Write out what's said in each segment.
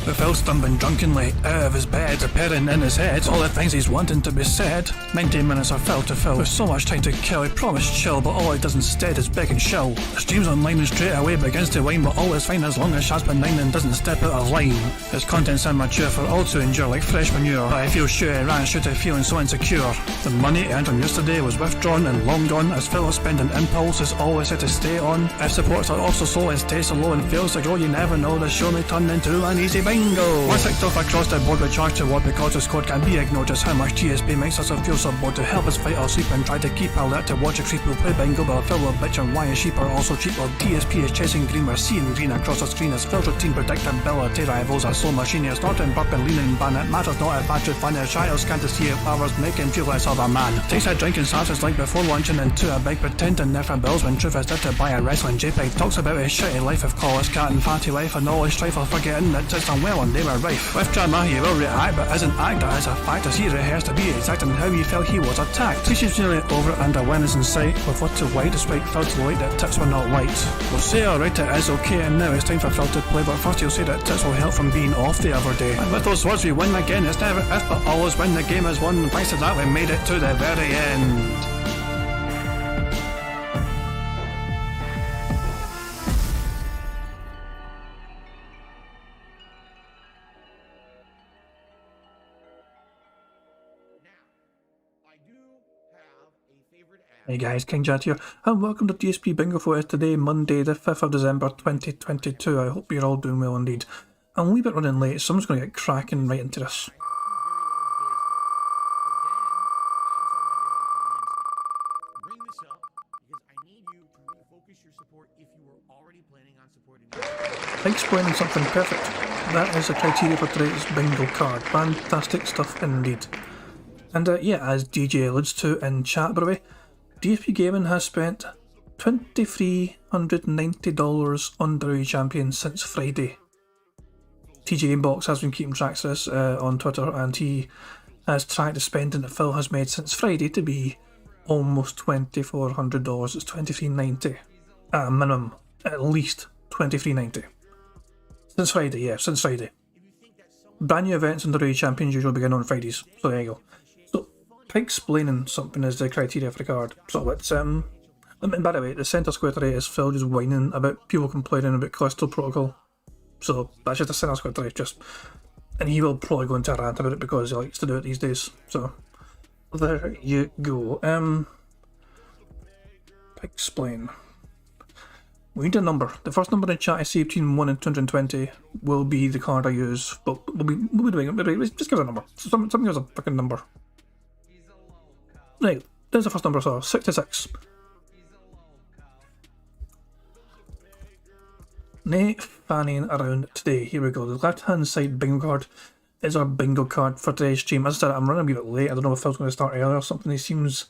With Phil stumbling drunkenly out of his bed, appearing in his head all the things he's wanting to be said. 19 minutes are filled to fill, with so much time to kill. He promised chill, but all he does instead is beg and show. The stream's online and straight away begins to whine, but all is fine as long as Shaz benign and doesn't step out of line. His content's immature for all to endure like fresh manure, but I feel sure he ran straight to feeling so insecure. The money earned from yesterday was withdrawn and long gone, as Phil's spending impulse is always set to stay on. If supports are also slow and stay so low and fails to grow, you never know, the show may turn into an easy bingo. Once ticked off across the board with charge to what because the squad can't be ignored, just how much DSP makes us feel so bored to help us fight or sleep and try to keep alert to watch a creep who play bingo, but Phil will bitch and why his sheep are also cheap while DSP is chasing green. We're seeing green across the screen as Phil's routine predictability rivals are slow machine. He's not in burp and leaning ban. It matters not if Patrick Fan is child can't see if others make him feel less of a man. Takes a drink and starts his like before lunching into a big pretending there for bills when truth is there to buy a wrestling JPEG. Talks about his shitty life of college cat and fatty life and all his strife of forgetting that it's done well and they were rife. With drama he will react but isn't act as a fact as he rehearsed to be exact and how he felt he was attacked. He's nearly over and a win is in sight with what to white despite Phil to light that tips were not light. We'll say alright it is okay and now it's time for Phil to play, but first he'll say that tips will help from being off the other day. And with those words we win again. It's never if but always when the game is won. Thanks to that we made it to the very end. Hey guys, King Jet here, and welcome to DSP Bingo for us today, Monday the 5th of December 2022. I hope you're all doing well indeed. I'm a wee bit running late, so I'm just going to get cracking right into this. Explaining something perfect. That is the criteria for today's bingo card. Fantastic stuff indeed. And yeah, as DJ alludes to in chat by the way, DSP Gaming has spent $2,390 on WWE Champion since Friday. TJ Gamebox has been keeping tracks of this on Twitter, and he has tracked the spending that Phil has made since Friday to be almost $2,400. It's $2,390 at a minimum, at least $2,390. Since Friday, yeah, since Friday. Brand new events in WWE Champions usually begin on Fridays, so there you go. So, explaining something is the criteria for the card. So it's, and by the way, the centre square today is Phil just whining about people complaining about cholesterol protocol. So that's just a centre square today, and he will probably go into a rant about it because he likes to do it these days. So, there you go. Explain. We need a number. The first number in chat I see between 1 and 220 will be the card I use, but we'll be doing it. Just give us a number. Something gives a fucking number. Right, there's the first number, so 66. Nay fanning around today. Here we go. The left hand side bingo card is our bingo card for today's stream. As I said, I'm running a wee bit late. I don't know if Phil's going to start early or something. He seems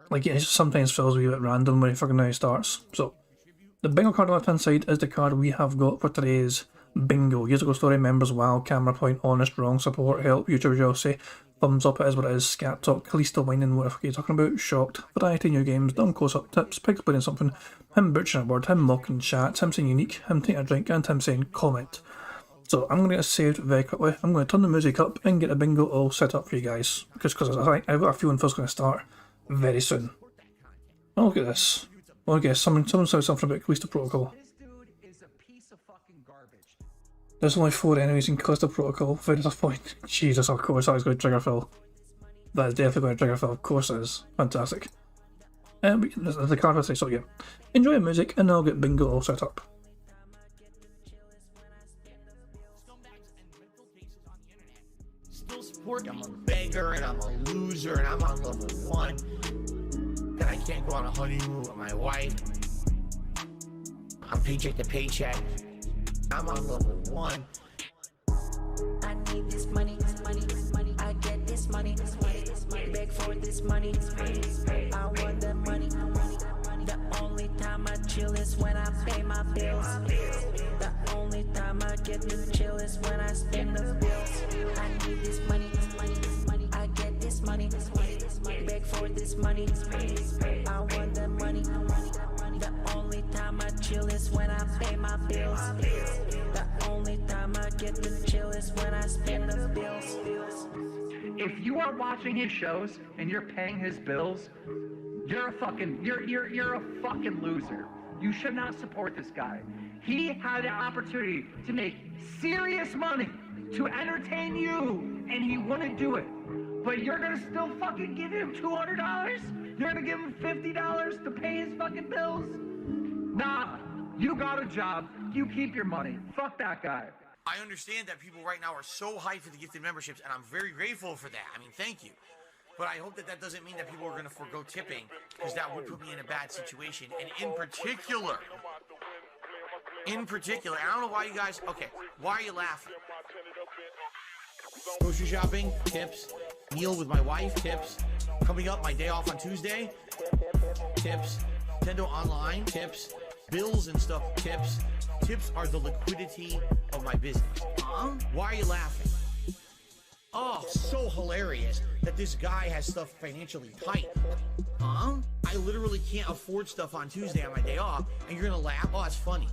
like it sometimes feels a wee bit random when he fucking now starts. So, the bingo card on the left hand side is the card we have got for today's bingo. Years ago story, members, wow, camera point, honest, wrong, support, help, YouTube jealousy, thumbs up, it is what it is, scat talk, Kalista whining, what the fuck are you talking about, shocked, variety, new games, dumb close up tips, pig explaining something, him butchering a word, him mocking chats, him saying unique, him taking a drink, and him saying comment. So I'm going to get saved very quickly. I'm going to turn the music up and get the bingo all set up for you guys, because I've got a feeling Phil's going to start very soon. Oh, look at this. Oh, okay, someone said something about Kalista Protocol. There's only 4 enemies in Kalista Protocol. Very disappointing. Jesus, of course that is going to trigger Phil. That is definitely going to trigger Phil. Of course it is. Fantastic. The card will say so, yeah. Enjoy the music and I'll get bingo all set up. Still support, I'm a beggar and I'm a loser and I'm on level 1. And I can't go on a honeymoon with my wife. I'm paycheck to paycheck. I'm on level 1. I need this money, I get this money, beg for this money, I want the money. The only time I chill is when I pay my bills. The only time I get to chill is when I spend the bills. I need this money, I get this money, beg for this money, I want the money. The only time I chill is when I pay my bills. The only time I get the chillest when I spend the bills. If you are watching his shows and you're paying his bills, you're a fucking loser. You should not support this guy. He had an opportunity to make serious money to entertain you, and he wouldn't do it. But you're gonna still fucking give him $200? You're gonna give him $50 to pay his fucking bills? Nah, you got a job. You keep your money. Fuck that guy. I understand that people right now are so hyped for the gifted memberships, and I'm very grateful for that. I mean, thank you. But I hope that that doesn't mean that people are going to forego tipping, because that would put me in a bad situation. And in particular, I don't know why you guys, okay, why are you laughing? Grocery shopping, tips. Meal with my wife, tips. Coming up, my day off on Tuesday, tips. Nintendo Online, tips. Bills and stuff, tips. Tips are the liquidity of my business. Huh? Why are you laughing? Oh, so hilarious that this guy has stuff financially tight. Huh? I literally can't afford stuff on Tuesday on my day off, and you're gonna laugh? Oh, it's funny.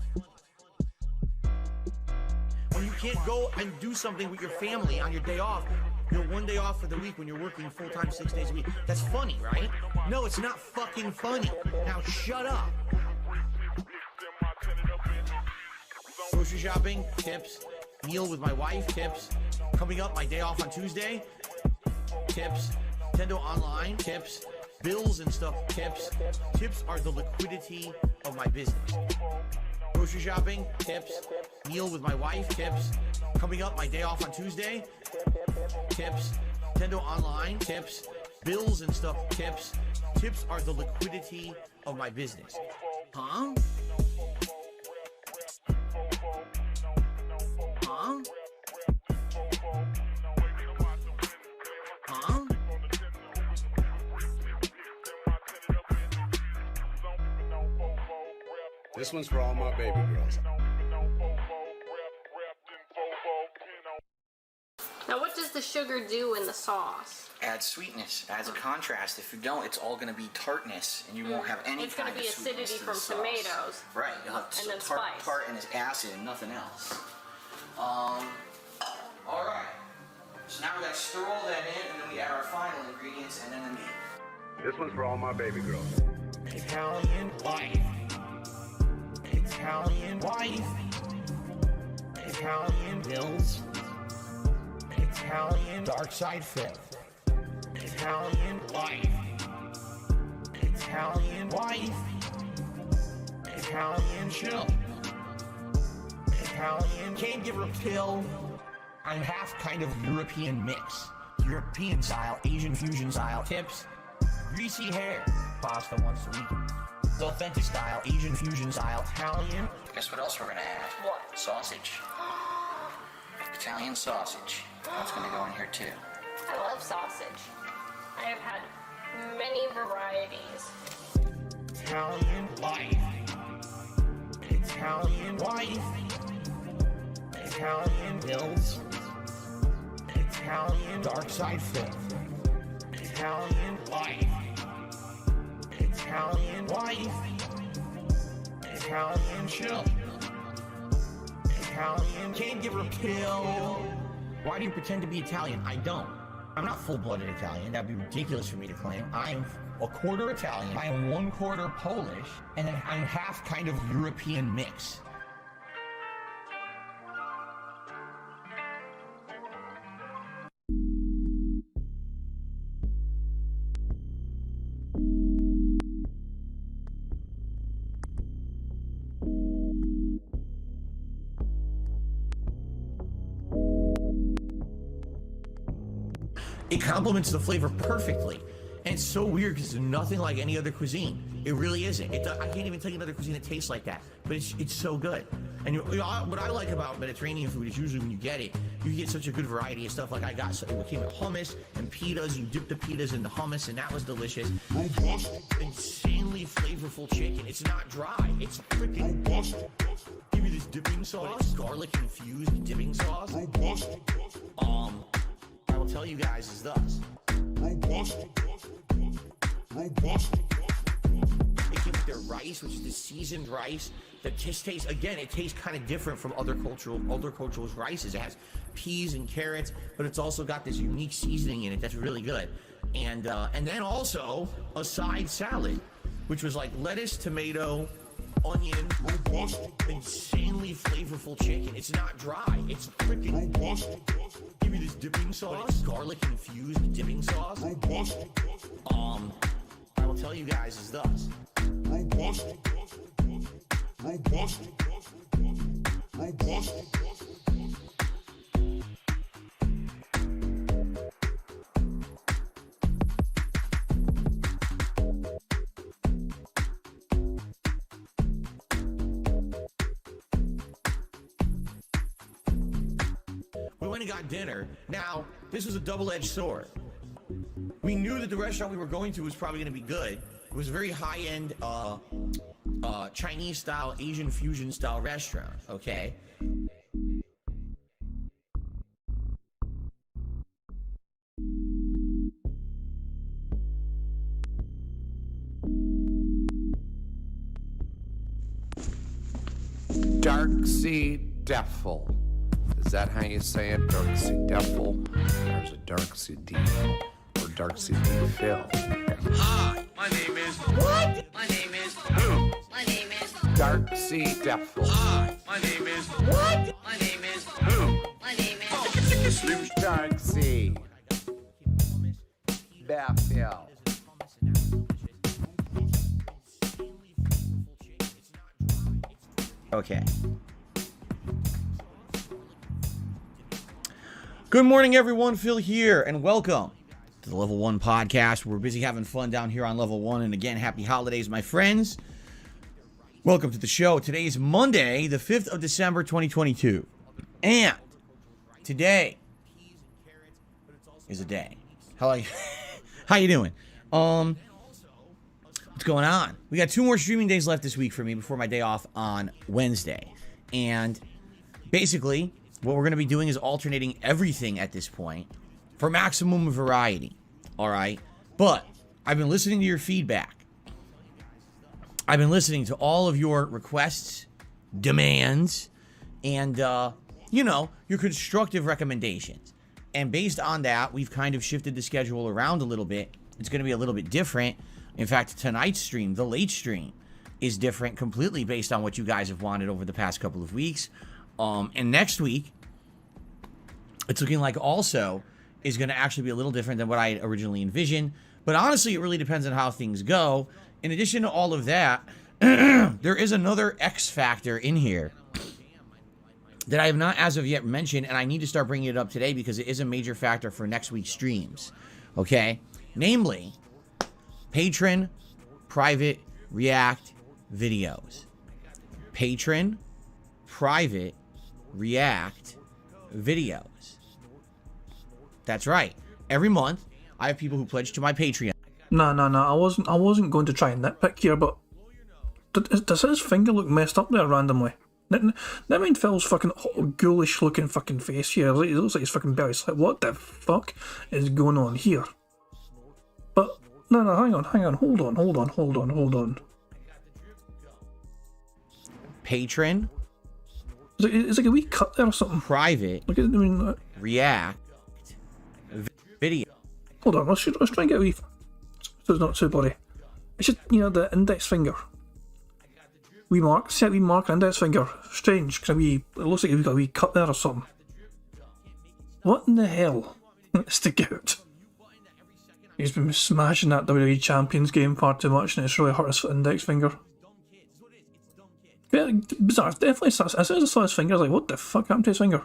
When you can't go and do something with your family on your day off, your one day off for the week when you're working full-time 6 days a week. That's funny, right? No, it's not fucking funny. Now shut up. Grocery shopping, tips. Meal with my wife, tips. Coming up, my day off on Tuesday, tips. Nintendo Online, tips. Bills and stuff, tips. Tips are the liquidity of my business. Grocery shopping, tips. Meal with my wife, tips. Coming up, my day off on Tuesday, tips. Nintendo Online, tips. Bills and stuff, tips. Tips are the liquidity of my business. Huh? Huh? Huh? This one's for all my baby girls. Now, what does the sugar do in the sauce? Adds sweetness, adds a contrast. If you don't, it's all going to be tartness, and you won't have any It's going kind to be of sweetness acidity to the from sauce. tomatoes. Right, you'll have And then tart spice. and it's acid and nothing else. All right. So now we got to stir all that in, and then we add our final ingredients, and then the meat. This one's for all my baby girls. Italian wife. Italian wife. Italian bills. Italian dark side fifth. Italian wife. Italian wife. Italian chill. Italian can't give her a pill. I'm half kind of European mix. European style, Asian fusion style. Tips. Greasy hair. Pasta once a week. The authentic style, Asian fusion style. Italian. Guess what else we're going to add? What? Sausage. Italian sausage. That's going to go in here too. I love sausage. I have had many varieties. Italian wife. Italian wife. Italian bills. Italian dark side fifth. Italian wife. Italian wife. Italian chill. Italian can't give her a pill. Why do you pretend to be Italian? I don't. I'm not full-blooded Italian. That'd be ridiculous for me to claim. I'm a quarter Italian. I am 1/4 Polish, and then I'm half kind of European mix. It complements the flavor perfectly. And it's so weird because it's nothing like any other cuisine. It really isn't. I can't even tell you another cuisine that tastes like that. But it's so good. And what I like about Mediterranean food is usually when you get it, you get such a good variety of stuff. Like I got, it came with hummus and pitas. You dip the pitas in the hummus, and that was delicious. Robust, insanely flavorful chicken. It's not dry. It's freaking robust. Give me this dipping sauce, garlic infused dipping sauce. Robust. I will tell you guys is thus. Robust. Robust. It came with their rice, which is the seasoned rice. The tastes, again, it tastes kind of different from other cultures' rices. It has peas and carrots, but it's also got this unique seasoning in it that's really good. And then also a side salad, which was like lettuce, tomato, onion, robust, insanely flavorful chicken. It's not dry. It's freaking robust. Give me this dipping sauce, garlic infused dipping sauce. Robust. I will tell you guys is thus. Robust. Robust. Robust. We went and got dinner. Now, this was a double-edged sword. We knew that the restaurant we were going to was probably going to be good. It was a very high-end Chinese-style, Asian fusion-style restaurant, okay? Darksea Devil. Is that how you say it? Darksea Devil? There's a Darksea Devil or Darksea Devil. Hi, my name is. What? My name is. Who? My name is. Darksea Devil. Hi, my name is. What? My name is. Who? My name is. Darksea Devil. Okay. Good morning, everyone. Phil here, and welcome to the Level 1 podcast. We're busy having fun down here on Level 1. And again, happy holidays, my friends. Welcome to the show. Today is Monday, the 5th of December, 2022. And today is a day. How you doing? What's going on? We got 2 more streaming days left this week for me before my day off on Wednesday. And basically, what we're going to be doing is alternating everything at this point for maximum variety. All right? But I've been listening to your feedback. I've been listening to all of your requests, demands, and, your constructive recommendations. And based on that, we've kind of shifted the schedule around a little bit. It's going to be a little bit different. In fact, tonight's stream, the late stream, is different completely based on what you guys have wanted over the past couple of weeks. And next week, it's looking like also is going to actually be a little different than what I had originally envisioned. But honestly, it really depends on how things go. In addition to all of that, there is another X factor in here that I have not as of yet mentioned, and I need to start bringing it up today because it is a major factor for next week's streams. Okay? Namely, patron private react videos. Patron private react videos. That's right. Every month, I have people who pledge to my Patreon. No. I wasn't going to try and nitpick here, but does his finger look messed up there randomly? Never mind Phil's fucking ghoulish looking fucking face here. It looks like his fucking belly. It's like, what the fuck is going on here? But no, hang on. Hold on. Patron. It's like a wee cut there or something. Private. React. Video. Hold on, let's try and get a wee. So it's not too bloody. It's just, the index finger. Set wee mark, index finger. Strange, because it looks like we've got a wee cut there or something. What in the hell? Stick out. He's been smashing that WWE Champions game far too much and it's really hurt his index finger. Yeah, bizarre. Definitely, as soon as I saw his finger, I was like, what the fuck happened to his finger?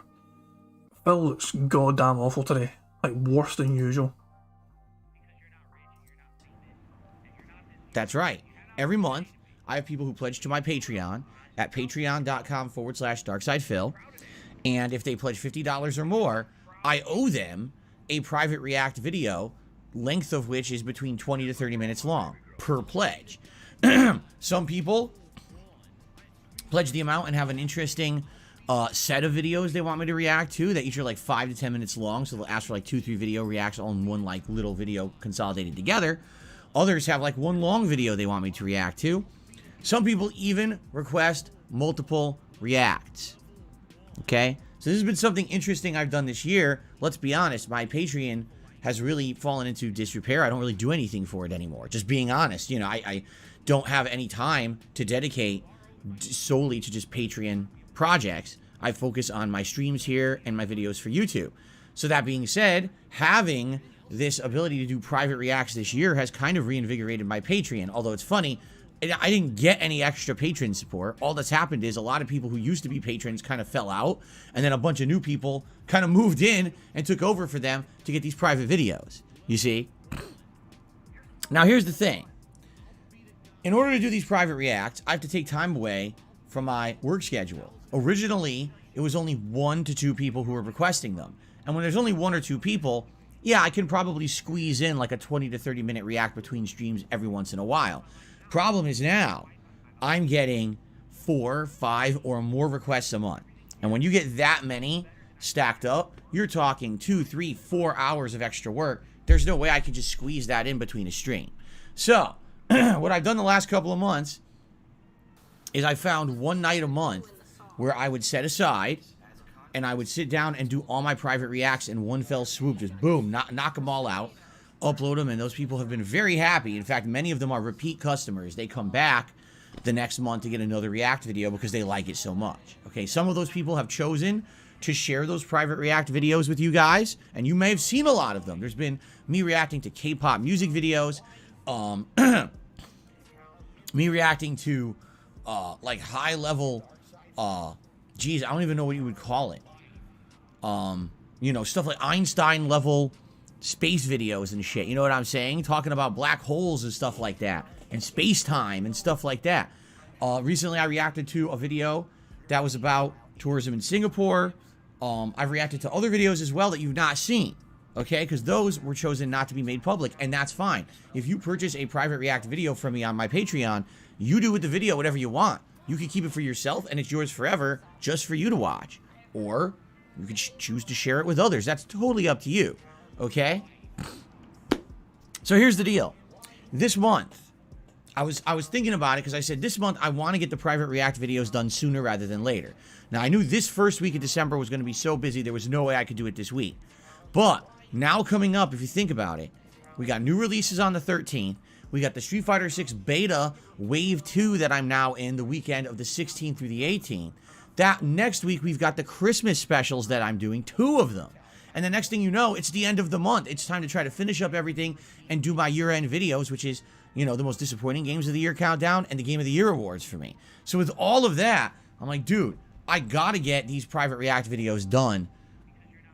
Phil looks goddamn awful today. Like, worse than usual. That's right. Every month, I have people who pledge to my Patreon at patreon.com/darksidephil. And if they pledge $50 or more, I owe them a private react video, length of which is between 20 to 30 minutes long per pledge. Some people pledge the amount and have an interesting set of videos they want me to react to that each are like 5 to 10 minutes long, so they'll ask for like 2-3 video reacts all in one like little video consolidated together. Others have like one long video they want me to react to. Some people even request multiple reacts. Okay? So this has been something interesting I've done this year. Let's be honest, my Patreon has really fallen into disrepair. I don't really do anything for it anymore. Just being honest, you know, I don't have any time to dedicate solely to just Patreon projects. I focus on my streams here and my videos for YouTube. So that being said, having this ability to do private reacts this year has kind of reinvigorated my Patreon. Although it's funny, I didn't get any extra patron support. All that's happened is a lot of people who used to be patrons kind of fell out, and then a bunch of new people kind of moved in and took over for them to get these private videos, you see? Now here's the thing. In order to do these private reacts, I have to take time away from my work schedule. Originally, it was only 1 to 2 people who were requesting them. And when there's only 1 or 2 people, yeah, I can probably squeeze in like a 20 to 30 minute react between streams every once in a while. Problem is now, I'm getting 4, 5, or more requests a month. And when you get that many stacked up, you're talking 2, 3, 4 hours of extra work. There's no way I can just squeeze that in between a stream. So, what I've done the last couple of months is I found one night a month where I would set aside and I would sit down and do all my private reacts in one fell swoop. Just boom, knock them all out. Upload them, and those people have been very happy. In fact, many of them are repeat customers. They come back the next month to get another react video because they like it so much. Okay, some of those people have chosen to share those private react videos with you guys, and you may have seen a lot of them. There's been me reacting to K-pop music videos, me reacting to like high level, geez, I don't even know what you would call it. You know, stuff like Einstein level space videos and shit, you know what I'm saying? Talking about black holes and stuff like that, and space-time and stuff like that. Recently, I reacted to a video that was about tourism in Singapore. I've reacted to other videos as well that you've not seen, okay? Because those were chosen not to be made public, and that's fine. If you purchase a private react video from me on my Patreon, you do with the video whatever you want. You can keep it for yourself, and it's yours forever, just for you to watch. Or you can choose to share it with others. That's totally up to you. Okay? So here's the deal. This month, I was thinking about it because I said this month I want to get the private react videos done sooner rather than later. Now, I knew this first week of December was going to be so busy there was no way I could do it this week. But now coming up, if you think about it, we got new releases on the 13th. We got the Street Fighter 6 Beta Wave 2 that I'm now in the weekend of the 16th through the 18th. That next week, we've got the Christmas specials that I'm doing, 2 of them. And the next thing you know, it's the end of the month. It's time to try to finish up everything and do my year-end videos, which is, you know, the most disappointing Games of the Year countdown and the Game of the Year awards for me. So with all of that, I'm like, dude, I gotta get these private react videos done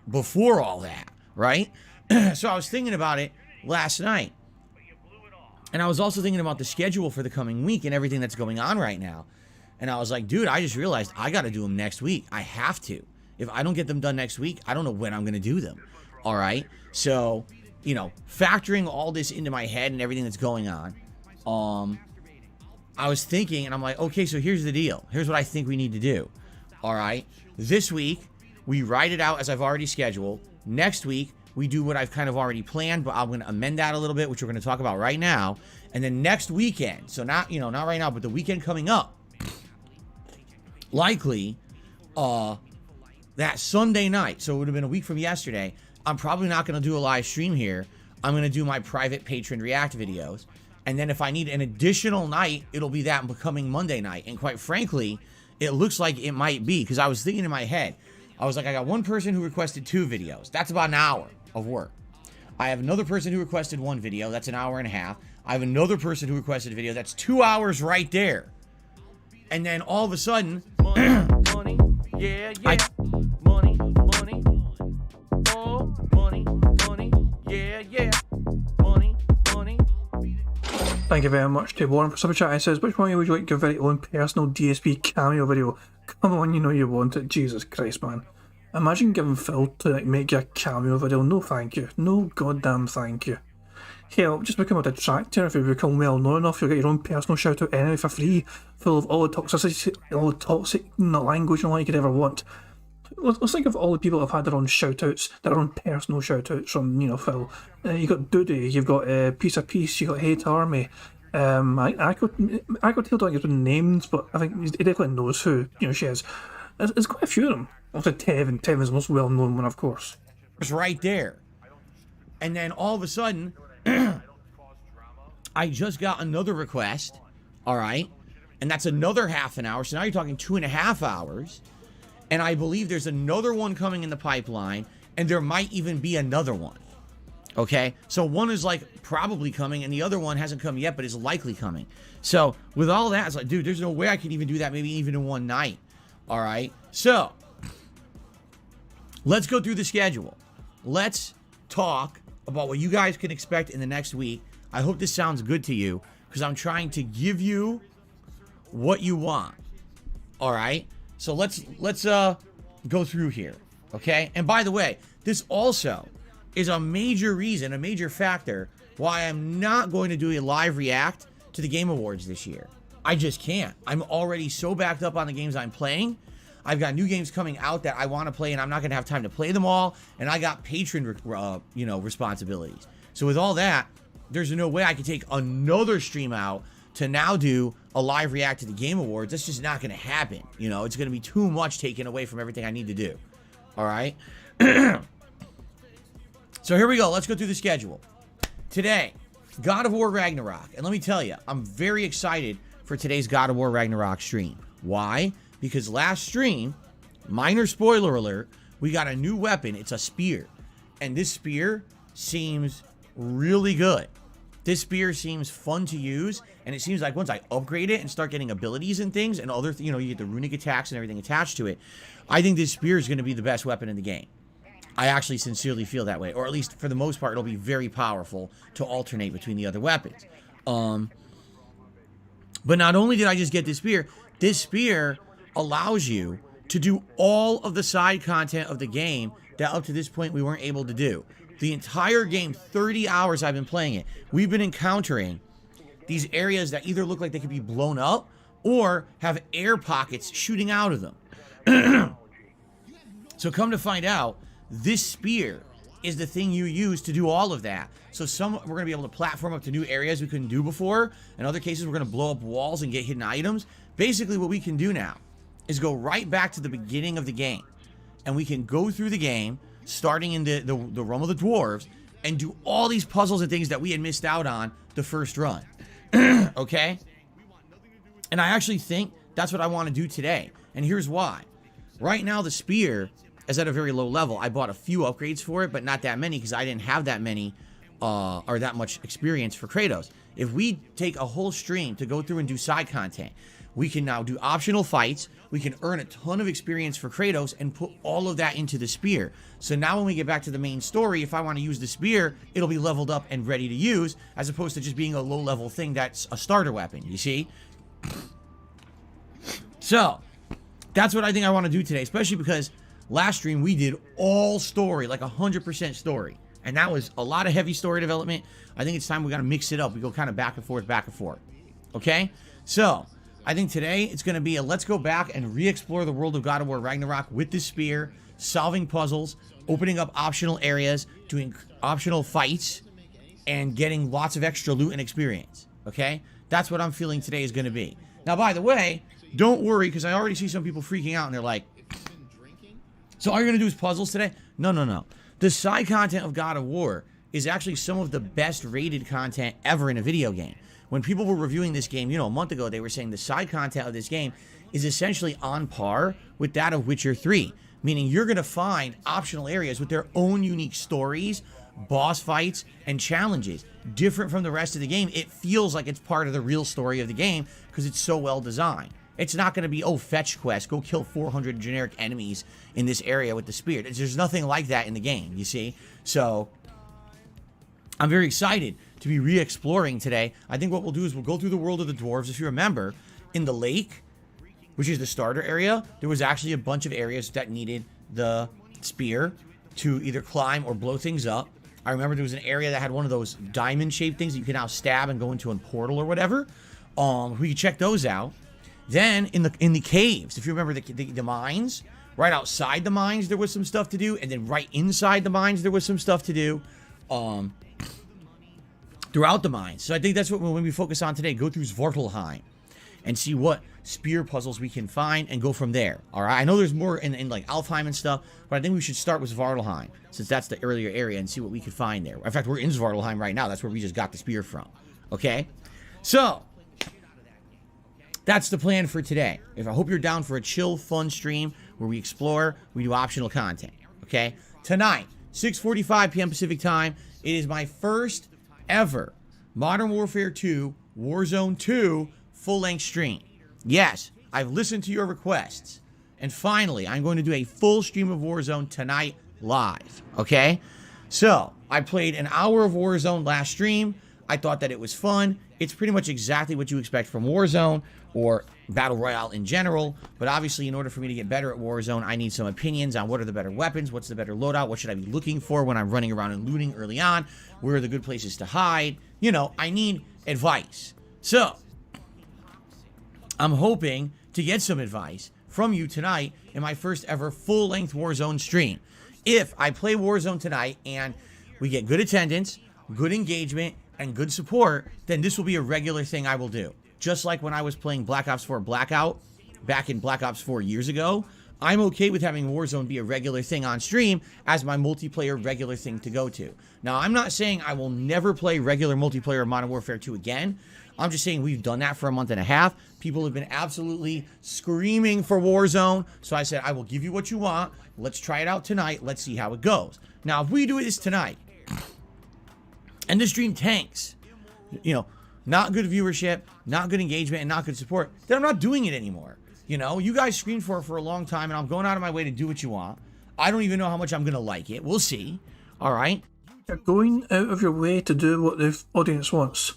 before all that, right? So I was thinking about it last night. And I was also thinking about the schedule for the coming week and everything that's going on right now. And I was like, dude, I just realized I gotta do them next week. I have to. If I don't get them done next week, I don't know when I'm going to do them. All right? So, you know, factoring all this into my head and everything that's going on, I was thinking, and I'm like, okay, so here's the deal. Here's what I think we need to do. All right? This week, we write it out as I've already scheduled. Next week, we do what I've kind of already planned, but I'm going to amend that a little bit, which we're going to talk about right now. And then next weekend, so not, you know, not right now, but the weekend coming up, likely, that Sunday night, so it would have been a week from yesterday, I'm probably not going to do a live stream here. I'm going to do my private patron react videos. And then if I need an additional night, it'll be that coming Monday night. And quite frankly, it looks like it might be, because I was thinking in my head, I was like, I got one person who requested 2 videos. That's about an hour of work. I have another person who requested 1 video. That's an hour and a half. I have another person who requested a video. That's 2 hours right there. And then all of a sudden, Money, yeah, yeah. Money, money. Oh, money, money. Yeah, yeah. Money, money. Thank you very much to Warren for super chat. It says, which one would you like your very own personal DSP cameo video? Come on, you know you want it. Jesus Christ, man. Imagine giving Phil to like make you a cameo video. No thank you. No goddamn thank you. Hell, just become a detractor. If you become well known enough, you'll get your own personal shout out anyway for free, full of all the toxicity, all the toxic language and all you could ever want. Let's think of all the people that have had their own shout outs, their own personal shout outs from, you know, Phil. You got Doody, you've got Piece of Peace, you've got Hate Army, I could tell don't use names, but I think he definitely knows who she is. There's quite a few of them. Obviously, Tevin is the most well-known one, of course. It's right there. And then all of a sudden, I just got another request, all right? And that's another half an hour. So now you're talking 2.5 hours. And I believe there's another one coming in the pipeline. And there might even be another one. Okay? So one is like probably coming. And the other one hasn't come yet, but is likely coming. So with all that, it's like, dude, there's no way I can even do that. Maybe even in one night. All right? So let's go through the schedule. Let's talk about what you guys can expect in the next week. I hope this sounds good to you because I'm trying to give you what you want. All right? So let's go through here, okay? And by the way, this also is a major reason, a major factor why I'm not going to do a live react to the Game Awards this year. I just can't. I'm already so backed up on the games I'm playing. I've got new games coming out that I want to play, and I'm not going to have time to play them all. And I got patron, responsibilities. So with all that, there's no way I can take another stream out to now do a live react to the Game Awards. That's just not going to happen. It's going to be too much taken away from everything I need to do. All right? So here we go. Let's go through the schedule. Today, God of War Ragnarok. And let me tell you, I'm very excited for today's God of War Ragnarok stream. Why? Because last stream, minor spoiler alert, we got a new weapon. It's a spear. And this spear seems really good. This spear seems fun to use, and it seems like once I upgrade it and start getting abilities and things, and other, you get the runic attacks and everything attached to it, I think this spear is going to be the best weapon in the game. I actually sincerely feel that way, or at least for the most part, it'll be very powerful to alternate between the other weapons. But not only did I just get this spear allows you to do all of the side content of the game that up to this point we weren't able to do. The entire game, 30 hours I've been playing it, we've been encountering these areas that either look like they could be blown up or have air pockets shooting out of them. So come to find out, this spear is the thing you use to do all of that. So we're going to be able to platform up to new areas we couldn't do before. In other cases, we're going to blow up walls and get hidden items. Basically, what we can do now is go right back to the beginning of the game. And we can go through the game, starting in the realm of the dwarves, and do all these puzzles and things that we had missed out on the first run. Okay? And I actually think that's what I want to do today. And here's why. Right now, the spear is at a very low level. I bought a few upgrades for it, but not that many because I didn't have that many or that much experience for Kratos. If we take a whole stream to go through and do side content, we can now do optional fights. We can earn a ton of experience for Kratos and put all of that into the spear. So now when we get back to the main story, if I want to use the spear, it'll be leveled up and ready to use, as opposed to just being a low-level thing that's a starter weapon, you see? So, that's what I think I want to do today, especially because last stream we did all story, like 100% story. And that was a lot of heavy story development. I think it's time we got to mix it up. We go kind of back and forth. Okay? So, I think today it's going to be a let's go back and re-explore the world of God of War Ragnarok with this spear, solving puzzles, opening up optional areas, doing optional fights, and getting lots of extra loot and experience. Okay? That's what I'm feeling today is going to be. Now, by the way, don't worry, because I already see some people freaking out, and they're like, so all you're going to do is puzzles today? No. The side content of God of War is actually some of the best rated content ever in a video game. When people were reviewing this game, a month ago, they were saying the side content of this game is essentially on par with that of Witcher 3. Meaning you're going to find optional areas with their own unique stories, boss fights, and challenges. Different from the rest of the game. It feels like it's part of the real story of the game because it's so well designed. It's not going to be, fetch quest, go kill 400 generic enemies in this area with the spear. There's nothing like that in the game, you see? So, I'm very excited to be re-exploring today. I think what we'll do is we'll go through the world of the dwarves. If you remember, in the lake, which is the starter area, there was actually a bunch of areas that needed the spear to either climb or blow things up. I remember there was an area that had one of those diamond-shaped things that you can now stab and go into a portal or whatever. We could check those out. Then in the caves, if you remember the mines, right outside the mines there was some stuff to do, and then right inside the mines there was some stuff to do. throughout the mines. So I think that's what we're going to be focused on today. Go through Svartalheim and see what spear puzzles we can find and go from there. All right. I know there's more in like Alfheim and stuff, but I think we should start with Svartalheim since that's the earlier area and see what we can find there. In fact, we're in Svartalheim right now. That's where we just got the spear from. Okay. So that's the plan for today. I hope you're down for a chill, fun stream where we explore, we do optional content. Okay. Tonight, 6:45 p.m. Pacific time. It is my first ever Modern Warfare 2 Warzone 2 full-length stream. Yes, I've listened to your requests. And finally, I'm going to do a full stream of Warzone tonight live. Okay? So, I played an hour of Warzone last stream. I thought that it was fun. It's pretty much exactly what you expect from Warzone or Battle Royale in general. But obviously, in order for me to get better at Warzone, I need some opinions on what are the better weapons, what's the better loadout, what should I be looking for when I'm running around and looting early on, where are the good places to hide. You know, I need advice. So, I'm hoping to get some advice from you tonight in my first ever full-length Warzone stream. If I play Warzone tonight and we get good attendance, good engagement, and good support, then this will be a regular thing I will do. Just like when I was playing Black Ops 4 Blackout back in Black Ops 4 years ago, I'm okay with having Warzone be a regular thing on stream as my multiplayer regular thing to go to. Now, I'm not saying I will never play regular multiplayer of Modern Warfare 2 again. I'm just saying we've done that for a month and a half. People have been absolutely screaming for Warzone. So I said, I will give you what you want. Let's try it out tonight. Let's see how it goes. Now, if we do this tonight and the stream tanks, you know, not good viewership, not good engagement, and not good support, then I'm not doing it anymore. You know, you guys screamed for it for a long time, and I'm going out of my way to do what you want. I don't even know how much I'm going to like it. We'll see. All right? You're going out of your way to do what the audience wants.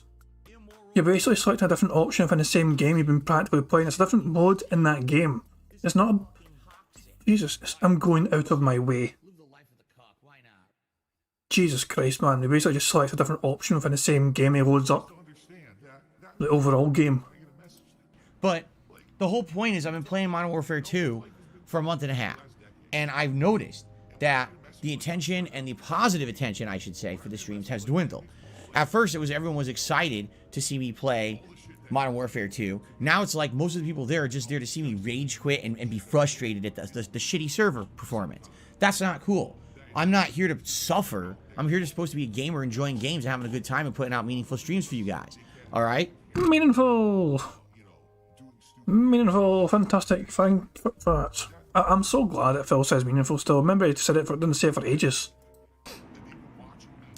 You're basically selecting a different option within the same game you've been practically playing. It's a different mode in that game. It's not a... Jesus, I'm going out of my way. Jesus Christ, man. They basically just select a different option within the same game he loads up. The overall game. But the whole point is I've been playing Modern Warfare 2 for a month and a half. And I've noticed that the attention and the positive attention, I should say, for the streams has dwindled. At first, it was everyone was excited to see me play Modern Warfare 2. Now it's like most of the people there are just there to see me rage quit and be frustrated at the shitty server performance. That's not cool. I'm not here to suffer. I'm here to supposed to be a gamer enjoying games and having a good time and putting out meaningful streams for you guys. All right? Meaningful, fantastic. Thank you for that. I'm so glad that Phil says meaningful still. Remember, he said it didn't say it for ages.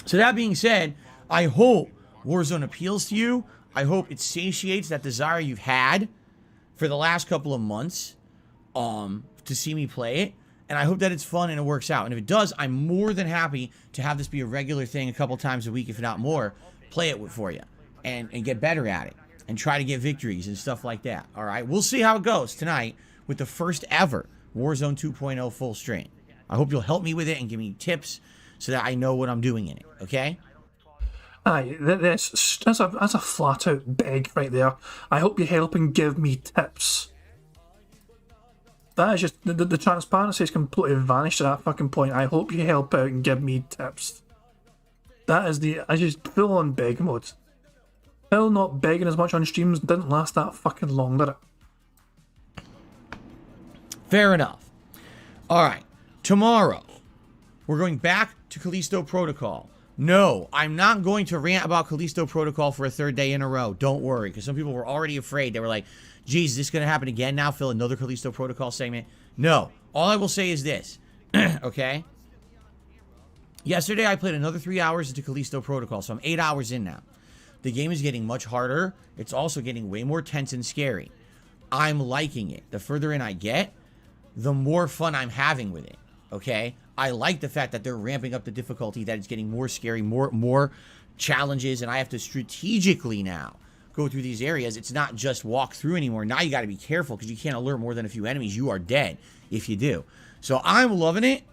So that being said, I hope Warzone appeals to you. I hope it satiates that desire you've had for the last couple of months to see me play it. And I hope that it's fun and it works out. And if it does, I'm more than happy to have this be a regular thing a couple times a week, if not more. Play it for you and get better at it and try to get victories and stuff like that. All right, we'll see how it goes tonight with the first ever Warzone 2.0 full stream. I hope you'll help me with it and give me tips so that I know what I'm doing in it. Okay? Aye, that's a flat out beg right there. I hope you help and give me tips. That is just the transparency is completely vanished at that fucking point. I hope you help out and give me tips. That is I just full on beg mode. Phil not begging as much on streams didn't last that fucking long, did it? Fair enough. All right, tomorrow we're going back to Callisto Protocol. No, I'm not going to rant about Callisto Protocol for a third day in a row. Don't worry, because some people were already afraid. They were like, geez, is this going to happen again now, Phil? Another Callisto Protocol segment? No. All I will say is this, okay? Yesterday, I played another 3 hours into Callisto Protocol, so I'm 8 hours in now. The game is getting much harder. It's also getting way more tense and scary. I'm liking it. The further in I get, the more fun I'm having with it, okay? I like the fact that they're ramping up the difficulty, that it's getting more scary, more challenges, and I have to strategically now go through these areas. It's not just walk through anymore. Now you got to be careful because you can't alert more than a few enemies. You are dead if you do. So I'm loving it,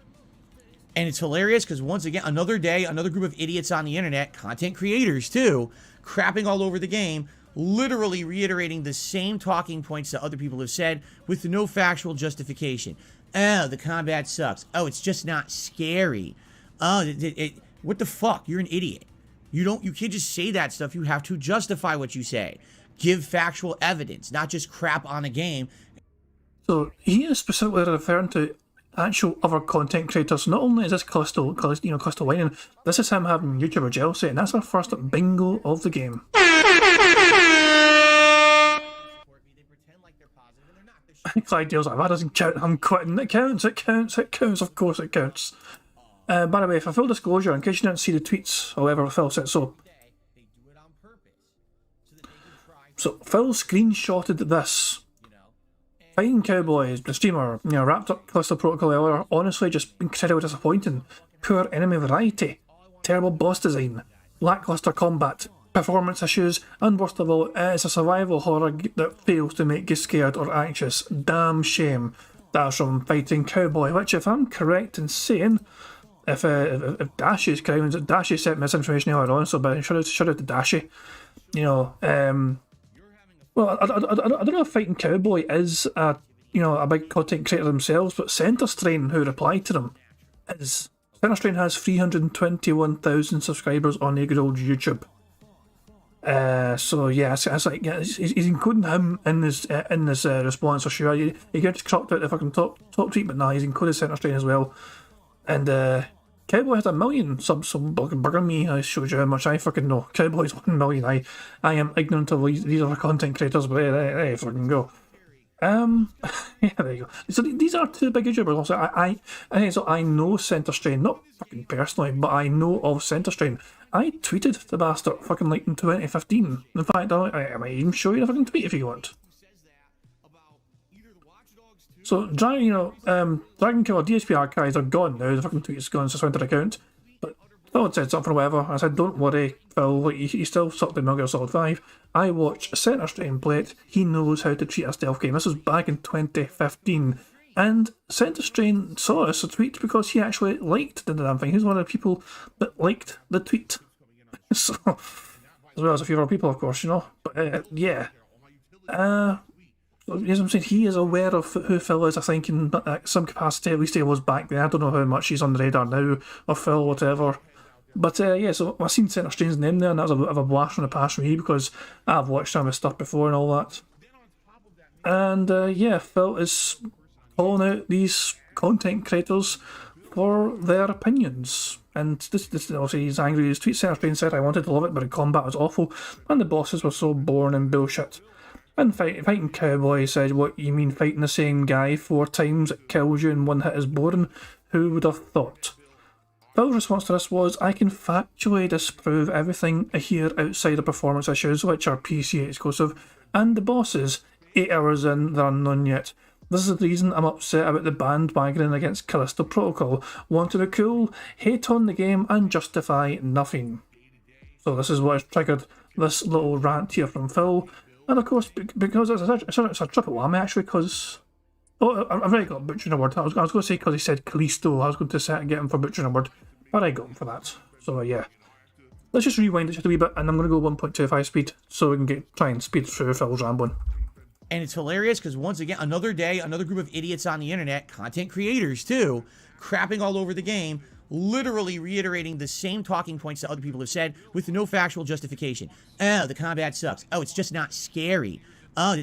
and it's hilarious because once again, another day, another group of idiots on the internet, content creators too, crapping all over the game, literally reiterating the same talking points that other people have said with no factual justification. Oh, the combat sucks. Oh, it's just not scary. Oh, what the fuck? You're an idiot. You can't just say that stuff. You have to justify what you say. Give factual evidence, not just crap on a game. So he is specifically referring to actual other content creators. Not only is this Callisto whining, this is him having YouTuber jealousy, and that's our first bingo of the game. Clyde Dale's like, that doesn't count, I'm quitting. It counts, of course it counts. By the way, for full disclosure, in case you didn't see the tweets, however, Phil said so. So Phil screenshotted this. Fighting Cowboys, the streamer, wrapped up Callisto Protocol earlier, honestly just incredibly disappointing. Poor enemy variety, terrible boss design, lackluster combat, performance issues, and worst of all, it's a survival horror that fails to make you scared or anxious. Damn shame. That's from Fighting Cowboy, which, if I'm correct in saying, if Dashi is correct, Dashi sent misinformation earlier on, so but shout out to Dashi. Well, I don't know if Fighting Cowboy is a big content creator themselves, but Center Strain, who replied to them, Center Strain has 321,000 subscribers on the good old YouTube. So yeah, it's like he's including him in his response for sure. He gets cropped out the fucking top tweet, but nah, he's included Center Strain as well. And Cowboy has 1 million subs, so bugger me. I showed you how much I fucking know. Cowboy's 1 million. I am ignorant of these other content creators, but hey, fucking go. Yeah, there you go. So these are two big YouTubers. Also, I know Center Strain, not fucking personally, but I know of Center Strain. I tweeted the bastard fucking like in 2015. In fact, I might even show you the fucking tweet if you want. So, Dragon Killer DSP archives are gone now. The fucking tweet is gone, suspended account. But Phil had said something or whatever. I said, don't worry, Phil, he still sucked in Metal Gear Solid 5. I watched Center Strain play it. He knows how to treat a stealth game. This was back in 2015. And Center Strain saw us a tweet because he actually liked the damn thing. He's one of the people that liked the tweet. So, as well as a few other people, of course, But, yeah. As I'm saying, he is aware of who Phil is, I think, in some capacity. At least he was back then. I don't know how much he's on the radar now, or Phil, whatever. But yeah, so I've seen Center Strain's name there, and that was a bit of a blast from the past for me, because I've watched some of his stuff before and all that. And yeah, Phil is calling out these content creators for their opinions. And this obviously he's angry. His tweet, Center Strain said, I wanted to love it, but the combat was awful, and the bosses were so boring and bullshit. And Fighting Cowboy said, what, you mean fighting the same guy 4 times, it kills you and 1 hit is boring? Who would have thought? Phil's response to this was, I can factually disprove everything I hear outside of performance issues, which are PC exclusive, and the bosses, 8 hours in, there are none yet. This is the reason I'm upset about the bandwagoning against Callisto Protocol. Want to be cool, hate on the game, and justify nothing. So this is what has triggered this little rant here from Phil. And of course, because it's a triple whammy actually, because... Oh, I've already got butchering a word. I was going to say because he said Callisto, I was going to get him for butchering a word, but I got him for that. So yeah. Let's just rewind it just a wee bit, and I'm going to go 1.25 speed, so we can try and speed through Phil's rambling. And it's hilarious, because once again, another day, another group of idiots on the internet, content creators too, crapping all over the game, literally reiterating the same talking points that other people have said with no factual justification. Oh, the combat sucks. Oh, it's just not scary. Oh,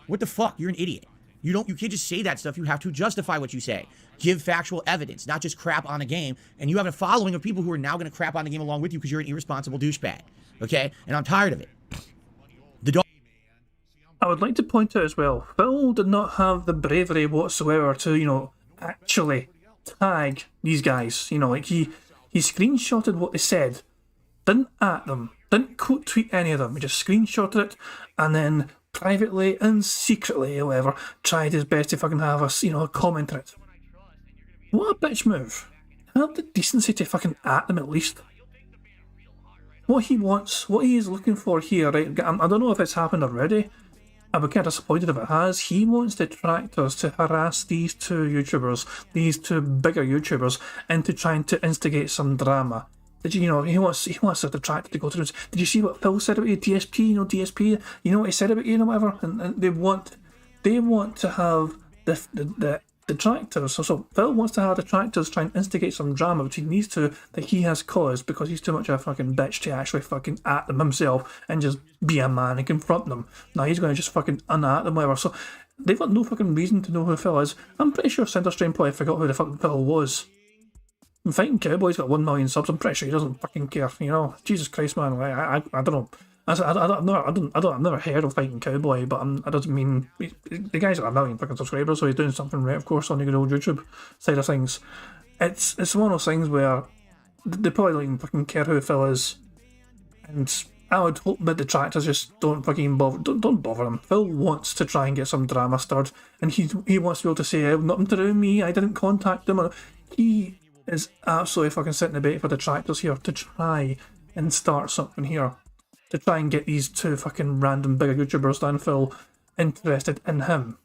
what the fuck? You're an idiot. You can't just say that stuff. You have to justify what you say. Give factual evidence, not just crap on a game. And you have a following of people who are now going to crap on the game along with you because you're an irresponsible douchebag. Okay? And I'm tired of it. I would like to point out as well, Phil did not have the bravery whatsoever to, actually tag these guys. Like he screenshotted what they said, didn't at them, didn't quote tweet any of them, he just screenshotted it, and then privately and secretly, or whatever, tried his best to fucking have us, comment on it. What a bitch move. Have the decency to fucking at them at least. What he wants, what he is looking for here, right, I don't know if it's happened already, I'd be kind of disappointed if it has. He wants detractors to harass these two YouTubers, these two bigger YouTubers, into trying to instigate some drama. He wants a detractor to go through. Did you see what Phil said about you, DSP? You know what he said about you, whatever. And they want to have the detractors. So Phil wants to have detractors try and instigate some drama between these two that he has caused because he's too much of a fucking bitch to actually fucking at them himself and just be a man and confront them. Now he's going to just fucking un-at them, whatever. So they've got no fucking reason to know who Phil is. I'm pretty sure Center Strain probably forgot who the fucking Phil was. And Fighting Cowboy's got 1 million subs. I'm pretty sure he doesn't fucking care. You know, Jesus Christ, man. I don't know. I've never heard of Fighting Cowboy, but that doesn't mean the guy's got 1 million fucking subscribers, so he's doing something right, of course, on the good old YouTube side of things. It's one of those things where they probably don't even fucking care who Phil is, and I would hope that the detractors just don't fucking bother. Don't bother him. Phil wants to try and get some drama stirred, and he wants to be able to say nothing to do with me. I didn't contact them. He is absolutely fucking sitting the bait for the detractors here to try and start something here. To try and get these two fucking random bigger YouTubers than Phil interested in him.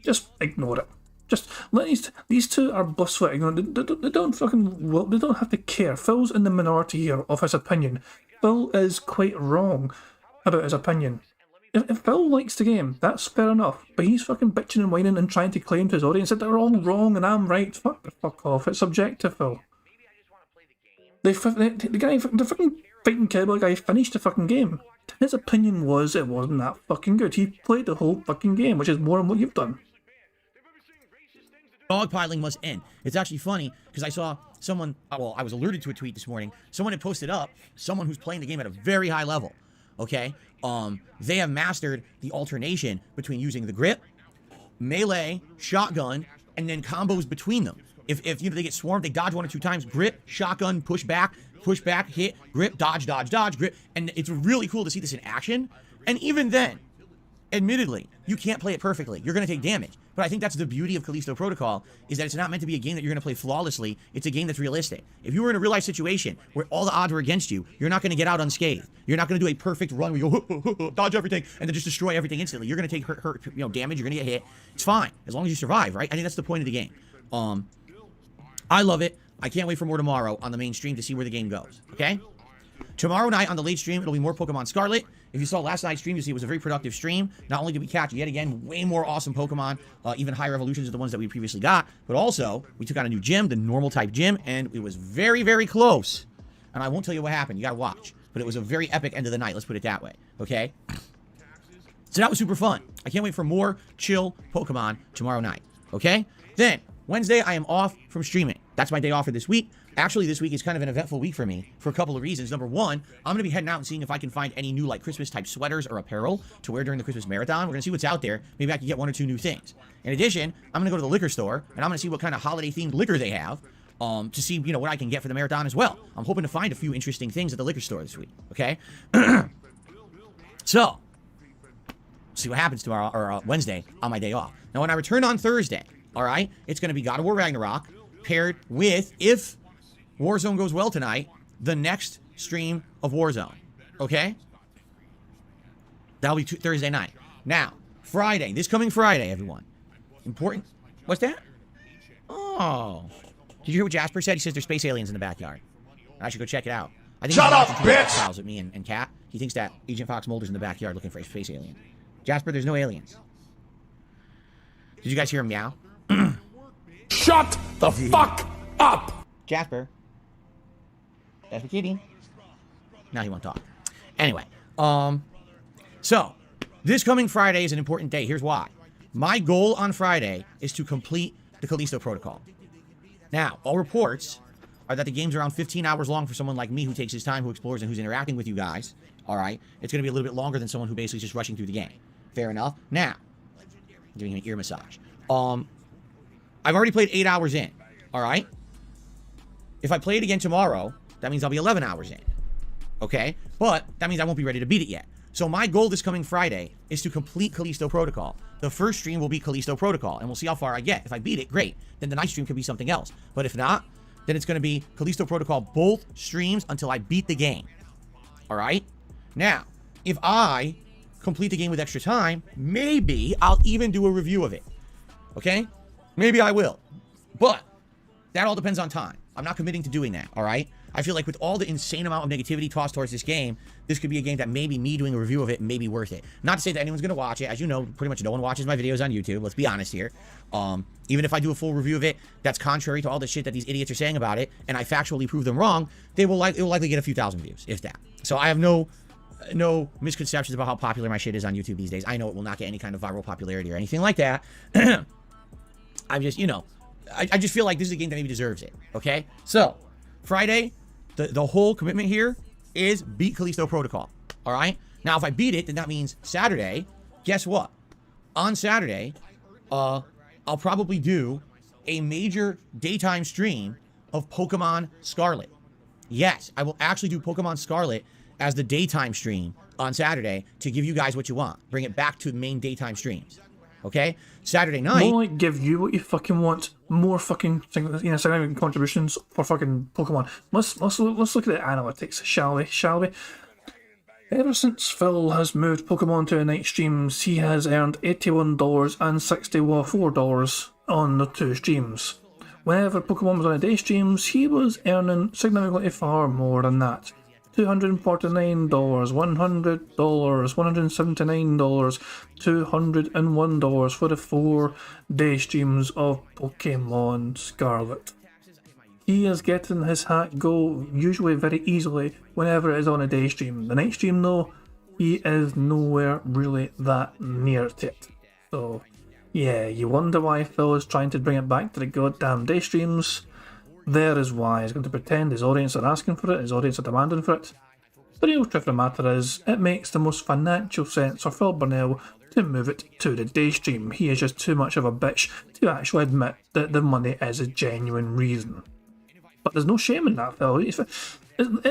Just ignore it. Just let these two are blissful ignorant. They don't fucking, they don't have to care. Phil's in the minority here of his opinion. Phil is quite wrong about his opinion. If Phil likes the game, that's fair enough. But he's fucking bitching and whining and trying to claim to his audience that they're all wrong and I'm right. Fuck off. It's subjective, Phil. The fucking Fighting Cowboy guy finished the fucking game. His opinion was it wasn't that fucking good. He played the whole fucking game, which is more than what you've done. Dogpiling must end. It's actually funny because I saw someone, well, I was alerted to a tweet this morning. Someone had posted up someone who's playing the game at a very high level. Okay? They have mastered the alternation between using the grip, melee, shotgun, and then combos between them. If they get swarmed, they dodge 1 or 2 times, grip, shotgun, push back, hit, grip, dodge, grip. And it's really cool to see this in action. And even then, admittedly, you can't play it perfectly. You're going to take damage. But I think that's the beauty of Callisto Protocol, is that it's not meant to be a game that you're going to play flawlessly. It's a game that's realistic. If you were in a real-life situation where all the odds were against you, you're not going to get out unscathed. You're not going to do a perfect run where you go, dodge everything, and then just destroy everything instantly. You're going to take hurt, damage. You're going to get hit. It's fine, as long as you survive, right? I think that's the point of the game. I love it. I can't wait for more tomorrow on the main stream to see where the game goes, okay? Tomorrow night on the late stream, it'll be more Pokemon Scarlet. If you saw last night's stream, you see it was a very productive stream. Not only did we catch, yet again, way more awesome Pokemon, even higher evolutions of the ones that we previously got, but also, we took on a new gym, the normal type gym, and it was very, very close. And I won't tell you what happened. You gotta watch. But it was a very epic end of the night, let's put it that way, okay? So that was super fun. I can't wait for more chill Pokemon tomorrow night, okay? Then, Wednesday, I am off from streaming. That's my day off for this week. Actually, this week is kind of an eventful week for me for a couple of reasons. Number one, I'm going to be heading out and seeing if I can find any new, like, Christmas-type sweaters or apparel to wear during the Christmas marathon. We're going to see what's out there. Maybe I can get 1 or 2 new things. In addition, I'm going to go to the liquor store, and I'm going to see what kind of holiday-themed liquor they have to see, what I can get for the marathon as well. I'm hoping to find a few interesting things at the liquor store this week, okay? So, see what happens tomorrow, or Wednesday, on my day off. Now, when I return on Thursday, all right, it's going to be God of War Ragnarok, paired with, if Warzone goes well tonight, the next stream of Warzone. Okay? That'll be Thursday night. Now, Friday. This coming Friday, everyone. Important. What's that? Oh. Did you hear what Jasper said? He says there's space aliens in the backyard. I should go check it out. I think Shut up, bitch! With me and Kat. He thinks that Agent Fox Mulder's in the backyard looking for a space alien. Jasper, there's no aliens. Did you guys hear him meow? Shut the fuck up! Jasper. Jasper kitty. Now he won't talk. Anyway, so this coming Friday is an important day. Here's why. My goal on Friday is to complete the Callisto Protocol. Now, all reports are that the game's around 15 hours long for someone like me who takes his time, who explores, and who's interacting with you guys. All right? It's going to be a little bit longer than someone who basically is just rushing through the game. Fair enough? Now, I'm giving him an ear massage. I've already played 8 hours in. All right? If I play it again tomorrow, that means I'll be 11 hours in. Okay? But that means I won't be ready to beat it yet. So my goal this coming Friday is to complete Callisto Protocol. The first stream will be Callisto Protocol, and we'll see how far I get. If I beat it, great. Then the night stream could be something else. But if not, then it's going to be Callisto Protocol both streams until I beat the game. All right? Now, if I complete the game with extra time, maybe I'll even do a review of it. Okay? Maybe I will. But that all depends on time. I'm not committing to doing that, all right? I feel like with all the insane amount of negativity tossed towards this game, this could be a game that maybe me doing a review of it may be worth it. Not to say that anyone's going to watch it. As you know, pretty much no one watches my videos on YouTube. Let's be honest here. Even if I do a full review of it, that's contrary to all the shit that these idiots are saying about it, and I factually prove them wrong, it will likely get a few thousand views, if that. So I have no misconceptions about how popular my shit is on YouTube these days. I know it will not get any kind of viral popularity or anything like that. I'm just, I just feel like this is a game that maybe deserves it, okay? So, Friday, the whole commitment here is beat Callisto Protocol, all right? Now, if I beat it, then that means Saturday, guess what? On Saturday, I'll probably do a major daytime stream of Pokemon Scarlet. Yes, I will actually do Pokemon Scarlet as the daytime stream on Saturday to give you guys what you want. Bring it back to main daytime streams. Okay? Saturday night. More like give you what you fucking want. More fucking significant contributions for fucking Pokemon. Let's look at the analytics, shall we? Ever since Phil has moved Pokemon to night streams, he has earned $81 and $64 on the two streams. Whenever Pokemon was on a day streams, he was earning significantly far more than that. $249, $100, $179, $201 for the 4-day streams of Pokemon Scarlet. He is getting his hat go usually very easily whenever it is on a day stream. The night stream though, he is nowhere really that near it. So yeah, you wonder why Phil is trying to bring it back to the goddamn day streams. There is why. He's going to pretend his audience are asking for it, his audience are demanding for it. The real truth of the matter is, it makes the most financial sense for Phil Burnell to move it to the day stream. He is just too much of a bitch to actually admit that the money is a genuine reason. But there's no shame in that, Phil. It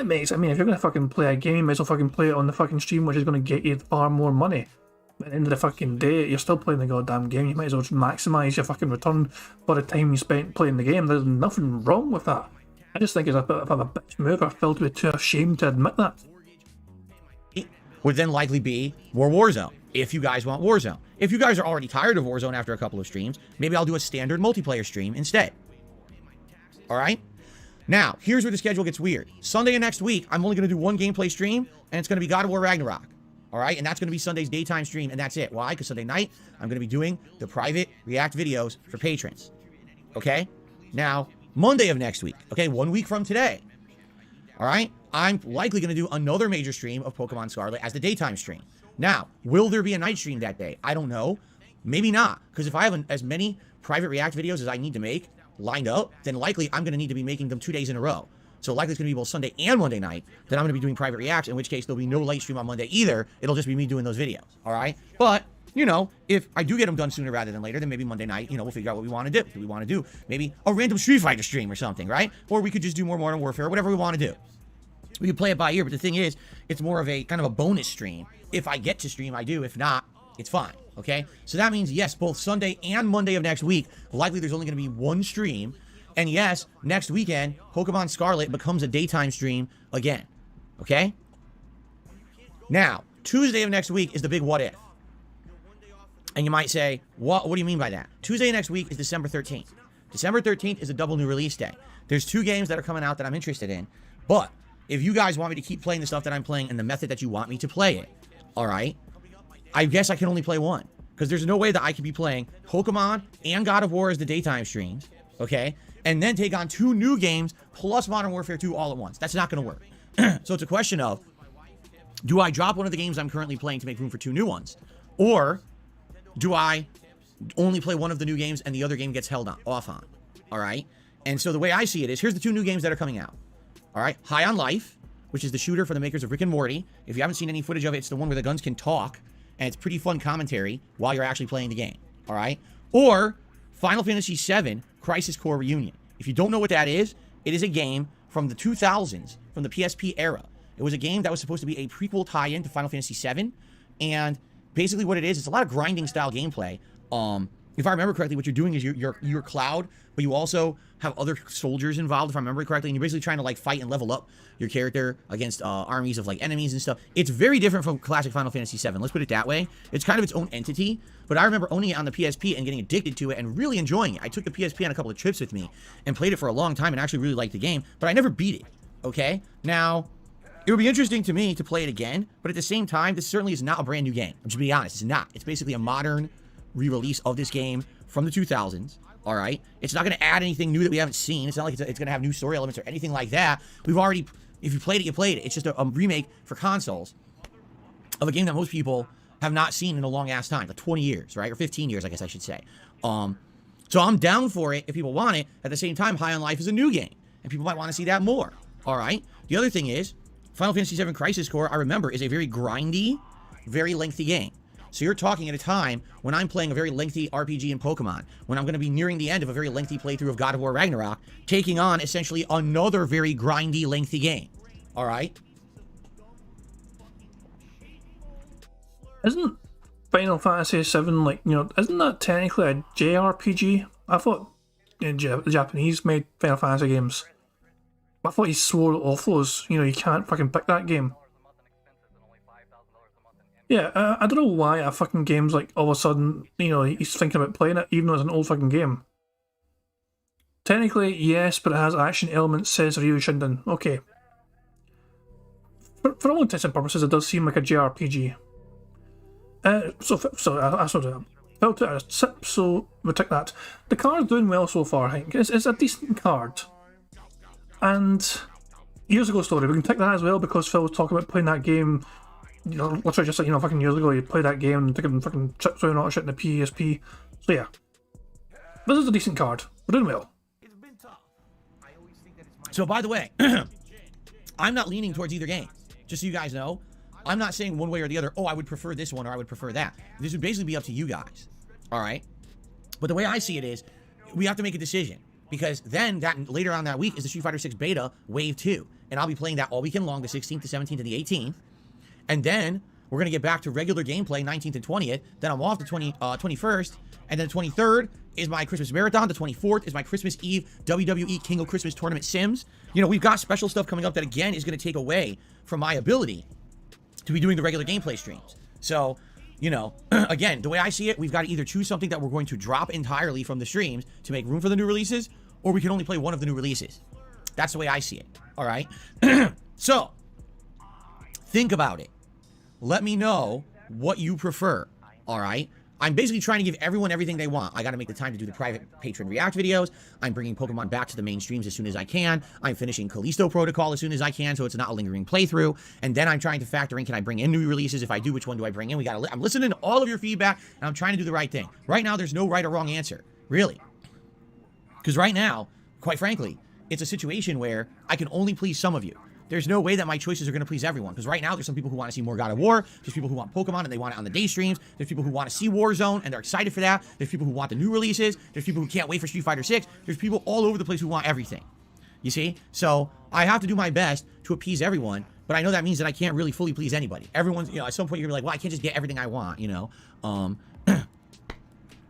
makes, if you're going to fucking play a game, you might as well fucking play it on the fucking stream, which is going to get you far more money. At the end of the fucking day, you're still playing the goddamn game. You might as well just maximise your fucking return for the time you spent playing the game. There's nothing wrong with that. I just think it's a bit of a bitch move for Phil to be too ashamed to admit that. Would then likely be more Warzone, if you guys want Warzone. If you guys are already tired of Warzone after a couple of streams, maybe I'll do a standard multiplayer stream instead. Alright? Now, here's where the schedule gets weird. Sunday of next week, I'm only going to do one gameplay stream, and it's going to be God of War Ragnarok. Alright, and that's going to be Sunday's daytime stream, and that's it. Why? Because Sunday night, I'm going to be doing the private React videos for patrons. Okay? Now, Monday of next week, okay, 1 week from today, alright, I'm likely going to do another major stream of Pokemon Scarlet as the daytime stream. Now, will there be a night stream that day? I don't know. Maybe not, because if I have as many private React videos as I need to make lined up, then likely I'm going to need to be making them 2 days in a row. So likely it's going to be both Sunday and Monday night that I'm going to be doing private reacts, in which case there'll be no light stream on Monday either. It'll just be me doing those videos, all right? But, if I do get them done sooner rather than later, then maybe Monday night, we'll figure out what we want to do. Do we want to do maybe a random Street Fighter stream or something, right? Or we could just do more Modern Warfare, whatever we want to do. We can play it by ear, but the thing is, it's more of a kind of a bonus stream. If I get to stream, I do. If not, it's fine, okay? So that means, yes, both Sunday and Monday of next week, likely there's only going to be one stream. And yes, next weekend, Pokemon Scarlet becomes a daytime stream again. Okay? Now, Tuesday of next week is the big what if. And you might say, what do you mean by that? Tuesday of next week is December 13th. December 13th is a double new release day. There's 2 games that are coming out that I'm interested in. But if you guys want me to keep playing the stuff that I'm playing in the method that you want me to play it, alright, I guess I can only play one. Because there's no way that I could be playing Pokemon and God of War as the daytime streams. Okay? And then take on 2 new games plus Modern Warfare 2 all at once. That's not going to work. So it's a question of, do I drop one of the games I'm currently playing to make room for 2 new ones? Or do I only play one of the new games and the other game gets held off on? All right? And so the way I see it is, here's the 2 new games that are coming out. All right? High on Life, which is the shooter for the makers of Rick and Morty. If you haven't seen any footage of it, it's the one where the guns can talk, and it's pretty fun commentary while you're actually playing the game. All right? Or Final Fantasy VII Crisis Core Reunion. If you don't know what that is, it is a game from the 2000s, from the PSP era. It was a game that was supposed to be a prequel tie-in to Final Fantasy VII, and basically what it is, it's a lot of grinding style gameplay. If I remember correctly, what you're doing is you're Cloud, but you also have other soldiers involved, if I remember correctly, and you're basically trying to fight and level up your character against armies of enemies and stuff. It's very different from classic Final Fantasy VII. Let's put it that way. It's kind of its own entity, but I remember owning it on the PSP and getting addicted to it and really enjoying it. I took the PSP on a couple of trips with me and played it for a long time and actually really liked the game, but I never beat it. Okay? Now, it would be interesting to me to play it again, but at the same time, this certainly is not a brand new game. I'm just being honest, it's not. It's basically a modern re-release of this game from the 2000s. All right? It's not going to add anything new that we haven't seen. It's not like it's going to have new story elements or anything like that. We've already, if you played it, you played it. It's just a remake for consoles of a game that most people have not seen in a long ass time, like 20 years, right? Or 15 years, I guess I should say. So I'm down for it if people want it. At the same time, High on Life is a new game, and people might want to see that more. All right? The other thing is, Final Fantasy VII Crisis Core, I remember, is a very grindy, very lengthy game. So you're talking at a time when I'm playing a very lengthy RPG in Pokemon, when I'm going to be nearing the end of a very lengthy playthrough of God of War Ragnarok, taking on essentially another very grindy, lengthy game. All right? Isn't Final Fantasy VII, like, you know, isn't that technically a JRPG? I thought the Japanese made Final Fantasy games. I thought he swore off those. You know, you can't fucking pick that game. Yeah, I don't know why a fucking game's like, all of a sudden, you know, he's thinking about playing it, even though it's an old fucking game. Technically, yes, but it has action elements, says Ryu Shinden. Okay. For all intents and purposes, it does seem like a JRPG. So I sort of felt it a sip, so we took that. The card's doing well so far, I think. It's a decent card. And years ago story, we can take that as well, because Phil was talking about playing that game, you know, literally just like, you know, fucking years ago, you played that game and taking fucking chips around all that shit in the PSP. So yeah. This is a decent card. We're doing well. So by the way, I'm not leaning towards either game. Just so you guys know, I'm not saying one way or the other, oh, I would prefer this one or I would prefer that. This would basically be up to you guys. All right? But the way I see it is, we have to make a decision. Because then, that later on that week, is the Street Fighter 6 Beta Wave 2. And I'll be playing that all weekend long, the 16th, the 17th, and the 18th. And then, we're going to get back to regular gameplay, 19th and 20th. Then I'm off the 21st. And then the 23rd is my Christmas Marathon. The 24th is my Christmas Eve WWE King of Christmas Tournament Sims. You know, we've got special stuff coming up that, again, is going to take away from my ability to be doing the regular gameplay streams. So, you know, again, the way I see it, we've got to either choose something that we're going to drop entirely from the streams to make room for the new releases, or we can only play one of the new releases. That's the way I see it. All right? So, think about it. Let me know what you prefer. All right? I'm basically trying to give everyone everything they want. I got to make the time to do the private patron react videos. I'm bringing Pokemon back to the main streams as soon as I can. I'm finishing Callisto Protocol as soon as I can, so it's not a lingering playthrough. And then I'm trying to factor in, can I bring in new releases? If I do, which one do I bring in? I'm listening to all of your feedback, and I'm trying to do the right thing. Right now, there's no right or wrong answer, really. Because right now, quite frankly, it's a situation where I can only please some of you. There's no way that my choices are going to please everyone. Because right now, there's some people who want to see more God of War. There's people who want Pokemon and they want it on the day streams. There's people who want to see Warzone and they're excited for that. There's people who want the new releases. There's people who can't wait for Street Fighter 6. There's people all over the place who want everything. You see? So I have to do my best to appease everyone. But I know that means that I can't really fully please anybody. Everyone's, you know, at some point you're gonna be like, well, I can't just get everything I want, you know?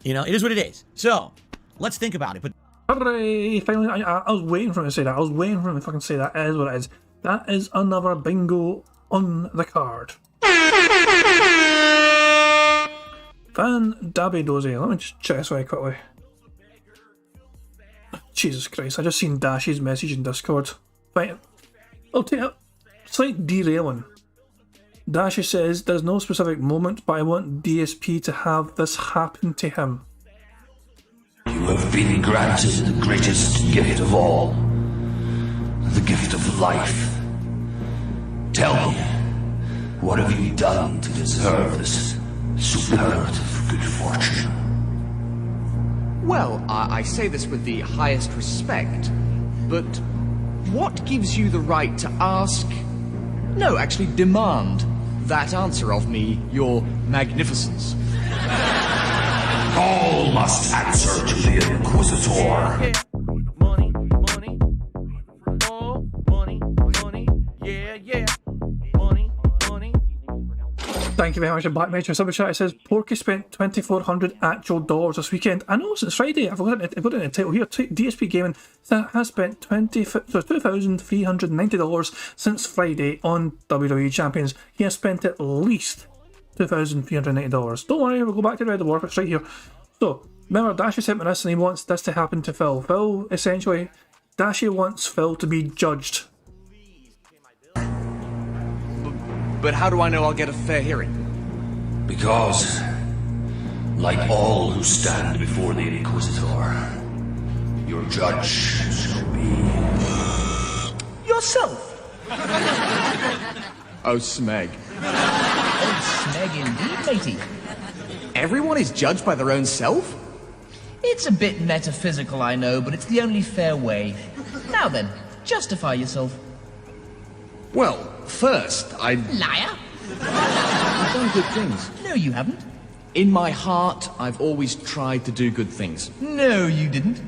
You know, it is what it is. So let's think about it. But Hooray! Finally, I was waiting for him to say that. I was waiting for him to fucking say that. It is what it is. That is another bingo on the card. Fan Dabby Dozy. Let me just check this very quickly. Jesus Christ, I just seen Dash's message in Discord. Right, I'll take it. Slight derailing. Dashi says, there's no specific moment, but I want DSP to have this happen to him. You have been granted the greatest gift of all. The gift of life. Tell me, what have you done to deserve this superlative good fortune? Well, I say this with the highest respect, but what gives you the right to ask, no, actually demand, that answer of me, your magnificence? All must answer to the Inquisitor. Money, money, oh, money, money, yeah, yeah, money, money. Thank you very much, Black Major Super Chat. It says Porky spent $2,400 actual dollars this weekend. I know it's Friday. I've got it in the title here. DSP Gaming has spent $2,390 since Friday on WWE Champions. He has spent at least $2,390. Don't worry, we'll go back to the Red Dwarf. It's right here. So remember, Dashi sent me this, and he wants this to happen to Phil. Phil, essentially, Dashi wants Phil to be judged But how do I know I'll get a fair hearing? Because, like all who stand before the Inquisitor, your judge shall be... Yourself! Oh, Smeg. Oh, Smeg indeed, matey. Everyone is judged by their own self? It's a bit metaphysical, I know, but it's the only fair way. Now then, justify yourself. Well, first, Liar! I've done good things. No, you haven't. In my heart, I've always tried to do good things. No, you didn't.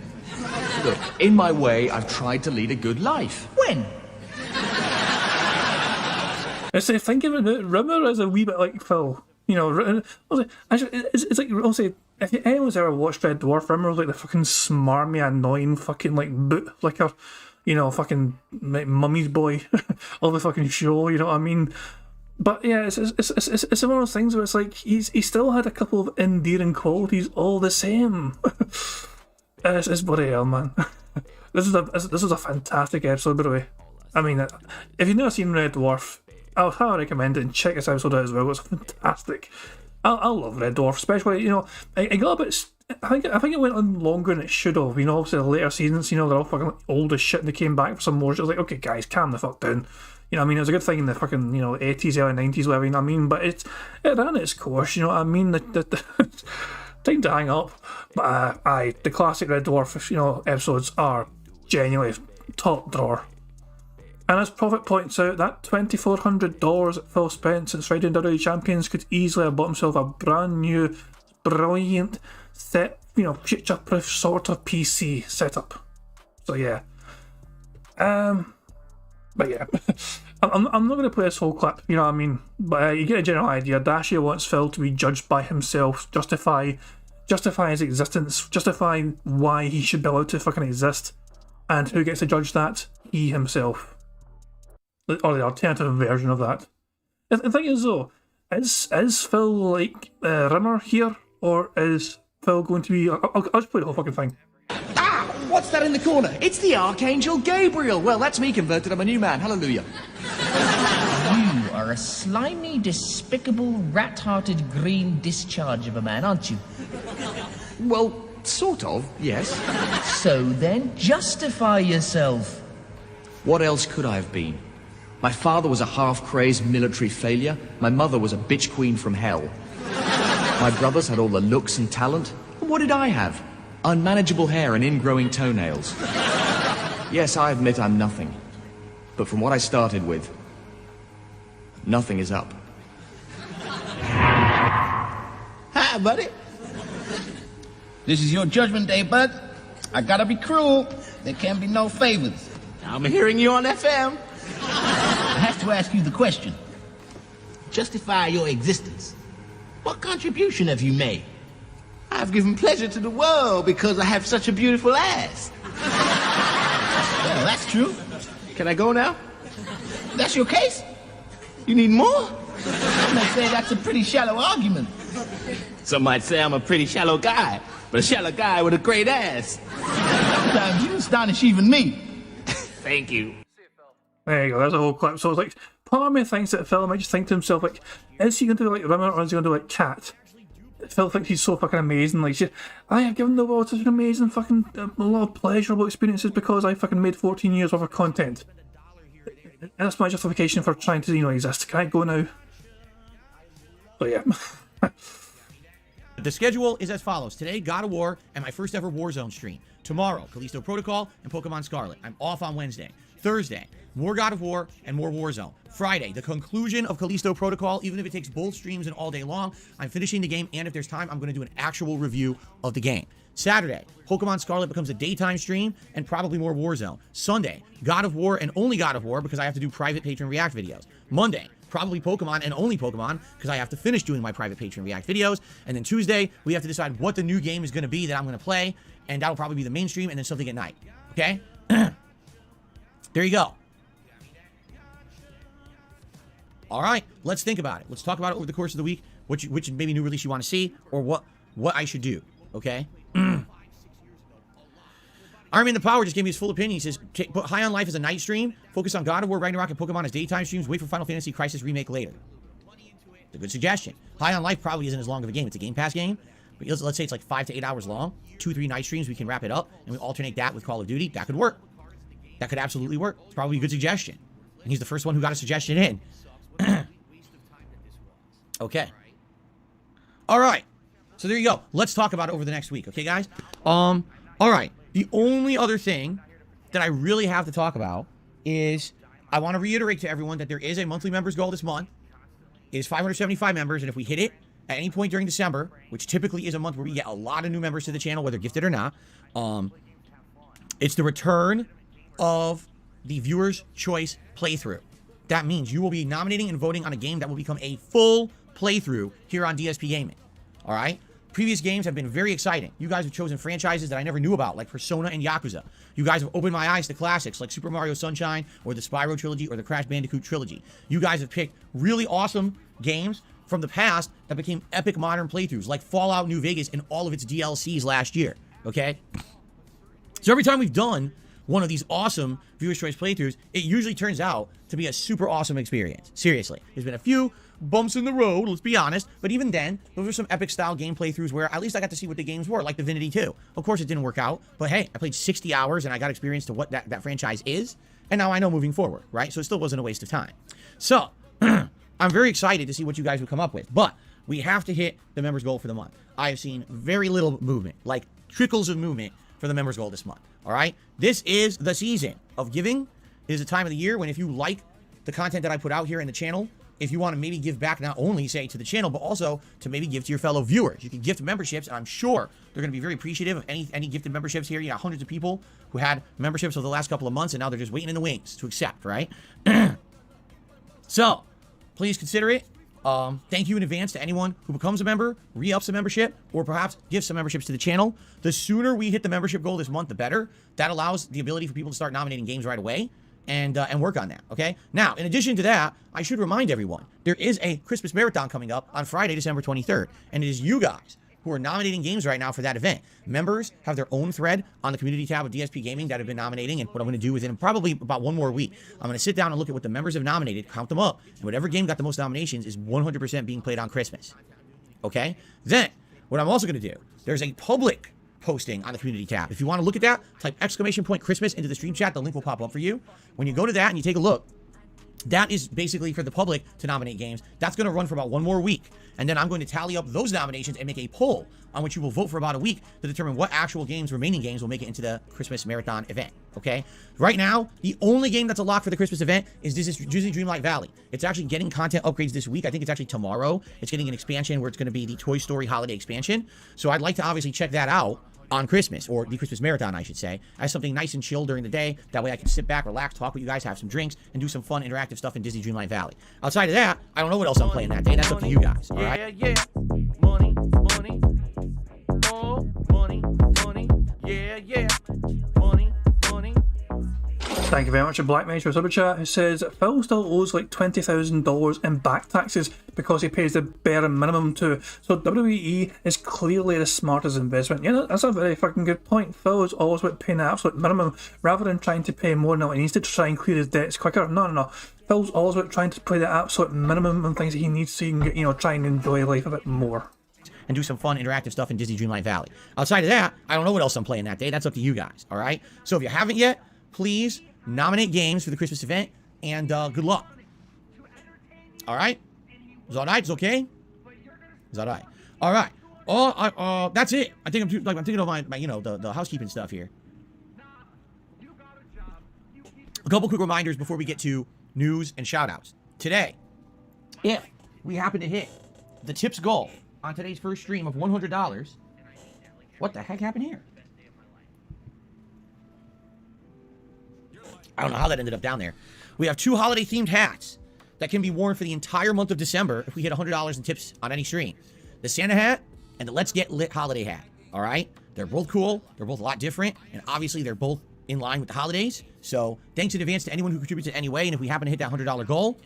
Look, in my way, I've tried to lead a good life. When? I say, thinking about Rimmer as a wee bit like Phil. You know, actually, it's like, I'll say, if anyone's ever watched Red Dwarf, Rimmer was like the fucking smarmy, annoying fucking like bootlicker, you know, fucking like, mummy's boy of the fucking show, you know what I mean? But yeah, it's one of those things where it's like he still had a couple of endearing qualities all the same. It's bloody hell, man. This is a fantastic episode, by the way. I mean, if you've never seen Red Dwarf, I'll highly recommend it and check this episode out as well. It's fantastic. I love Red Dwarf, especially, you know, I got a bit. I think it went on longer than it should have. You know, obviously the later seasons, you know, they're all fucking old as shit and they came back for some more. It was like, okay, guys, calm the fuck down. You know what I mean? It was a good thing in the fucking, you know, 80s, early 90s, whatever, you know what I mean? But it ran its course, you know what I mean? The time to hang up. But the classic Red Dwarf, you know, episodes are genuinely top drawer. And as Prophet points out, that $2,400 that Phil spent since Friday and WWE Champions could easily have bought himself a brand new, brilliant set, you know, future-proof sort of PC setup. So yeah. But yeah, I'm not going to play this whole clip, you know what I mean? But you get a general idea. Dashia wants Phil to be judged by himself, justify his existence, justify why he should be allowed to fucking exist. And who gets to judge that? He himself. Or the alternative version of that. The thing is though, is Phil like Rimmer here? Or is Phil going to be... I'll just play the whole fucking thing. Ah! What's that in the corner? It's the Archangel Gabriel. Well, that's me converted. I'm a new man. Hallelujah. You are a slimy, despicable, rat-hearted green discharge of a man, aren't you? Well, sort of, yes. So then, justify yourself. What else could I have been? My father was a half-crazed military failure. My mother was a bitch queen from hell. My brothers had all the looks and talent. What did I have? Unmanageable hair and ingrowing toenails. Yes, I admit I'm nothing. But from what I started with, nothing is up. Hi, buddy. This is your judgment day, bud. I gotta be cruel. There can be no favors. I'm hearing you on FM. I have to ask you the question. Justify your existence. What contribution have you made? I've given pleasure to the world because I have such a beautiful ass. Well, that's true. Can I go now? That's your case? You need more? Some might say that's a pretty shallow argument. Some might say I'm a pretty shallow guy, but a shallow guy with a great ass. Sometimes you astonish even me. Thank you. There you go, there's a whole clip. So it's like, part of me thinks that Phil might just think to himself, like, is he going to do like Rimmer or is he going to do like Cat? Phil thinks he's so fucking amazing. Like, I have given the world such an amazing fucking, a lot of pleasurable experiences because I fucking made 14 years worth of content. And that's my justification for trying to, you know, exist. Can I go now? So yeah. The schedule is as follows. Today, God of War and my first ever Warzone stream. Tomorrow, Callisto Protocol and Pokemon Scarlet. I'm off on Wednesday. Thursday, more God of War and more Warzone. Friday, the conclusion of Callisto Protocol, even if it takes both streams and all day long, I'm finishing the game, and if there's time, I'm going to do an actual review of the game. Saturday, Pokemon Scarlet becomes a daytime stream, and probably more Warzone. Sunday, God of War and only God of War, because I have to do private Patreon React videos. Monday, probably Pokemon and only Pokemon, because I have to finish doing my private Patreon React videos. And then Tuesday, we have to decide what the new game is going to be that I'm going to play, and that'll probably be the main stream, and then something at night. Okay? There you go. All right, let's think about it. Let's talk about it over the course of the week. Which maybe new release you want to see, or what I should do. Okay. Iron Man the Power just gave me his full opinion. He says, put High on Life as a night stream, focus on God of War, Ragnarok, and Pokemon as daytime streams, wait for Final Fantasy Crisis Remake later. It's a good suggestion. High on Life probably isn't as long of a game. It's a Game Pass game, but let's say it's like 5 to 8 hours long. 2-3 night streams, we can wrap it up, and we alternate that with Call of Duty. That could work. That could absolutely work. It's probably a good suggestion. And he's the first one who got a suggestion in. Okay. All right. So there you go. Let's talk about it over the next week. Okay, guys? All right. The only other thing that I really have to talk about is I want to reiterate to everyone that there is a monthly members goal this month. It is 575 members, and if we hit it at any point during December, which typically is a month where we get a lot of new members to the channel, whether gifted or not, it's the return of the viewer's choice playthrough. That means you will be nominating and voting on a game that will become a full playthrough here on DSP Gaming. All right? Previous games have been very exciting. You guys have chosen franchises that I never knew about, like Persona and Yakuza. You guys have opened my eyes to classics like Super Mario Sunshine or the Spyro trilogy or the Crash Bandicoot trilogy. You guys have picked really awesome games from the past that became epic modern playthroughs, like Fallout New Vegas and all of its DLCs last year. Okay? So every time we've done one of these awesome viewer's choice playthroughs, it usually turns out to be a super awesome experience. Seriously. There's been a few bumps in the road, let's be honest, but even then, those are some epic style game playthroughs where at least I got to see what the games were, like Divinity 2. Of course it didn't work out, but hey, I played 60 hours and I got experience to what that franchise is, and now I know moving forward, right? So it still wasn't a waste of time. So, I'm very excited to see what you guys would come up with, but we have to hit the members goal for the month. I have seen very little movement, like trickles of movement for the members goal this month, all right? This is the season of giving. It is a time of the year when if you like the content that I put out here in the channel, if you want to maybe give back not only, say, to the channel, but also to maybe give to your fellow viewers. You can gift memberships, and I'm sure they're going to be very appreciative of any gifted memberships here. You got hundreds of people who had memberships over the last couple of months, and now they're just waiting in the wings to accept, right? So, please consider it. Thank you in advance to anyone who becomes a member, re-ups a membership, or perhaps gives some memberships to the channel. The sooner we hit the membership goal this month, the better. That allows the ability for people to start nominating games right away and work on that, okay? Now, in addition to that, I should remind everyone, there is a Christmas Marathon coming up on Friday, December 23rd, and it is you guys who are nominating games right now for that event. Members have their own thread on the community tab of DSP Gaming that have been nominating, and what I'm going to do within probably about one more week, I'm going to sit down and look at what the members have nominated, count them up, and whatever game got the most nominations is 100% being played on Christmas, okay? Then, what I'm also going to do, there's a public posting on the community tab. If you want to look at that, type !Christmas into the stream chat. The link will pop up for you. When you go to that and you take a look, that is basically for the public to nominate games. That's going to run for about one more week. And then I'm going to tally up those nominations and make a poll on which you will vote for about a week to determine what actual remaining games will make it into the Christmas Marathon event. Okay? Right now, the only game that's a lock for the Christmas event is Disney Dreamlight Valley. It's actually getting content upgrades this week. I think it's actually tomorrow. It's getting an expansion where it's going to be the Toy Story Holiday Expansion. So I'd like to obviously check that out on Christmas, or the Christmas Marathon, I should say, as something nice and chill during the day. That way I can sit back, relax, talk with you guys, have some drinks, and do some fun, interactive stuff in Disney Dreamlight Valley. Outside of that, I don't know what else I'm playing that day. That's up to you guys, all right? Yeah, yeah. Money, money. Oh, money, money. Yeah, yeah. Money, money. Thank you very much to Black Mage for Super Chat, who says Phil still owes like $20,000 in back taxes because he pays the bare minimum too. So WWE is clearly the smartest investment. Yeah, that's a very fucking good point. Phil is always about paying the absolute minimum rather than trying to pay more than what he needs to try and clear his debts quicker. No. Phil's always about trying to pay the absolute minimum on things that he needs so he can get, try and enjoy life a bit more. And do some fun, interactive stuff in Disney Dreamlight Valley. Outside of that, I don't know what else I'm playing that day. That's up to you guys, all right? So if you haven't yet, please nominate games for the Christmas event, and good luck. All right? Is that all right? It's okay? Is that all right? All right. Oh, that's it. I think I'm thinking of my the housekeeping stuff here. A couple quick reminders before we get to news and shout-outs. Today, if we happen to hit the tips goal on today's first stream of $100, what the heck happened here? I don't know how that ended up down there. We have 2 holiday-themed hats that can be worn for the entire month of December if we hit $100 in tips on any stream. The Santa hat and the Let's Get Lit holiday hat, all right? They're both cool. They're both a lot different, and obviously they're both in line with the holidays. So thanks in advance to anyone who contributes in any way, and if we happen to hit that $100 goal,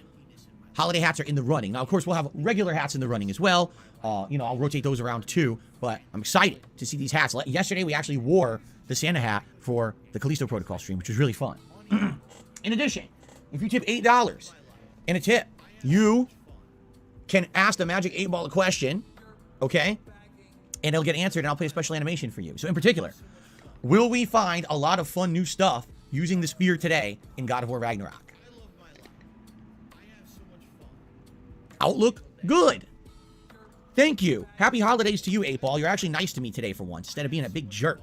holiday hats are in the running. Now, of course, we'll have regular hats in the running as well. I'll rotate those around too, but I'm excited to see these hats. Yesterday, we actually wore the Santa hat for the Callisto Protocol stream, which was really fun. In addition, if you tip $8 in a tip, you can ask the Magic 8 Ball a question, okay? And it'll get answered, and I'll play a special animation for you. So in particular, will we find a lot of fun new stuff using the spear today in God of War Ragnarok? Outlook, good. Thank you. Happy holidays to you, 8 Ball. You're actually nice to me today for once, instead of being a big jerk.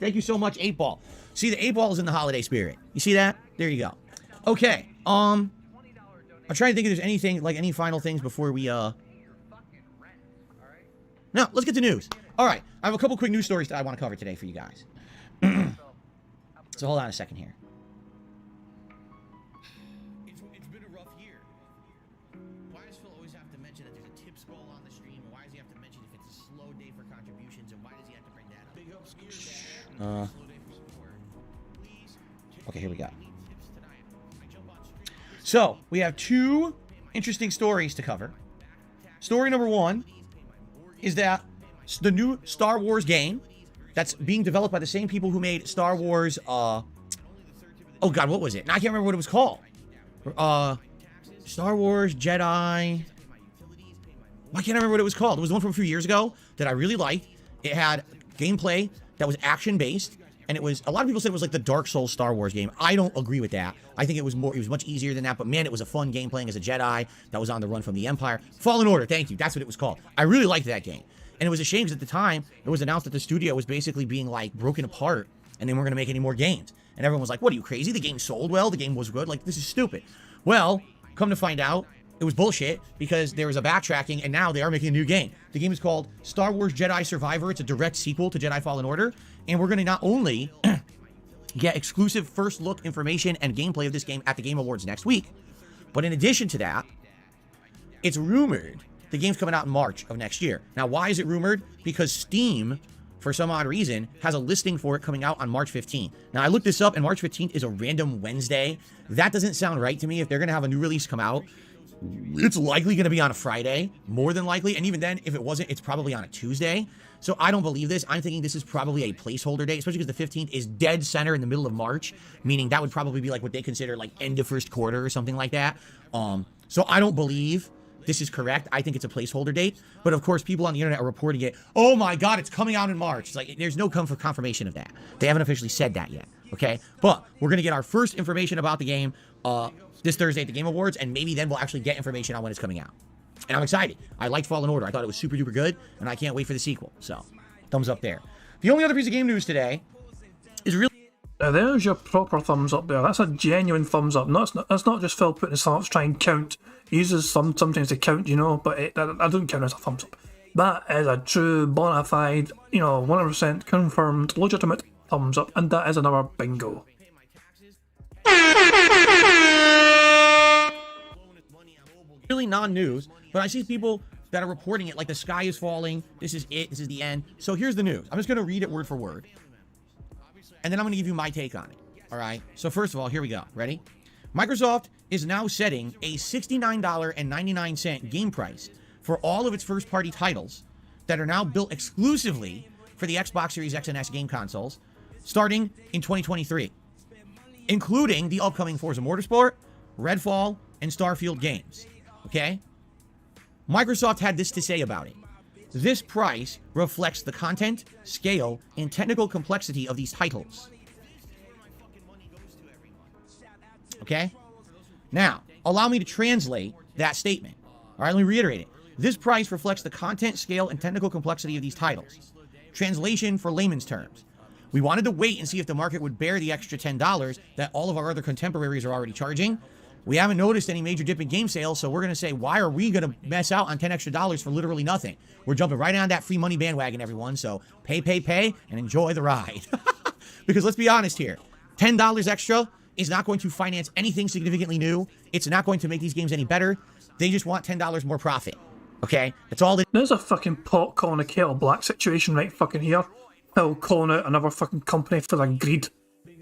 Thank you so much, 8 Ball. See, the 8 Ball is in the holiday spirit. You see that? There you go. Okay, I'm trying to think if there's anything, like any final things before we, No, let's get to news. All right, I have a couple quick news stories that I want to cover today for you guys. So hold on a second here. It's been a rough year. Why does Phil always have to mention that there's a tips goal on the stream? And why does he have to mention if it's a slow day for contributions? And why does he have to bring that up? Big up, okay, here we go. So, we have two interesting stories to cover. Story number one is that the new Star Wars game that's being developed by the same people who made Star Wars, oh god, what was it? I can't remember what it was called. Star Wars Jedi. I can't remember what it was called. It was one from a few years ago that I really liked. It had gameplay that was action-based, and it was, a lot of people said it was like the Dark Souls Star Wars game. I don't agree with that. I think it was much easier than that, but man, it was a fun game playing as a Jedi that was on the run from the Empire. Fallen Order, thank you. That's what it was called. I really liked that game. And it was a shame because at the time, it was announced that the studio was basically being like broken apart and they weren't going to make any more games. And everyone was like, what are you, crazy? The game sold well. The game was good. Like, this is stupid. Well, come to find out, it was bullshit because there was a backtracking and now they are making a new game. The game is called Star Wars Jedi Survivor. It's a direct sequel to Jedi Fallen Order. And we're going to not only get exclusive first look information and gameplay of this game at the Game Awards next week, but in addition to that, it's rumored the game's coming out in March of next year. Now, why is it rumored? Because Steam, for some odd reason, has a listing for it coming out on March 15th. Now, I looked this up, and March 15th is a random Wednesday. That doesn't sound right to me. If they're going to have a new release come out, it's likely going to be on a Friday, more than likely. And even then, if it wasn't, it's probably on a Tuesday. So I don't believe this. I'm thinking this is probably a placeholder date, especially because the 15th is dead center in the middle of March, meaning that would probably be like what they consider like end of first quarter or something like that. So I don't believe this is correct. I think it's a placeholder date. But of course, people on the internet are reporting it. Oh my God, it's coming out in March. It's like, there's no confirmation of that. They haven't officially said that yet. Okay. But we're going to get our first information about the game this Thursday at the Game Awards. And maybe then we'll actually get information on when it's coming out. And I'm excited. I liked Fallen Order. I thought it was super duper good. And I can't wait for the sequel. So, thumbs up there. The only other piece of game news today is really... There's your proper thumbs up there. That's a genuine thumbs up. That's not just Phil putting his thumbs up to try and count. He uses sometimes to count, you know, but I don't count as a thumbs up. That is a true, bona fide, 100% confirmed, legitimate thumbs up, and that is another bingo. Really non-news, but I see people that are reporting it like the sky is falling, this is it, this is the end. So here's the news. I'm just going to read it word for word. And then I'm going to give you my take on it. All right. So first of all, here we go. Ready? Microsoft is now setting a $69.99 game price for all of its first-party titles that are now built exclusively for the Xbox Series X and S game consoles starting in 2023, including the upcoming Forza Motorsport, Redfall, and Starfield games. Okay? Microsoft had this to say about it. This price reflects the content, scale, and technical complexity of these titles. Okay? Now, allow me to translate that statement. All right, let me reiterate it. This price reflects the content, scale, and technical complexity of these titles. Translation for layman's terms. We wanted to wait and see if the market would bear the extra $10 that all of our other contemporaries are already charging. We haven't noticed any major dip in game sales, so we're going to say, why are we going to mess out on $10 extra for literally nothing? We're jumping right on that free money bandwagon, everyone, so pay, and enjoy the ride. Because let's be honest here, $10 extra is not going to finance anything significantly new. It's not going to make these games any better. They just want $10 more profit, okay? That's all it... There's a fucking pot calling a kettle black situation right fucking here. Phil calling out another fucking company for their greed.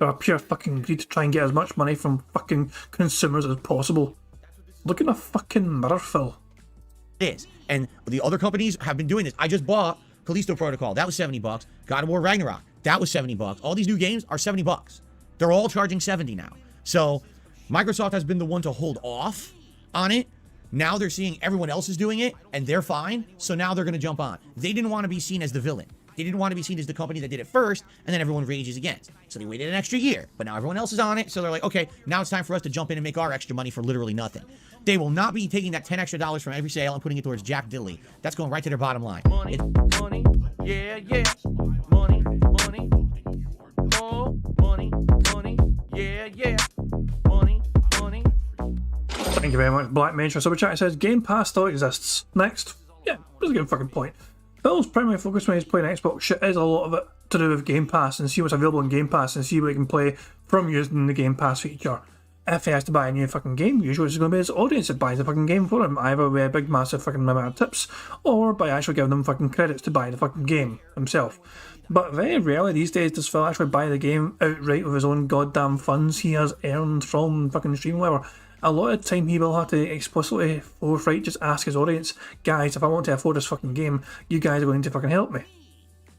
A pure fucking greed to try and get as much money from fucking consumers as possible. Look in the fucking mirror, Phil. It is. And the other companies have been doing this. I just bought Callisto Protocol. That was $70. God of War Ragnarok. That was $70. All these new games are $70. They're all charging $70 now. So Microsoft has been the one to hold off on it. Now they're seeing everyone else is doing it, and they're fine. So now they're going to jump on. They didn't want to be seen as the villain. They didn't want to be seen as the company that did it first, and then everyone rages against. So they waited an extra year, but now everyone else is on it. So they're like, okay, now it's time for us to jump in and make our extra money for literally nothing. They will not be taking that $10 extra from every sale and putting it towards Jack Diddley. That's going right to their bottom line. Money, money, yeah, yeah. Money, money, more money, money, yeah, yeah. Money, money. Thank you very much, Black Mage, for Super Chat. It says, Game Pass still exists. Next. Yeah, that's a good fucking point. Phil's primary focus when he's playing Xbox shit is a lot of it to do with Game Pass and see what's available in Game Pass and see what he can play from using the Game Pass feature. If he has to buy a new fucking game, usually it's going to be his audience that buys the fucking game for him, either with a big massive fucking amount of tips or by actually giving them fucking credits to buy the fucking game himself. But very rarely these days does Phil actually buy the game outright with his own goddamn funds he has earned from fucking stream whatever. A lot of the time he will have to explicitly forthright just ask his audience, guys, if I want to afford this fucking game, you guys are going to fucking help me.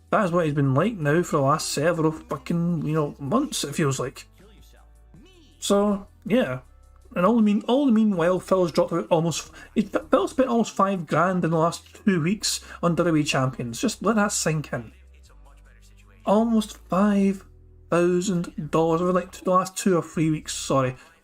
That is what he's been like now for the last several fucking, months, it feels like. So, yeah. And all the meanwhile, Phil's dropped out Phil spent almost $5,000 in the last 2 weeks on WWE Champions. Just let that sink in. Almost $5,000 over like the last 2 or 3 weeks,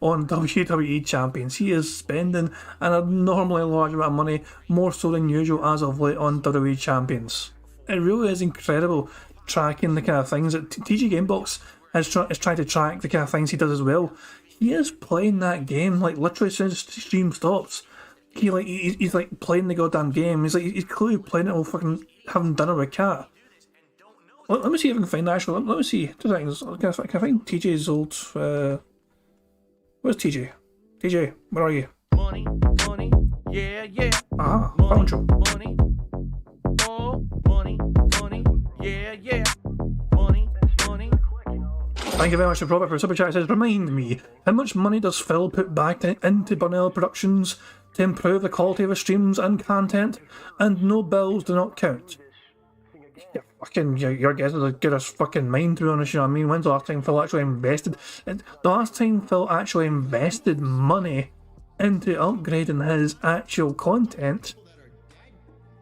on WWE Champions. He is spending an abnormally large amount of money, more so than usual as of late, on WWE Champions. It really is incredible tracking the kind of things that TG Gamebox is trying to track, the kind of things he does as well. He is playing that game, like literally as soon as the stream stops. He's like playing the goddamn game. He's clearly playing it while fucking having dinner with Cat. Let me see if I can find actually. Let me see. 2 seconds. Can I find TJ's old? Where's TJ? TJ, where are you? Money, money, yeah, yeah. Ah, found you. Money, more money, money, yeah, yeah. Money, money. Thank you very much for Robert for Super Chat. It says, remind me, how much money does Phil put back into Burnell Productions to improve the quality of his streams and content, and no bills do not count? Your guess is as good as fucking mine, to be honest, you know what I mean? When's the last time Phil actually invested? The last time Phil actually invested money into upgrading his actual content?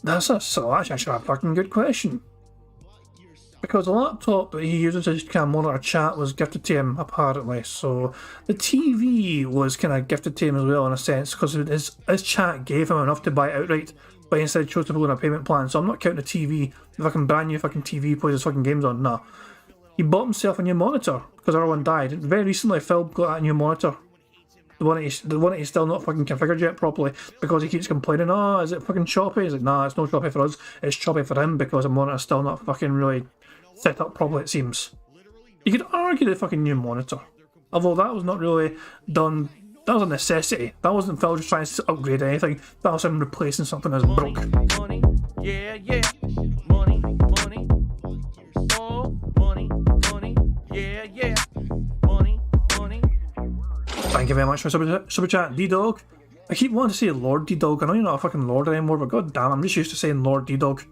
That's actually a fucking good question. Because the laptop that he uses to kind of monitor chat was gifted to him, apparently. So the TV was kind of gifted to him as well, in a sense, because his chat gave him enough to buy it outright, but instead chose to put in a payment plan. So I'm not counting the TV, the fucking brand new fucking TV plays his fucking games on. Nah. He bought himself a new monitor because our one died. Very recently, Phil got that new monitor. The one that he's still not fucking configured yet properly because he keeps complaining, oh, is it fucking choppy? He's like, nah, it's not choppy for us. It's choppy for him because the monitor's still not fucking really set up properly, it seems. You could argue the fucking new monitor. Although that was not really done. That was a necessity. That wasn't Phil just trying to upgrade anything. That was him replacing something that's broke. Money, yeah, yeah. Money, money. More money, money, yeah, yeah. Money, money. Thank you very much for Super Chat, D-Dog. I keep wanting to say Lord D-Dog. I know you're not a fucking Lord anymore, but god damn, I'm just used to saying Lord D-Dog.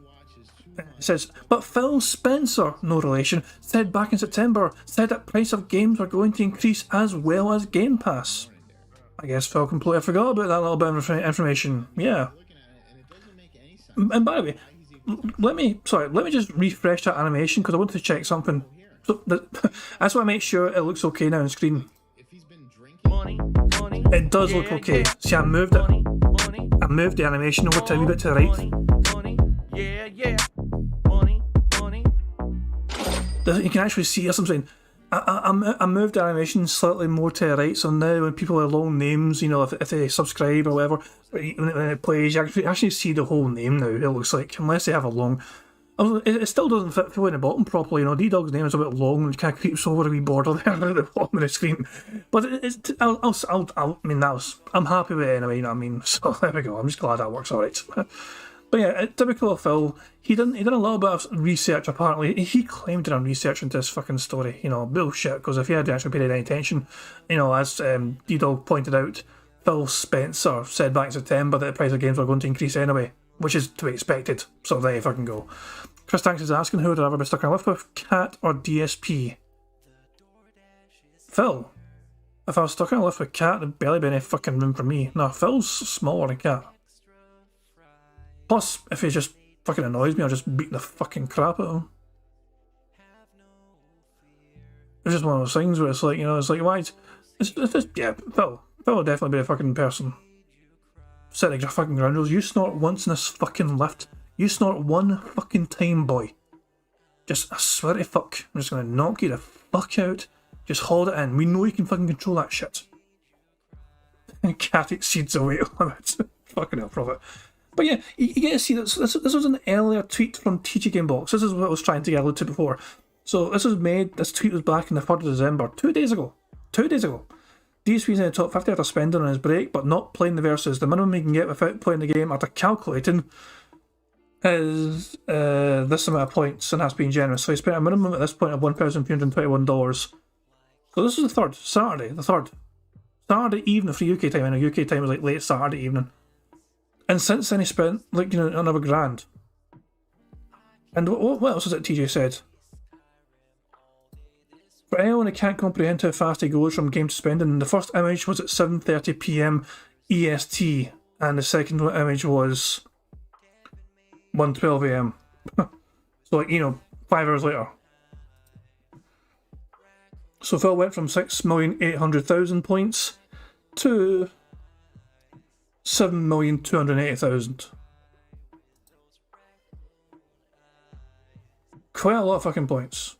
It says, but Phil Spencer, no relation, said back in September, said that price of games are going to increase as well as Game Pass. I guess Phil completely forgot about that little bit of information. Yeah. And by the way, let me just refresh that animation because I wanted to check something. So that's why I make sure it looks okay now on screen. It does look okay. See, I moved it. I moved the animation over to a wee bit to the right. Yeah, yeah. Money, money. You can actually see us. I'm saying I moved the animation slightly more to the right, so now when people have long names, if they subscribe or whatever, when it plays, you actually see the whole name now, it looks like, unless they have a long... It still doesn't fit in the bottom properly, D-Dog's name is a bit long and it kind of creeps over a wee border there at the bottom of the screen. But I'm happy with it anyway, you know what I mean? So there we go, I'm just glad that works alright. But yeah, typical of Phil, he done a little bit of research apparently. He claimed to have done research into this fucking story, bullshit, because if he had actually paid any attention, as D-Dog pointed out, Phil Spencer said back in September that the price of games were going to increase anyway, which is to be expected, so there you fucking go. Chris Tanks is asking who would I rather be stuck in a lift with, Cat or DSP? Phil. If I was stuck in a lift with Cat, there'd barely be any fucking room for me. No, Phil's smaller than Cat. Plus, if he just fucking annoys me, I'll just beat the fucking crap out of him. It's just one of those things where it's like, you know, it's like, why? Yeah, Phil. Phil would definitely be a fucking person. Setting your fucking ground rules. You snort once in this fucking lift. You snort one fucking time, boy. Just, I swear to fuck, I'm just gonna knock you the fuck out. Just hold it in. We know you can fucking control that shit. Cat exceeds the weight limit. Fucking hell, profit. But yeah, you get to see this was an earlier tweet from TG Gamebox. This is what I was trying to get alluded to before. So this tweet was back in the 3rd of December, 2 days ago. 2 days ago. DSP's in the top 50 after spending on his break, but not playing the verses. The minimum he can get without playing the game after calculating is this amount of points, and that's being generous. So he spent a minimum at this point of $1,321. So this is the 3rd, Saturday, the 3rd. Saturday evening for UK time. I know UK time was like late Saturday evening. And since then he spent, like, you know, another grand. And what else is it TJ said? For anyone who can't comprehend how fast he goes from game to spending, the first image was at 7:30 PM EST, and the second image was 1:12 AM. So, like, you know, 5 hours later. So Phil went from 6,800,000 points to 7,280,000. Quite a lot of fucking points.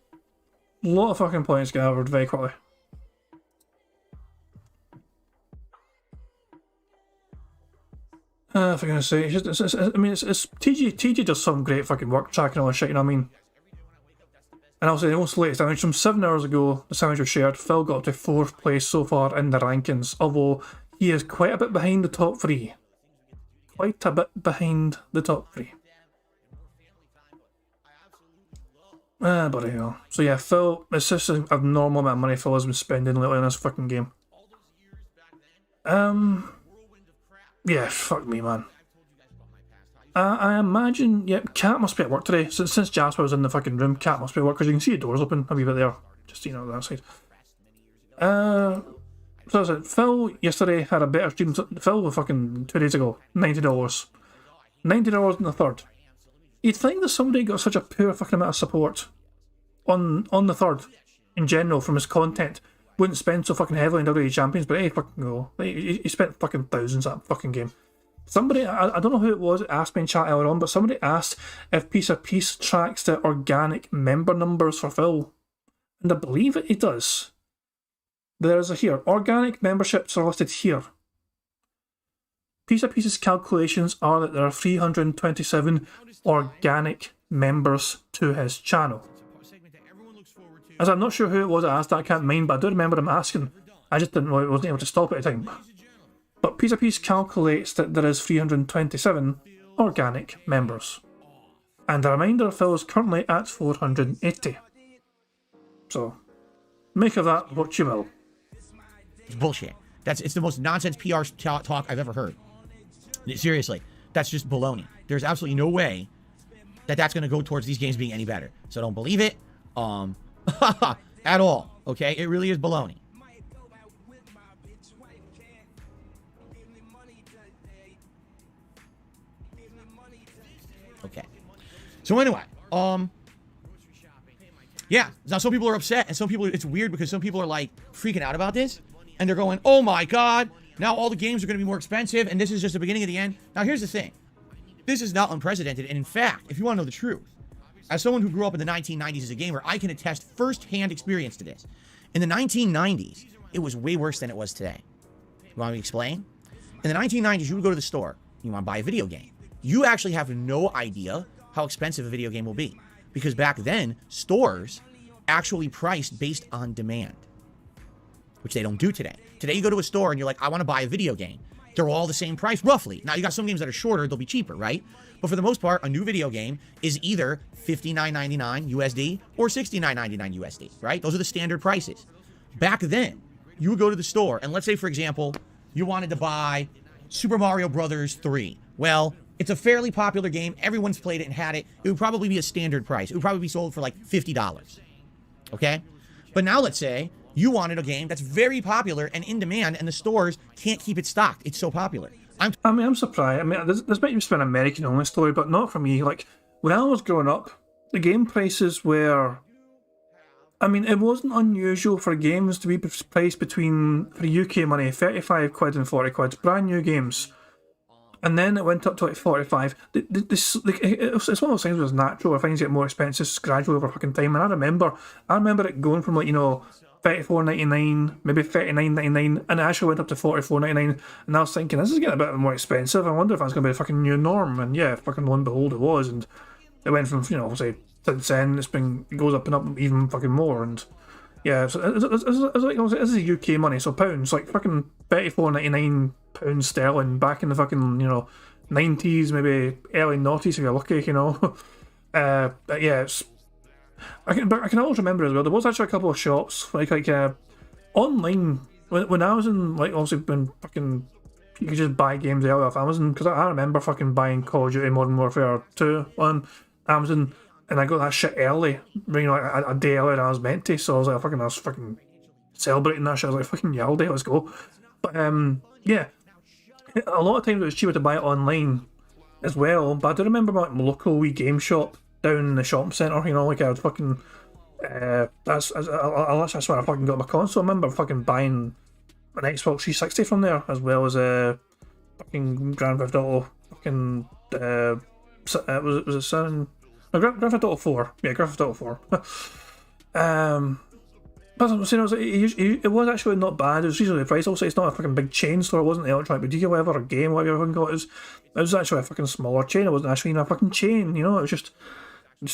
A lot of fucking points gathered very quickly. For goodness sake, it's TG does some great fucking work tracking all this shit, you know what I mean? And also, the most latest image from 7 hours ago, this image was shared, Phil got up to 4th place so far in the rankings, although he is quite a bit behind the top 3. Quite a bit behind the top 3. But anyhow. So yeah, Phil, it's just an abnormal amount of money Phil has been spending lately on this fucking game. Yeah, fuck me, man. I imagine, yeah, Cat must be at work today. Since Jasper was in the fucking room, Cat must be at work, because you can see the doors open a wee bit there. Just, you know, that side. So as I said, Phil yesterday had a better stream. Phil was fucking 2 days ago, $90. $90 in the 3rd. You'd think that somebody got such a poor fucking amount of support on the 3rd in general from his content wouldn't spend so fucking heavily in WWE Champions, but hey, fucking go. He spent fucking thousands at that fucking game. Somebody, I don't know who it was, asked me in chat earlier on, but somebody asked if Piece of Peace tracks the organic member numbers for Phil. And I believe it does. There's a here. Organic memberships are listed here. Piece of Pieces calculations are that there are 327 organic members to his channel. As I'm not sure who it was that asked that, I can't mind, but I do remember him asking. I just didn't know I wasn't able to stop at the time. But Piece of Piece calculates that there is 327 organic members. And a reminder, Phil is currently at 480. So, make of that what you will. It's bullshit. It's the most nonsense PR talk I've ever heard. Seriously, that's just baloney. There's absolutely no way that that's going to go towards these games being any better. So don't believe it, at all. Okay, it really is baloney. Okay. So anyway, yeah. Now some people are upset, and some people, it's weird because some people are like freaking out about this, and they're going, "Oh my God! Now all the games are going to be more expensive, and this is just the beginning of the end." Now here's the thing: this is not unprecedented, and in fact, if you want to know the truth, as someone who grew up in the 1990s as a gamer, I can attest first-hand experience to this. In the 1990s, it was way worse than it was today. You want me to explain? In the 1990s, you would go to the store, you want to buy a video game. You actually have no idea how expensive a video game will be. Because back then, stores actually priced based on demand, which they don't do today. Today, you go to a store and you're like, I want to buy a video game. They're all the same price, roughly. Now, you got some games that are shorter, they'll be cheaper, right? But for the most part, a new video game is either $59.99 USD or $69.99 USD, right? Those are the standard prices. Back then, you would go to the store, and let's say, for example, you wanted to buy Super Mario Brothers 3. Well, It's a fairly popular game. Everyone's played it and had it. It would probably be a standard price. It would probably be sold for like $50. Okay? But now let's say you wanted a game that's very popular and in demand and the stores can't keep it stocked. It's so popular. I'm surprised. I mean, this might just be an American-only story, but not for me. Like, when I was growing up, the game prices were... I mean, it wasn't unusual for games to be priced between, for UK money, 35 quid and 40 quid. Brand new games. And then it went up to like 45. It's one of those things that was natural, where things get more expensive gradually over fucking time. And I remember it going from like, you know, $34.99, maybe $39.99, and it actually went up to $44.99. And I was thinking, this is getting a bit more expensive. I wonder if that's going to be a fucking new norm. And yeah, fucking lo and behold, it was. And it went from, you know, say, since then, it goes up and up even fucking more. And yeah, so it's like, this is UK money, so pounds, like fucking £34.99 sterling back in the fucking, you know, 90s, maybe early noughties if you're lucky, you know. But yeah, I can always remember as well, there was actually a couple of shops, like online, when I was in, like, obviously when fucking, you could just buy games early off Amazon, because I remember fucking buying Call of Duty Modern Warfare 2 on Amazon, and I got that shit early, you know, like a day earlier than I was meant to, so I was fucking celebrating that shit. I was like, fucking Yaldi, let's go. But yeah, a lot of times it was cheaper to buy it online as well, but I do remember my local wee game shop down in the shopping centre, you know, like I would fucking, that's where I fucking got my console. I remember fucking buying an Xbox 360 from there, as well as fucking Grand Theft Auto, fucking, was it 7? No, Grand Theft Auto 4. Yeah, Grand Theft Auto 4. But I was saying, it was actually not bad. It was reasonably priced. Also, it's not a fucking big chain store. It wasn't the Electronic Boutique or whatever, or game, whatever you fucking call it. It was actually a fucking smaller chain. It wasn't actually in a fucking chain, you know. It was just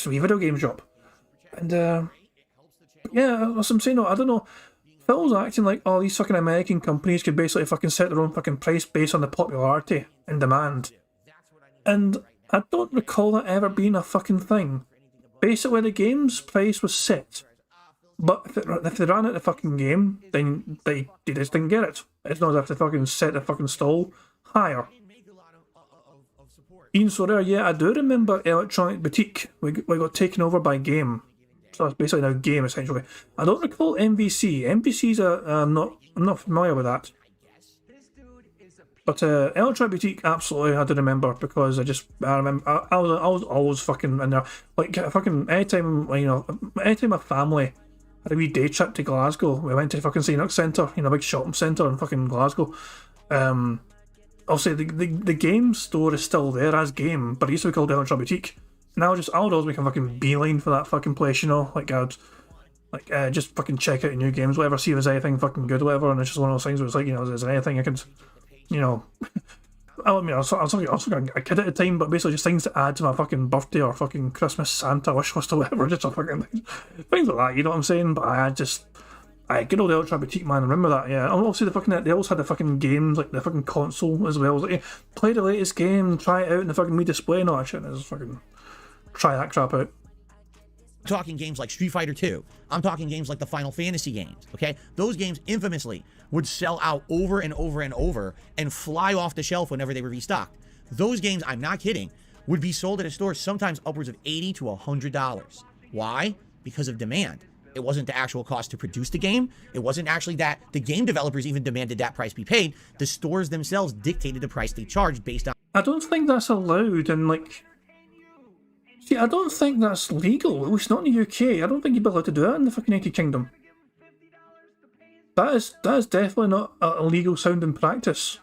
a wee video game shop. And yeah, as I'm saying, I don't know. Phil's acting like all these fucking American companies could basically fucking set their own fucking price based on the popularity and demand. And I don't recall that ever being a fucking thing. Basically, the game's price was set. But if they ran out the fucking game, then they just didn't get it. It's not as if they fucking set the fucking stall higher. Ian Sorare, yeah, I do remember Electronic Boutique. We got taken over by Game. So that's basically now Game, essentially. I don't recall MVC. MVC's I'm not familiar with that. But Electronic Boutique, absolutely, I do remember, because I remember I was always fucking in there. Like fucking anytime my family had a wee day trip to Glasgow, we went to fucking Cinex Centre, you know, big shopping centre in fucking Glasgow. Obviously the game store is still there as Game, but it used to be called Electronic Boutique. And I would always make a fucking beeline for that fucking place, you know, like I'd just fucking check out new games, whatever, see if there's anything fucking good, whatever. And it's just one of those things where it's like, you know, is there anything I could, you know, I mean, I was a kid at the time, but basically just things to add to my fucking birthday or fucking Christmas Santa wish list or whatever, just a fucking things like that, you know what I'm saying? But good old Electronic Boutique, man, I remember that, yeah. And obviously they always had the fucking games, like the fucking console as well. It was like, play the latest game, try it out in the fucking Wii display and all that shit, and just fucking try that crap out. I'm talking games like Street Fighter 2. I'm talking games like the Final Fantasy games, okay? Those games infamously would sell out over and over and over and fly off the shelf whenever they were restocked. Those games, I'm not kidding, would be sold at a store sometimes upwards of $80 to $100. Why? Because of demand. It wasn't the actual cost to produce the game. It wasn't actually that the game developers even demanded that price be paid. The stores themselves dictated the price they charged based on... I don't think that's allowed, and like... See, I don't think that's legal, at least not in the UK. I don't think you'd be allowed to do that in the fucking United Kingdom. That is definitely not a legal sounding practice.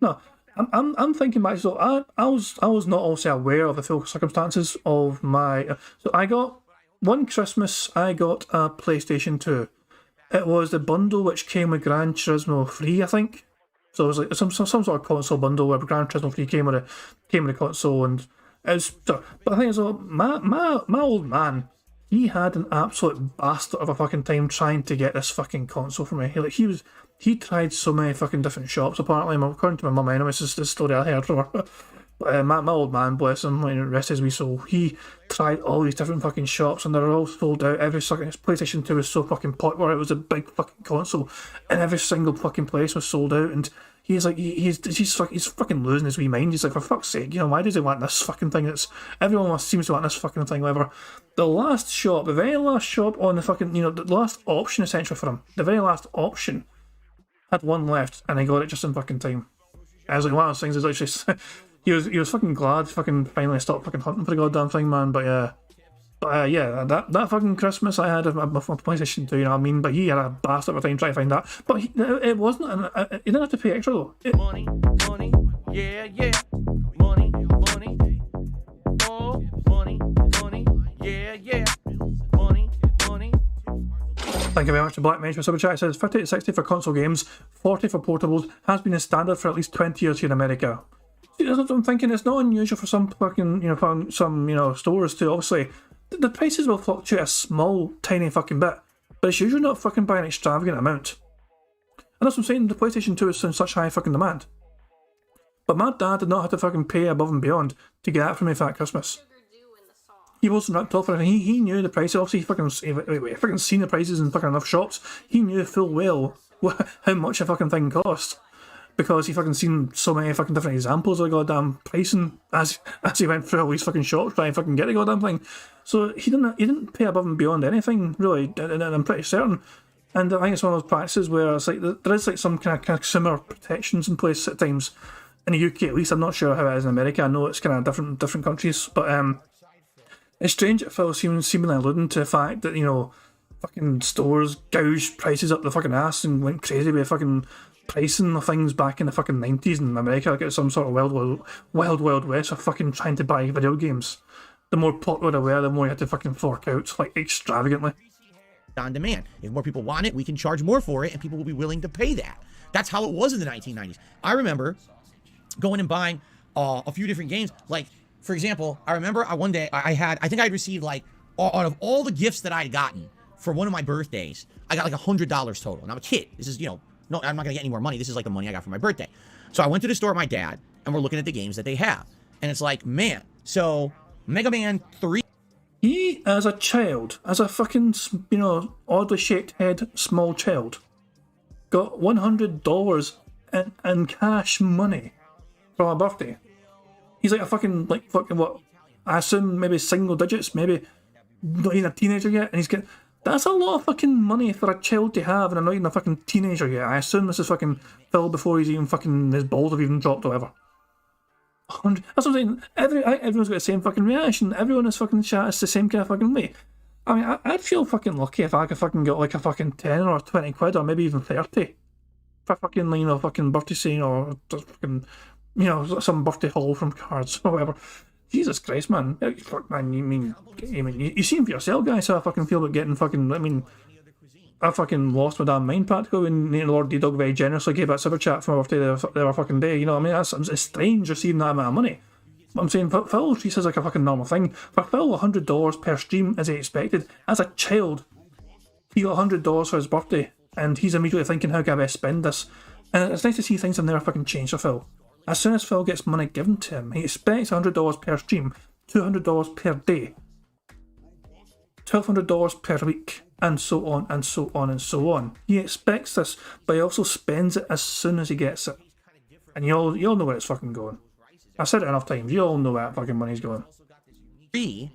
No, I'm thinking back. So I was not also aware of the full circumstances of my. So I got one Christmas. I got a PlayStation 2. It was the bundle which came with Gran Turismo 3, I think. So it was like some sort of console bundle where Gran Turismo 3 came with the console, and it was. But the thing is, my old man, he had an absolute bastard of a fucking time trying to get this fucking console for me. He tried so many fucking different shops, apparently, according to my mum anyway. This is the story I heard from her. My old man, bless him, like, rest his wee soul, he tried all these different fucking shops and they're all sold out. Every fucking PlayStation 2 was so fucking popular, it was a big fucking console, and every single fucking place was sold out. And he's like, he's fucking losing his wee mind. He's like, for fuck's sake, why does he want this fucking thing? It's everyone seems to want this fucking thing, whatever. The last shop, the very last shop on the fucking, the last option essentially for him, the very last option had one left, and I got it just in fucking time. I was like, one of those things is literally. He was fucking glad to fucking finally stop fucking hunting for the goddamn thing, man. But yeah, that fucking Christmas I had my PlayStation 2, you know what I mean? But he had a bastard of a time trying to find that. But it wasn't, he didn't have to pay extra though. Money, yeah, yeah. Money, oh, money, yeah, yeah. Money. Thank you very much to Black Mage for Super Chat. It says 50 to 60 for console games, 40 for portables, has been a standard for at least 20 years here in America. See, that's what I'm thinking. It's not unusual for some fucking, some stores to obviously the prices will fluctuate a small, tiny fucking bit, but it's usually not fucking by an extravagant amount. And that's what I'm saying. The PlayStation 2 is in such high fucking demand. But my dad did not have to fucking pay above and beyond to get that for me for that Christmas. He wasn't ripped off for anything. He knew the prices. Obviously, he fucking seen the prices in fucking enough shops. He knew full well how much a fucking thing cost. Because he fucking seen so many fucking different examples of the goddamn pricing as he went through all these fucking shops trying to fucking get the goddamn thing. So he didn't pay above and beyond anything, really, and I'm pretty certain. And I think it's one of those practices where it's like there is like some kind of consumer protections in place at times. In the UK at least, I'm not sure how it is in America. I know it's kind of different countries, but it's strange that Phil seemingly alluding to the fact that, fucking stores gouged prices up the fucking ass and went crazy with fucking pricing of things back in the fucking 90s in America, like it's some sort of wild west of fucking trying to buy video games. The more popular they were, the more you had to fucking fork out, like, extravagantly. On demand. If more people want it, we can charge more for it, and people will be willing to pay that. That's how it was in the 1990s. I remember going and buying a few different games. Like, for example, I remember one day I think I'd received, like, out of all the gifts that I'd gotten for one of my birthdays, I got like $100 total. And I'm a kid. This is, no, I'm not going to get any more money. This is like the money I got for my birthday. So I went to the store with my dad, and we're looking at the games that they have. And it's like, man, so Mega Man 3. He, as a child, as a fucking, oddly shaped head, small child, got $100 in cash money for my birthday. He's like a fucking, what, I assume maybe single digits, maybe not even a teenager yet, and he's getting... That's a lot of fucking money for a child to have, and I'm not even a fucking teenager yet. I assume this is fucking Phil before he's even fucking, his balls have even dropped or whatever. That's what I'm saying. Everyone's got the same fucking reaction. Everyone is fucking chat. It's the same kind of fucking way. I mean, I'd feel fucking lucky if I could fucking get like a fucking 10 or 20 quid or maybe even 30 for fucking, fucking birthday scene or just fucking, some birthday haul from cards or whatever. Jesus Christ, man. Fuck, man, you seen for yourself, guys, how I fucking feel about getting fucking, I fucking lost my damn mind practically when Lord D-Dog very generously gave that super chat for my birthday the other fucking day, it's strange receiving that amount of money. But I'm saying, Phil treats it like a fucking normal thing. For Phil, $100 per stream, as he expected. As a child, he got $100 for his birthday, and he's immediately thinking, how can I best spend this? And it's nice to see things have never fucking changed for Phil. As soon as Phil gets money given to him, he expects $100 per stream, $200 per day, $1,200 per week, and so on and so on and so on. He expects this, but he also spends it as soon as he gets it. And you all know where it's fucking going. I've said it enough times. You all know where that fucking money's going. 3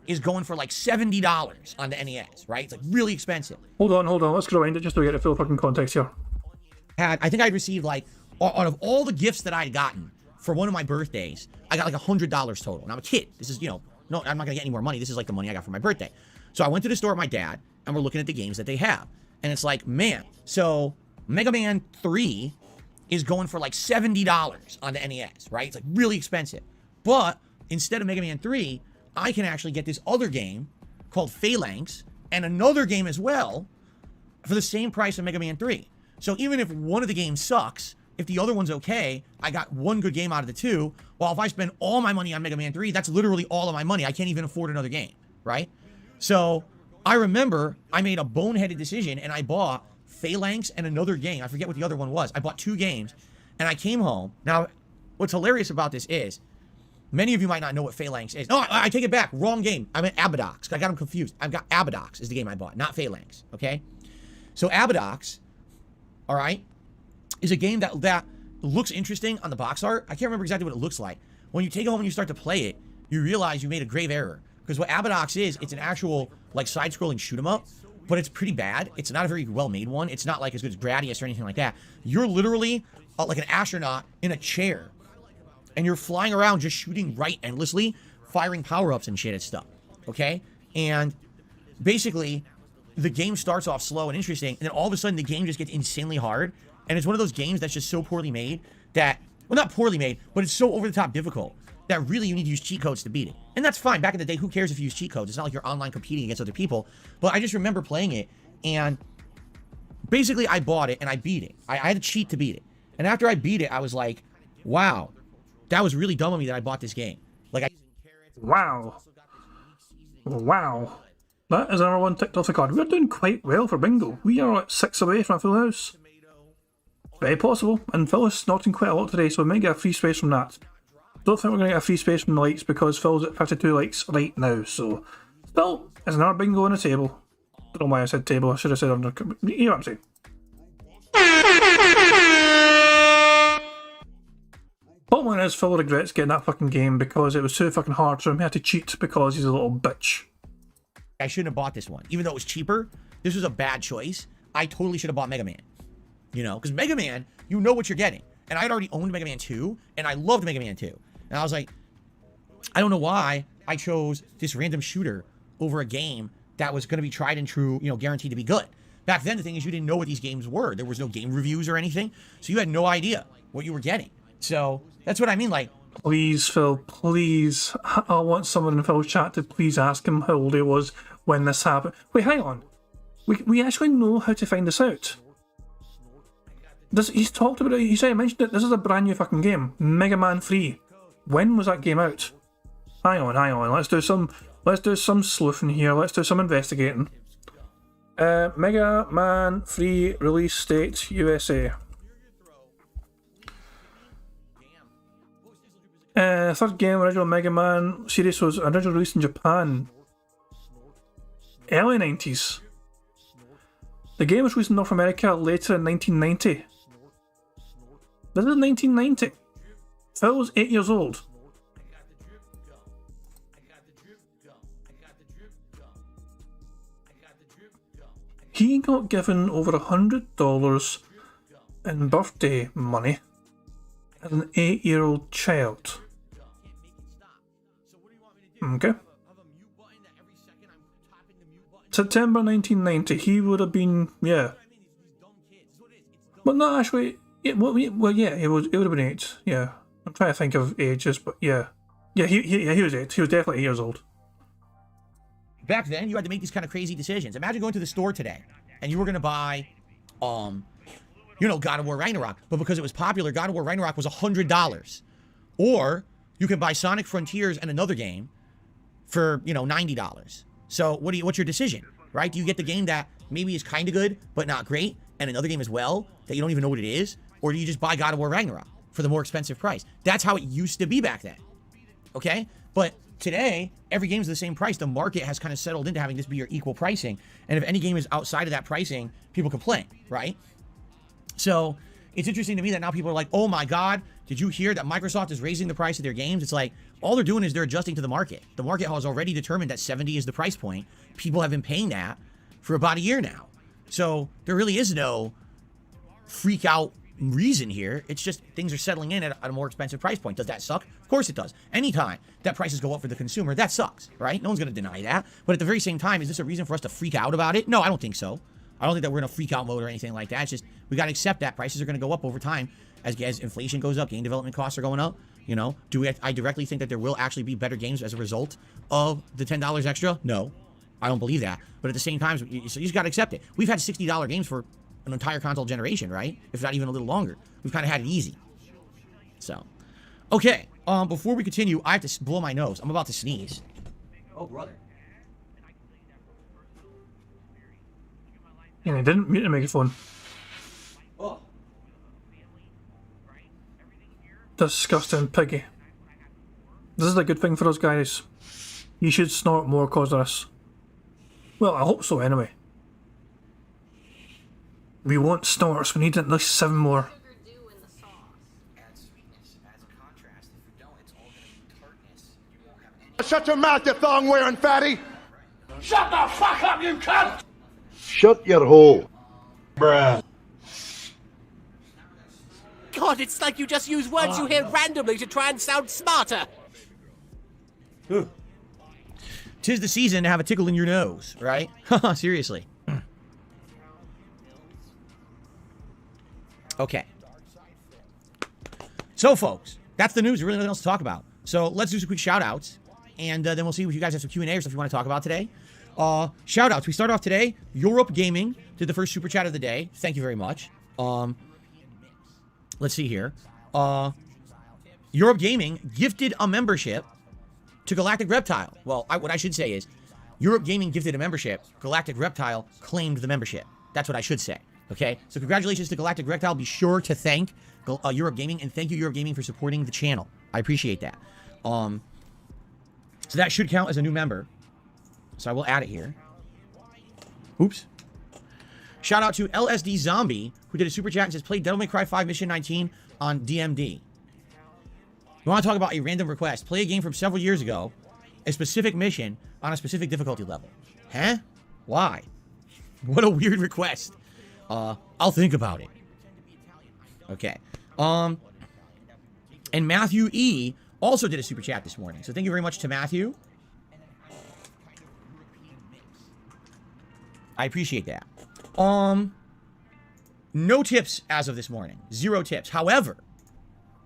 is going for like $70 on the NES, right? It's like really expensive. Hold on. Let's go rewind it just to get the full fucking context here. I think I'd received like, out of all the gifts that I'd gotten for one of my birthdays, I got like $100 total. And I'm a kid. This is, no, I'm not going to get any more money. This is like the money I got for my birthday. So I went to the store with my dad, and we're looking at the games that they have. And it's like, man, so Mega Man 3 is going for like $70 on the NES, right? It's like really expensive. But instead of Mega Man 3, I can actually get this other game called Phalanx and another game as well for the same price of Mega Man 3. So even if one of the games sucks, if the other one's okay, I got one good game out of the two. While if I spend all my money on Mega Man 3, that's literally all of my money. I can't even afford another game, right? So I remember I made a boneheaded decision and I bought Phalanx and another game. I forget what the other one was. I bought 2 games and I came home. Now, what's hilarious about this is Many of you might not know what Phalanx is. No, I take it back. Wrong game. I meant Abadox. I got them confused. I've got Abadox is the game I bought, not Phalanx. Okay? So Abadox, all right, is a game that looks interesting on the box art. I can't remember exactly what it looks like. When you take it home and you start to play it, you realize you made a grave error. Because what Abadox is, it's an actual, like, side-scrolling shoot-'em-up, but it's pretty bad. It's not a very well-made one. It's not, like, as good as Gradius or anything like that. You're literally, like an astronaut in a chair. And you're flying around just shooting right endlessly, firing power-ups and shit and stuff. Okay? And basically, the game starts off slow and interesting, and then all of a sudden the game just gets insanely hard. And it's one of those games that's just so poorly made that, well, not poorly made, but it's so over-the-top difficult that really you need to use cheat codes to beat it. And that's fine. Back in the day, who cares if you use cheat codes? It's not like you're online competing against other people. But I just remember playing it, and basically I bought it and I beat it. I had to cheat to beat it. And after I beat it, I was like, wow, that was really dumb of me that I bought this game. Like, Wow. Wow. That is our one ticked off the card. We're doing quite well for bingo. We are at 6 away from a full house. Very possible. And Phil is snorting quite a lot today, so we might get a free space from that. Don't think we're going to get a free space from the likes because Phil's at 52 likes right now, so still, there's another bingo on the table. Don't know why I said table, I should have said under. You know what I'm saying. Bottom line is, Phil regrets getting that fucking game because it was too fucking hard for him. He had to cheat because he's a little bitch. I shouldn't have bought this one. Even though it was cheaper, this was a bad choice. I totally should have bought Mega Man. You know, because Mega Man, you know what you're getting. And I had already owned Mega Man 2, and I loved Mega Man 2. And I was like, I don't know why I chose this random shooter over a game that was going to be tried and true, you know, guaranteed to be good. Back then, the thing is, you didn't know what these games were. There was no game reviews or anything, so you had no idea what you were getting. So that's what I mean, like... Please, Phil, please. I want someone in Phil's chat to please ask him how old he was when this happened. Wait, hang on. We actually know how to find this out. He's talked about it, he said, he mentioned it, this is a brand new fucking game. Mega Man 3. When was that game out? Hang on, let's do some sleuthing here, let's do some investigating. Mega Man 3 release date, USA. Third game, original Mega Man series was originally released in Japan. Early 90s. The game was released in North America later in 1990. This is 1990. Phil was 8 years old. He got given over $100 in birthday money as an 8-year-old child. Okay. September 1990. He would have been, yeah. But not actually. Yeah, well, yeah, it would have been 8. Yeah, I'm trying to think of ages, but yeah, he was 8. He was definitely 8 years old. Back then, you had to make these kind of crazy decisions. Imagine going to the store today, and you were going to buy, you know, God of War Ragnarok, but because it was popular, God of War Ragnarok was $100. Or you could buy Sonic Frontiers and another game for, you know, $90. So what's your decision, right? Do you get the game that maybe is kind of good, but not great, and another game as well that you don't even know what it is? Or do you just buy God of War Ragnarok for the more expensive price? That's how it used to be back then, okay? But today, every game's the same price. The market has kind of settled into having this be your equal pricing. And if any game is outside of that pricing, people complain, right? So it's interesting to me that now people are like, oh my God, did you hear that Microsoft is raising the price of their games? It's like, all they're doing is they're adjusting to the market. The market has already determined that 70 is the price point. People have been paying that for about a year now. So there really is no freak out reason here. It's just things are settling in at a more expensive price point. Does that suck? Of course it does. Anytime that prices go up for the consumer, that sucks, right? No one's going to deny that. But at the very same time, is this a reason for us to freak out about it? No, I don't think so. I don't think that we're in a freak out mode or anything like that. It's just we got to accept that prices are going to go up over time as inflation goes up, game development costs are going up. You know, I directly think that there will actually be better games as a result of the $10 extra? No, I don't believe that. But at the same time, so you just got to accept it. We've had $60 games for an entire console generation, right? If not even a little longer. We've kind of had it easy. So, okay. Before we continue, I have to blow my nose. I'm about to sneeze. Oh, brother. Yeah, I didn't mute the microphone. Oh. Disgusting piggy. This is a good thing for us, guys. You should snort more cause of this. Well, I hope so anyway. We want snorts, we need at least 7 more. Shut your mouth, you thong-wearing fatty! Shut the fuck up, you cunt! Shut your hole. Bruh. God, it's like you just use words you hear randomly to try and sound smarter. Tis the season to have a tickle in your nose, right? Seriously. Okay. So, folks, that's the news. There's really nothing else to talk about. So let's do some quick shout-outs, and then we'll see if you guys have some Q&A or stuff you want to talk about today. Shout-outs. We start off today. Europe Gaming did the first super chat of the day. Thank you very much. Let's see here. Europe Gaming gifted a membership to Galactic Reptile. Well, what I should say is, Europe Gaming gifted a membership. Galactic Reptile claimed the membership. That's what I should say. Okay? So congratulations to Galactic Reptile. Be sure to thank Europe Gaming, and thank you, Europe Gaming, for supporting the channel. I appreciate that. So that should count as a new member. So I will add it here. Oops. Shout out to LSD Zombie, who did a super chat and says, play Devil May Cry 5 Mission 19 on DMD. We want to talk about a random request. Play a game from several years ago, a specific mission on a specific difficulty level. Huh? Why? What a weird request. I'll think about it. Okay. And Matthew E. also did a super chat this morning. So thank you very much to Matthew. I appreciate that. No tips as of this morning. 0 tips. However,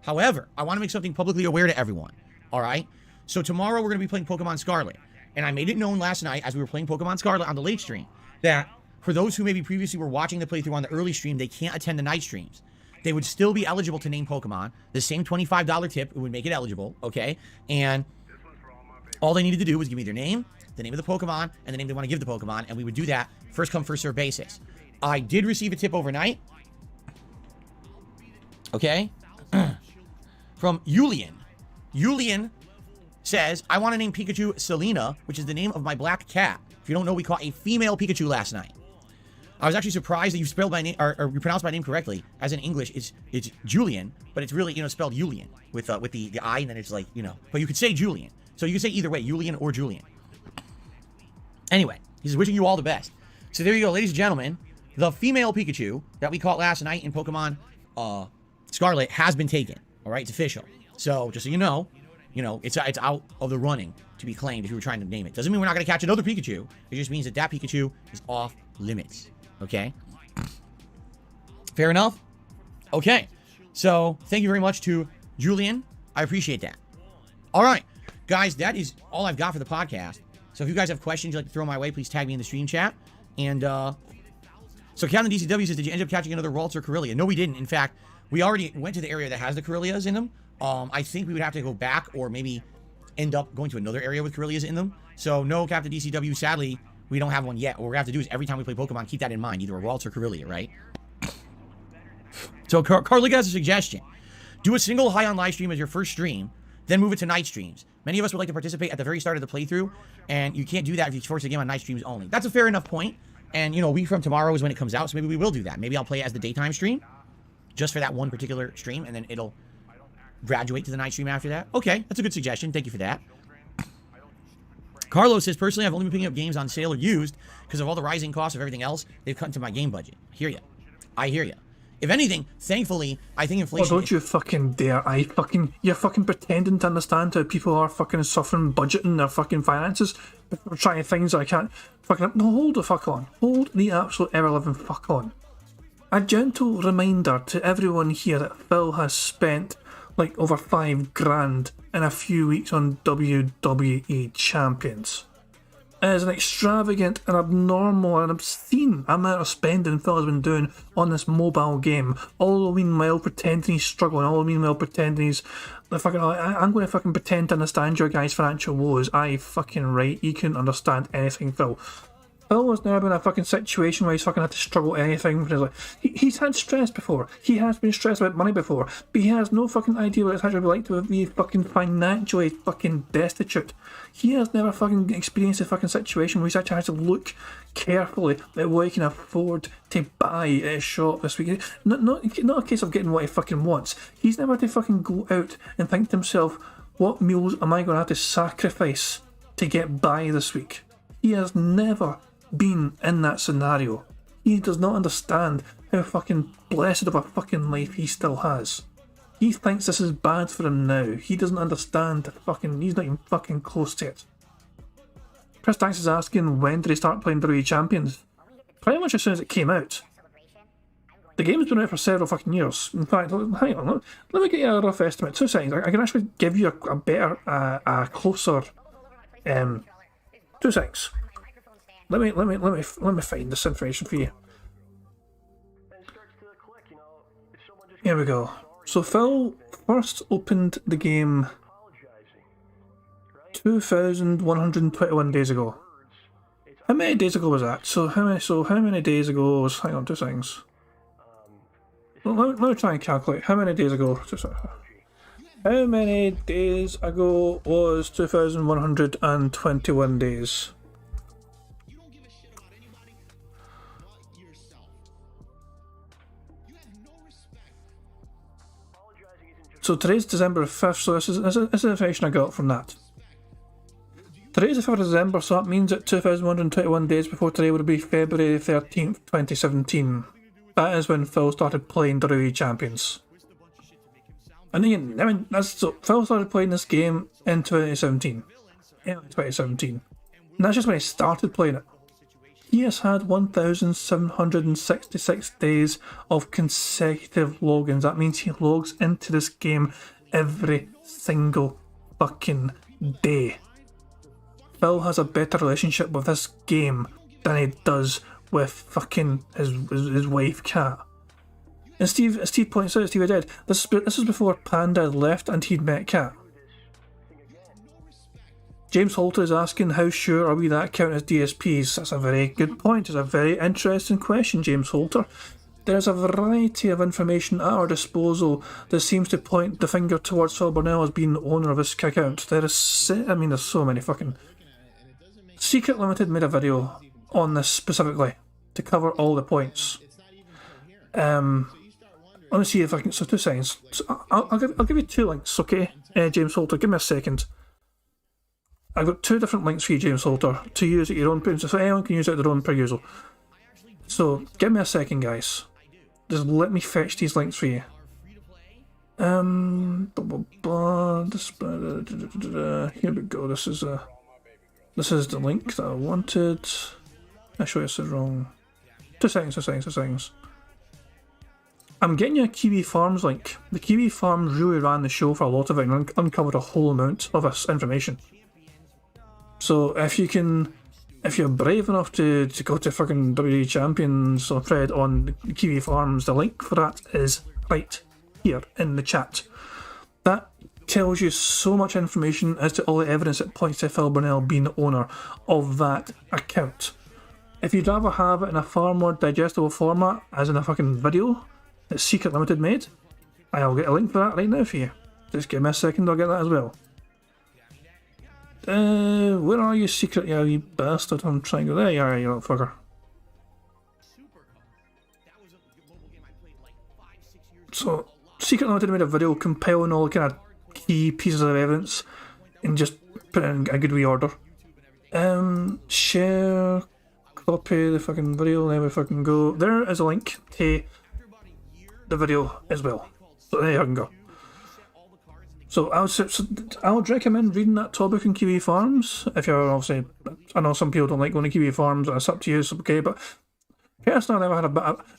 I want to make something publicly aware to everyone. All right? So tomorrow we're going to be playing Pokemon Scarlet. And I made it known last night as we were playing Pokemon Scarlet on the late stream that for those who maybe previously were watching the playthrough on the early stream, they can't attend the night streams. They would still be eligible to name Pokemon. The same $25 tip would make it eligible, okay? And all they needed to do was give me their name, the name of the Pokemon, and the name they want to give the Pokemon, and we would do that first come, first serve basis. I did receive a tip overnight, okay, from Julian. Julian says, I want to name Pikachu Selena, which is the name of my black cat. If you don't know, we caught a female Pikachu last night. I was actually surprised that you spelled my name, or you pronounced my name correctly. As in English, it's Julian, but it's really, spelled Julian with the I, and then it's like, but you could say Julian. So you could say either way, Julian or Julian. Anyway, he's wishing you all the best. So there you go, ladies and gentlemen. The female Pikachu that we caught last night in Pokemon Scarlet has been taken. All right, it's official. So just so you know, it's out of the running to be claimed if you were trying to name it. Doesn't mean we're not going to catch another Pikachu. It just means that Pikachu is off limits. Okay? Fair enough? Okay. So thank you very much to Julian. I appreciate that. All right. Guys, that is all I've got for the podcast. So if you guys have questions you'd like to throw my way, please tag me in the stream chat. And, so Captain DCW says, did you end up catching another Ralts or Corellia? No, we didn't. In fact, we already went to the area that has the Corellias in them. I think we would have to go back or maybe end up going to another area with Corellias in them. So no, Captain DCW, sadly, we don't have one yet. What we're going to have to do is every time we play Pokemon, keep that in mind. Either a Ralts or Corellia, right? So Carlick has a suggestion. Do a single high on live stream as your first stream, then move it to night streams. Many of us would like to participate at the very start of the playthrough, and you can't do that if you force the game on night streams only. That's a fair enough point. And, a week from tomorrow is when it comes out, so maybe we will do that. Maybe I'll play it as the daytime stream, just for that one particular stream, and then it'll graduate to the night stream after that. Okay, that's a good suggestion. Thank you for that. Carlos says, personally, I've only been picking up games on sale or used because of all the rising costs of everything else. They've cut into my game budget. Hear ya. I hear ya. If anything, thankfully, I think inflation... Oh, don't you fucking dare. You're fucking pretending to understand how people are fucking suffering budgeting their fucking finances. We're trying things I can't fucking... No, hold the fuck on. Hold the absolute ever-living fuck on. A gentle reminder to everyone here that Phil has spent like over $5,000 in a few weeks on WWE Champions. It is an extravagant and abnormal and obscene amount of spending Phil has been doing on this mobile game. All the meanwhile pretending he's struggling, all the meanwhile pretending he's... I'm going to fucking pretend to understand your guys' financial woes. Aye, fucking right, you couldn't understand anything, Phil. Phil has never been in a fucking situation where he's fucking had to struggle anything with his life. He's had stress before. He has been stressed about money before. But he has no fucking idea what it's actually like to be fucking financially fucking destitute. He has never fucking experienced a fucking situation where he's actually had to look carefully at what he can afford to buy at a shop this week. Not a case of getting what he fucking wants. He's never had to fucking go out and think to himself, what meals am I going to have to sacrifice to get by this week? He has never been in that scenario. He does not understand how fucking blessed of a fucking life he still has. He thinks this is bad for him now. He doesn't understand the fucking... He's not even fucking close to it. Chris Dax is asking, when did he start playing WWE Champions? Pretty much as soon as it came out. The game's been out for several fucking years. In fact, hang on, let me get you a rough estimate. 2 seconds. I can actually give you a better, a closer... 2 seconds. Let me find this information for you. Here we go. So Phil first opened the game 2,121 days ago. How many days ago was that? So how many days ago was... Hang on, 2 seconds. Well, let me try and calculate. How many days ago? How many days ago was 2,121 days? So today's December 5th, so this is the information I got from that. Today's the 5th of December, so that means that 2,121 days before today would be February 13th, 2017. That is when Phil started playing WWE Champions. And again, I mean, so Phil started playing this game in 2017. And that's just when he started playing it. He has had 1,766 days of consecutive logins. That means he logs into this game every single fucking day. Phil has a better relationship with this game than he does with fucking his wife, Kat. And Steve points out, Steve I did, this is before Panda had left and he'd met Kat. James Holter is asking, how sure are we that count as DSPs? That's a very good point. It's a very interesting question, James Holter. There's a variety of information at our disposal that seems to point the finger towards Phil Burnell as being the owner of this account. There's so many fucking... Secret Limited made a video on this specifically to cover all the points. Let me see if I can... So 2 seconds. So I'll give you 2 links, okay? James Holter, give me a second. I've got 2 different links for you, James Holter, to use at your own perusal, so anyone can use it at their own perusal. So, give me a second, guys. Just let me fetch these links for you. Here we go. This is the link that I wanted. Actually, this is wrong. 2 seconds. I'm getting you a Kiwi Farms link. The Kiwi Farms really ran the show for a lot of it and uncovered a whole amount of this information. So if you're brave enough to go to fucking WWE Champions thread on Kiwi Farms, the link for that is right here in the chat. That tells you so much information as to all the evidence that points to Phil Burnell being the owner of that account. If you'd rather have it in a far more digestible format, as in a fucking video that Secret Limited made, I'll get a link for that right now for you. Just give me a second, I'll get that as well. Where are you, Secret? Yeah, you bastard. I'm trying to go there. You are, you little fucker. So, Secret Limited made a video compiling all the kind of key pieces of evidence and just put it in a good wee order. Share, copy the fucking video, there we fucking go. There is a link to the video as well. So there you can go. So I would recommend reading that topic in Kiwi Farms. If you're obviously, I know some people don't like going to Kiwi Farms, it's up to you, it's okay, but personally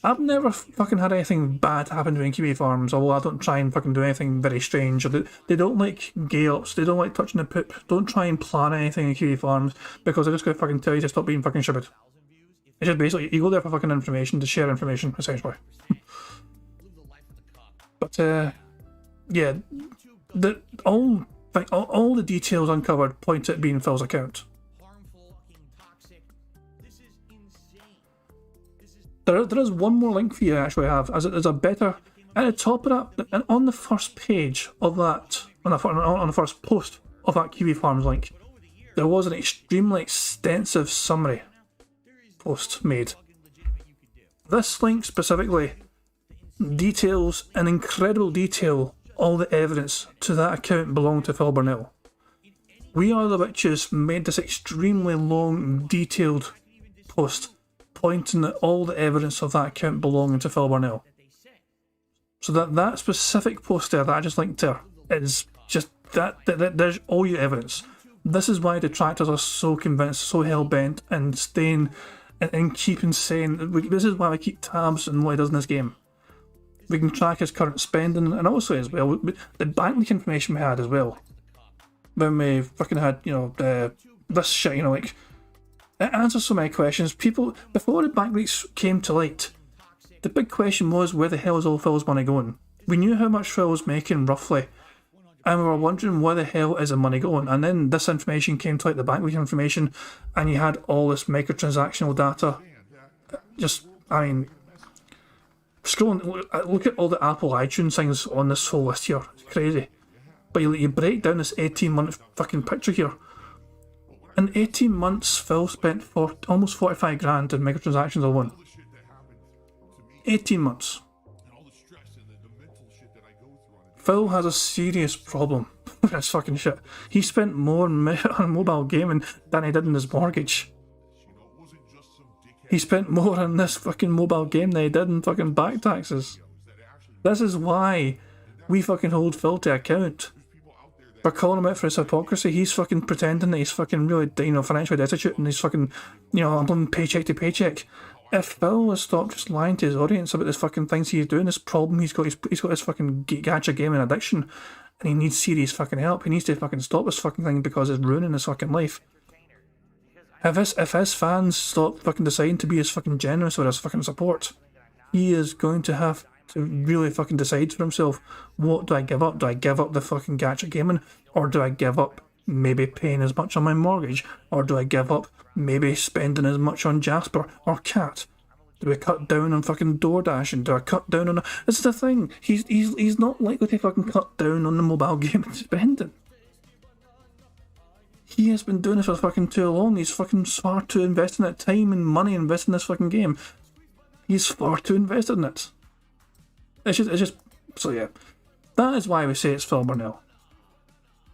I've never fucking had anything bad happen to me in Kiwi Farms, although I don't try and fucking do anything very strange. They don't like gay-ups, they don't like touching the poop, don't try and plan anything in Kiwi Farms, because they're just going to fucking tell you to stop being fucking stupid. It's just basically, you go there for fucking information, to share information, essentially. But, yeah, all the details uncovered point at being Phil's account. There is one more link for you, actually, I have. As there's a better... At the top of that, and on the first page of that, on the first post of that Kiwi Farms link, there was an extremely extensive summary post made. This link specifically details in incredible detail all the evidence to that account belonging to Phil Burnell. We Are the Witches made this extremely long, detailed post pointing at all the evidence of that account belonging to Phil Burnell. So that specific post there that I just linked there is just that there's all your evidence. This is why detractors are so convinced, so hell-bent, and staying and keeping saying, this is why we keep tabs on what he does in this game. We can track his current spending, and also as well, the bank leak information we had as well. When we fucking had, this shit, like, it answers so many questions. People, before the bank leaks came to light, the big question was, where the hell is all Phil's money going? We knew how much Phil was making, roughly, and we were wondering where the hell is the money going. And then this information came to light, the bank leak information, and you had all this microtransactional data. Just, I mean, scrolling, look at all the Apple iTunes things on this whole list here. It's crazy. But you break down this 18-month fucking picture here. In 18 months, Phil spent almost 45 grand in microtransactions alone. 18 months. Phil has a serious problem with this fucking shit. He spent more on mobile gaming than he did in his mortgage. He spent more on this fucking mobile game than he did in fucking back taxes. This is why we fucking hold Phil to account. We're calling him out for his hypocrisy. He's fucking pretending that he's fucking really, financially destitute and he's fucking, I'm living paycheck to paycheck. If Phil was stopped just lying to his audience about this fucking things he's doing, this problem he's got this fucking gacha gaming addiction, and he needs serious fucking help. He needs to fucking stop this fucking thing because it's ruining his fucking life. If his fans stop fucking deciding to be as fucking generous with his fucking support, he is going to have to really fucking decide for himself, what do I give up? Do I give up the fucking gacha gaming, or do I give up maybe paying as much on my mortgage, or do I give up maybe spending as much on Jasper or Cat? Do we cut down on fucking DoorDash, and do I cut down on... This is the thing, he's not likely to fucking cut down on the mobile gaming spending. He has been doing this for fucking too long. He's fucking far too invested in it, time and money invested in this fucking game. He's far too invested in it. It's just, so yeah. That is why we say it's Phil Burnell.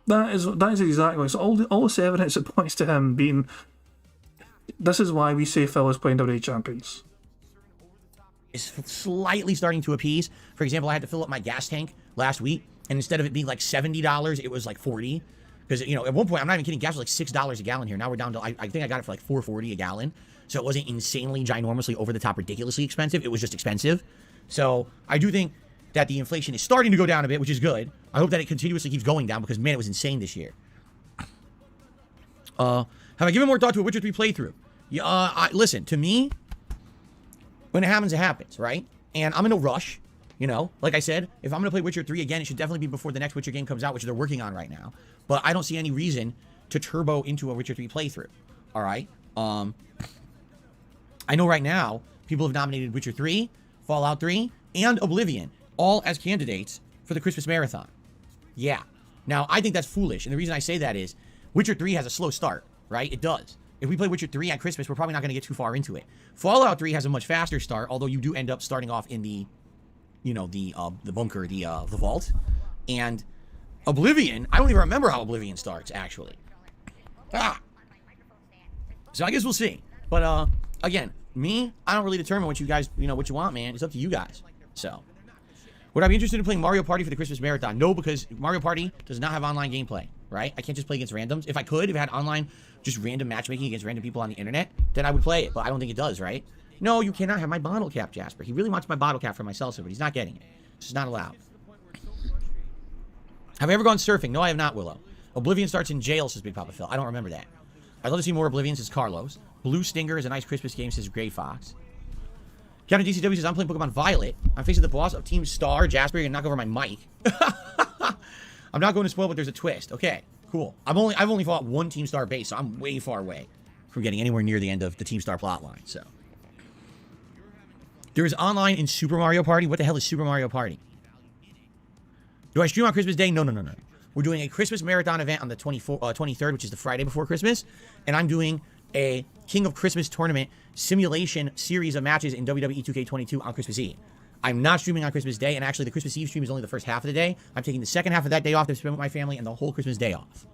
That is exactly, so all this evidence that points to him being... This is why we say Phil is playing WWE Champions. Is slightly starting to appease. For example, I had to fill up my gas tank last week, and instead of it being like $70, it was like $40. Because, at one point, I'm not even kidding, gas was like $6 a gallon here. Now we're down to, I think I got it for like $4.40 a gallon. So it wasn't insanely, ginormously, over the top, ridiculously expensive. It was just expensive. So I do think that the inflation is starting to go down a bit, which is good. I hope that it continuously keeps going down because, man, it was insane this year. Have I given more thought to a Witcher 3 playthrough? Yeah, listen, to me, when it happens, right? And I'm in a rush, Like I said, if I'm going to play Witcher 3 again, it should definitely be before the next Witcher game comes out, which they're working on right now. But I don't see any reason to turbo into a Witcher 3 playthrough, all right? I know right now, people have nominated Witcher 3, Fallout 3, and Oblivion, all as candidates for the Christmas Marathon. Yeah. Now, I think that's foolish, and the reason I say that is Witcher 3 has a slow start, right? It does. If we play Witcher 3 at Christmas, we're probably not going to get too far into it. Fallout 3 has a much faster start, although you do end up starting off in the, the bunker, the vault. And Oblivion, I don't even remember how Oblivion starts, actually. So I guess we'll see. But, again, me, I don't really determine what you guys, what you want, man. It's up to you guys. So, would I be interested in playing Mario Party for the Christmas Marathon? No, because Mario Party does not have online gameplay, right? I can't just play against randoms. If I could, if it had online, just random matchmaking against random people on the internet, then I would play it, but I don't think it does, right? No, you cannot have my bottle cap, Jasper. He really wants my bottle cap for my salsa, but he's not getting it. It's just not allowed. Have I ever gone surfing? No, I have not, Willow. Oblivion starts in jail, says Big Papa Phil. I don't remember that. I'd love to see more Oblivion, says Carlos. Blue Stinger is a nice Christmas game, says Gray Fox. Captain DCW says, I'm playing Pokemon Violet. I'm facing the boss of Team Star. Jasper, you're gonna knock over my mic. I'm not going to spoil, but there's a twist. Okay, cool. I've only fought one Team Star base, so I'm way far away from getting anywhere near the end of the Team Star plotline, so. There is online in Super Mario Party. What the hell is Super Mario Party? Do I stream on Christmas Day? No. We're doing a Christmas marathon event on the 23rd, which is the Friday before Christmas. And I'm doing a King of Christmas tournament simulation series of matches in WWE 2K22 on Christmas Eve. I'm not streaming on Christmas Day, and actually the Christmas Eve stream is only the first half of the day. I'm taking the second half of that day off to spend with my family and the whole Christmas Day off.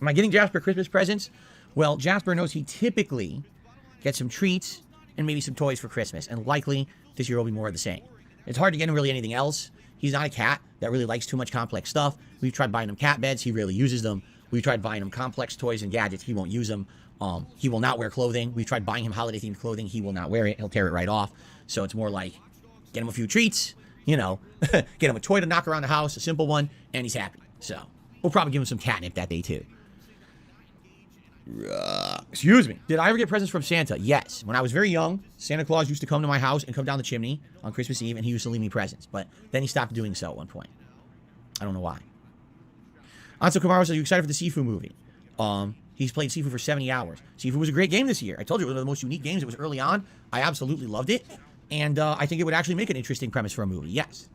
Am I getting Jasper Christmas presents? Well, Jasper knows he typically gets some treats and maybe some toys for Christmas, and likely this year will be more of the same. It's hard to get him really anything else. He's not a cat that really likes too much complex stuff. We've tried buying him cat beds. He rarely uses them. We've tried buying him complex toys and gadgets. He won't use them. He will not wear clothing. We've tried buying him holiday-themed clothing. He will not wear it. He'll tear it right off. So it's more like, get him a few treats, you know, get him a toy to knock around the house, a simple one, and he's happy. So we'll probably give him some catnip that day, too. Excuse me. Did I ever get presents from Santa? Yes. When I was very young, Santa Claus used to come to my house and come down the chimney on Christmas Eve, and he used to leave me presents. But then he stopped doing so at one point. I don't know why. Anso Kamaro says, are you excited for the Sifu movie? He's played Sifu for 70 hours. Sifu was a great game this year. I told you it was one of the most unique games. It was early on. I absolutely loved it. And I think it would actually make an interesting premise for a movie. Yes.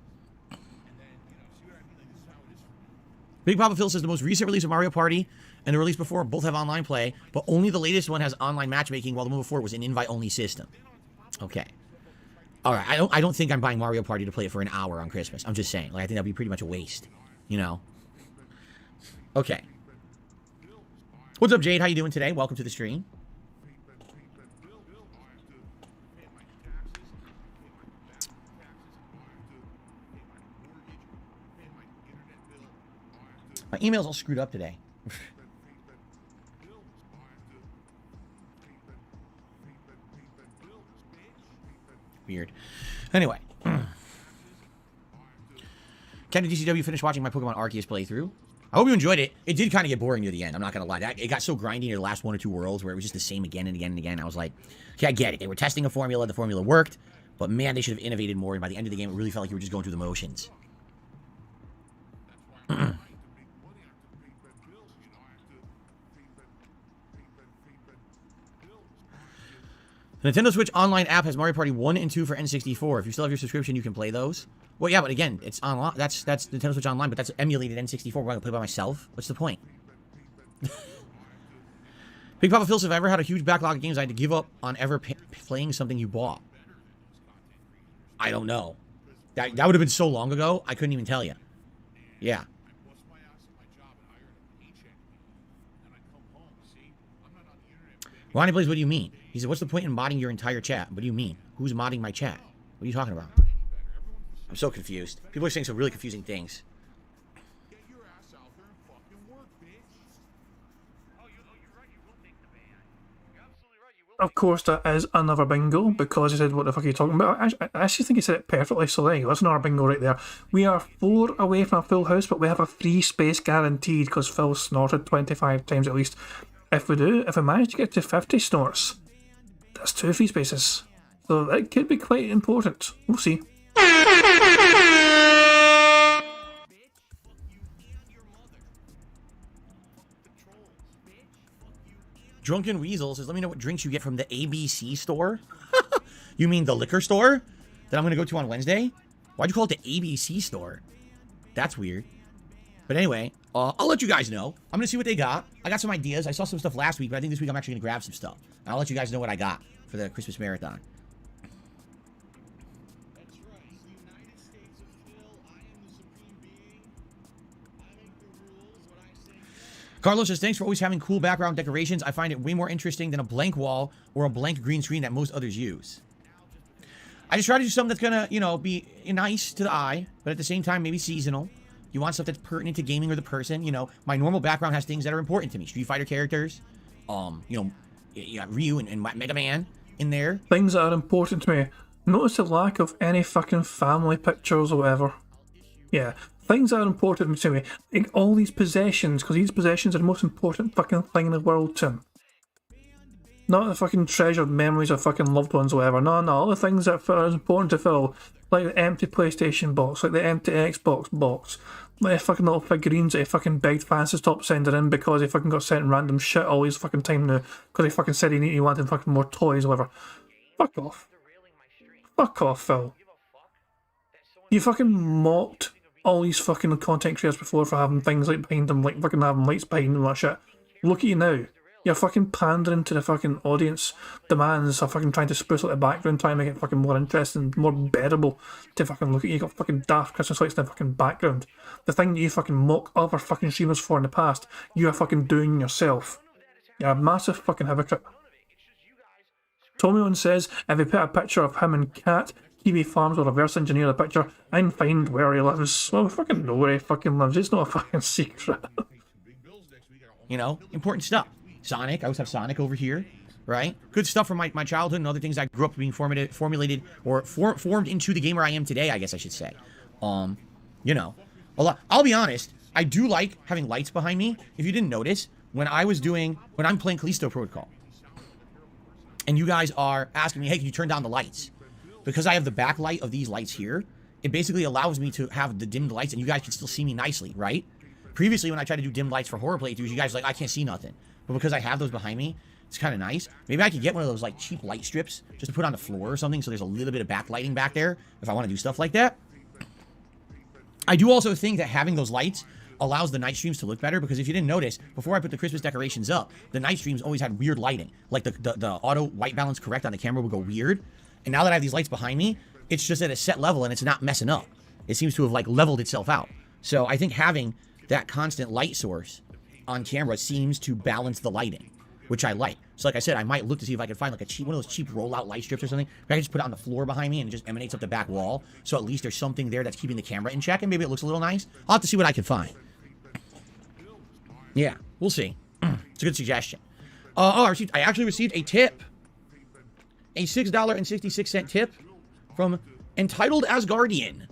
Big Papa Phil says the most recent release of Mario Party and the release before both have online play, but only the latest one has online matchmaking, while the one before was an invite-only system. Okay. All right. I don't think I'm buying Mario Party to play it for an hour on Christmas. I'm just saying. Like, I think that'd be pretty much a waste. You know? Okay. What's up, Jade? How you doing today? Welcome to the stream. My email's all screwed up today. Weird. Anyway. Can the DCW finish watching my Pokemon Arceus playthrough? I hope you enjoyed it. It did kind of get boring near the end. I'm not going to lie. It got so grindy near the last 1 or 2 worlds where it was just the same again and again and again. I was like, okay, I get it. They were testing a formula. The formula worked. But man, they should have innovated more. And by the end of the game, it really felt like you were just going through the motions. The Nintendo Switch Online app has Mario Party 1 and 2 for N64. If you still have your subscription, you can play those. Well, yeah, but again, it's online. That's Nintendo Switch Online, but that's emulated N64. We're going to play by myself. What's the point? Big Papa Phil says, if I ever had a huge backlog of games, I had to give up on ever playing something you bought. I don't know. That would have been so long ago, I couldn't even tell you. Yeah. Ronnie Blaze, what do you mean? He said, what's the point in modding your entire chat? What do you mean? Who's modding my chat? What are you talking about? I'm so confused. People are saying some really confusing things. Of course, that is another bingo, because he said, what the fuck are you talking about? I actually think he said it perfectly, so there you go. That's another bingo right there. We are 4 away from a full house, but we have a free space guaranteed, because Phil snorted 25 times at least. If we manage to get to 50 snorts, that's 2 free spaces. So that could be quite important. We'll see. Drunken Weasel says, let me know what drinks you get from the ABC store. You mean the liquor store that I'm going to go to on Wednesday? Why'd you call it the ABC store? That's weird. But anyway, I'll let you guys know. I'm going to see what they got. I got some ideas. I saw some stuff last week, but I think this week I'm actually going to grab some stuff. And I'll let you guys know what I got for the Christmas marathon. Carlos says, thanks for always having cool background decorations. I find it way more interesting than a blank wall or a blank green screen that most others use. I just try to do something that's going to, you know, be nice to the eye, but at the same time, maybe seasonal. You want stuff that's pertinent to gaming or the person. You know, my normal background has things that are important to me. Street Fighter characters, you know, you got Ryu and Mega Man in there. Things that are important to me. Notice the lack of any fucking family pictures or whatever. Yeah, things that are important to me. Like all these possessions, because these possessions are the most important fucking thing in the world to him. Not the fucking treasured memories of fucking loved ones or whatever. No, all the things that are important to Phil. Like the empty PlayStation box, like the empty Xbox box. Like the fucking little figurines that he fucking begged fans to stop sending in because he fucking got sent random shit all his fucking time now. Because he fucking said he wanted fucking more toys or whatever. Fuck off. Fuck off, Phil. You fucking mocked all these fucking content creators before for having things like behind them, like fucking having lights behind them and that shit. Look at you now. You're fucking pandering to the fucking audience demands of fucking trying to spruce up the background, trying to make it fucking more interesting, more bearable to fucking look at. You got fucking daft Christmas lights in the fucking background. The thing that you fucking mock other fucking streamers for in the past, you are fucking doing yourself. You're a massive fucking hypocrite. Tommy says, if he put a picture of him and Cat, Kiwi Farms will reverse engineer the picture and find where he lives. Well, we fucking know where he fucking lives. It's not a fucking secret. You know, important stuff. Sonic, I always have Sonic over here, right? Good stuff from my childhood and other things I grew up being formulated or formed into the gamer I am today, I guess I should say. You know, a lot. I'll be honest, I do like having lights behind me. If you didn't notice, when I'm playing Callisto Protocol, and you guys are asking me, hey, can you turn down the lights? Because I have the backlight of these lights here, it basically allows me to have the dimmed lights and you guys can still see me nicely, right? Previously, when I tried to do dim lights for horror playthroughs, you guys were like, I can't see nothing. But because I have those behind me, it's kind of nice. Maybe I could get one of those like cheap light strips just to put on the floor or something so there's a little bit of backlighting back there if I want to do stuff like that. I do also think that having those lights allows the night streams to look better because if you didn't notice, before I put the Christmas decorations up, the night streams always had weird lighting. Like the auto white balance correct on the camera would go weird. And now that I have these lights behind me, it's just at a set level and it's not messing up. It seems to have like leveled itself out. So I think having that constant light source on camera seems to balance the lighting, which I like. So like I said, I might look to see if I can find like one of those cheap rollout light strips or something. I can just put it on the floor behind me and it just emanates up the back wall. So at least there's something there that's keeping the camera in check and maybe it looks a little nice. I'll have to see what I can find. Yeah, we'll see. It's a good suggestion. I actually received a tip. A $6.66 tip from Entitled Asgardian.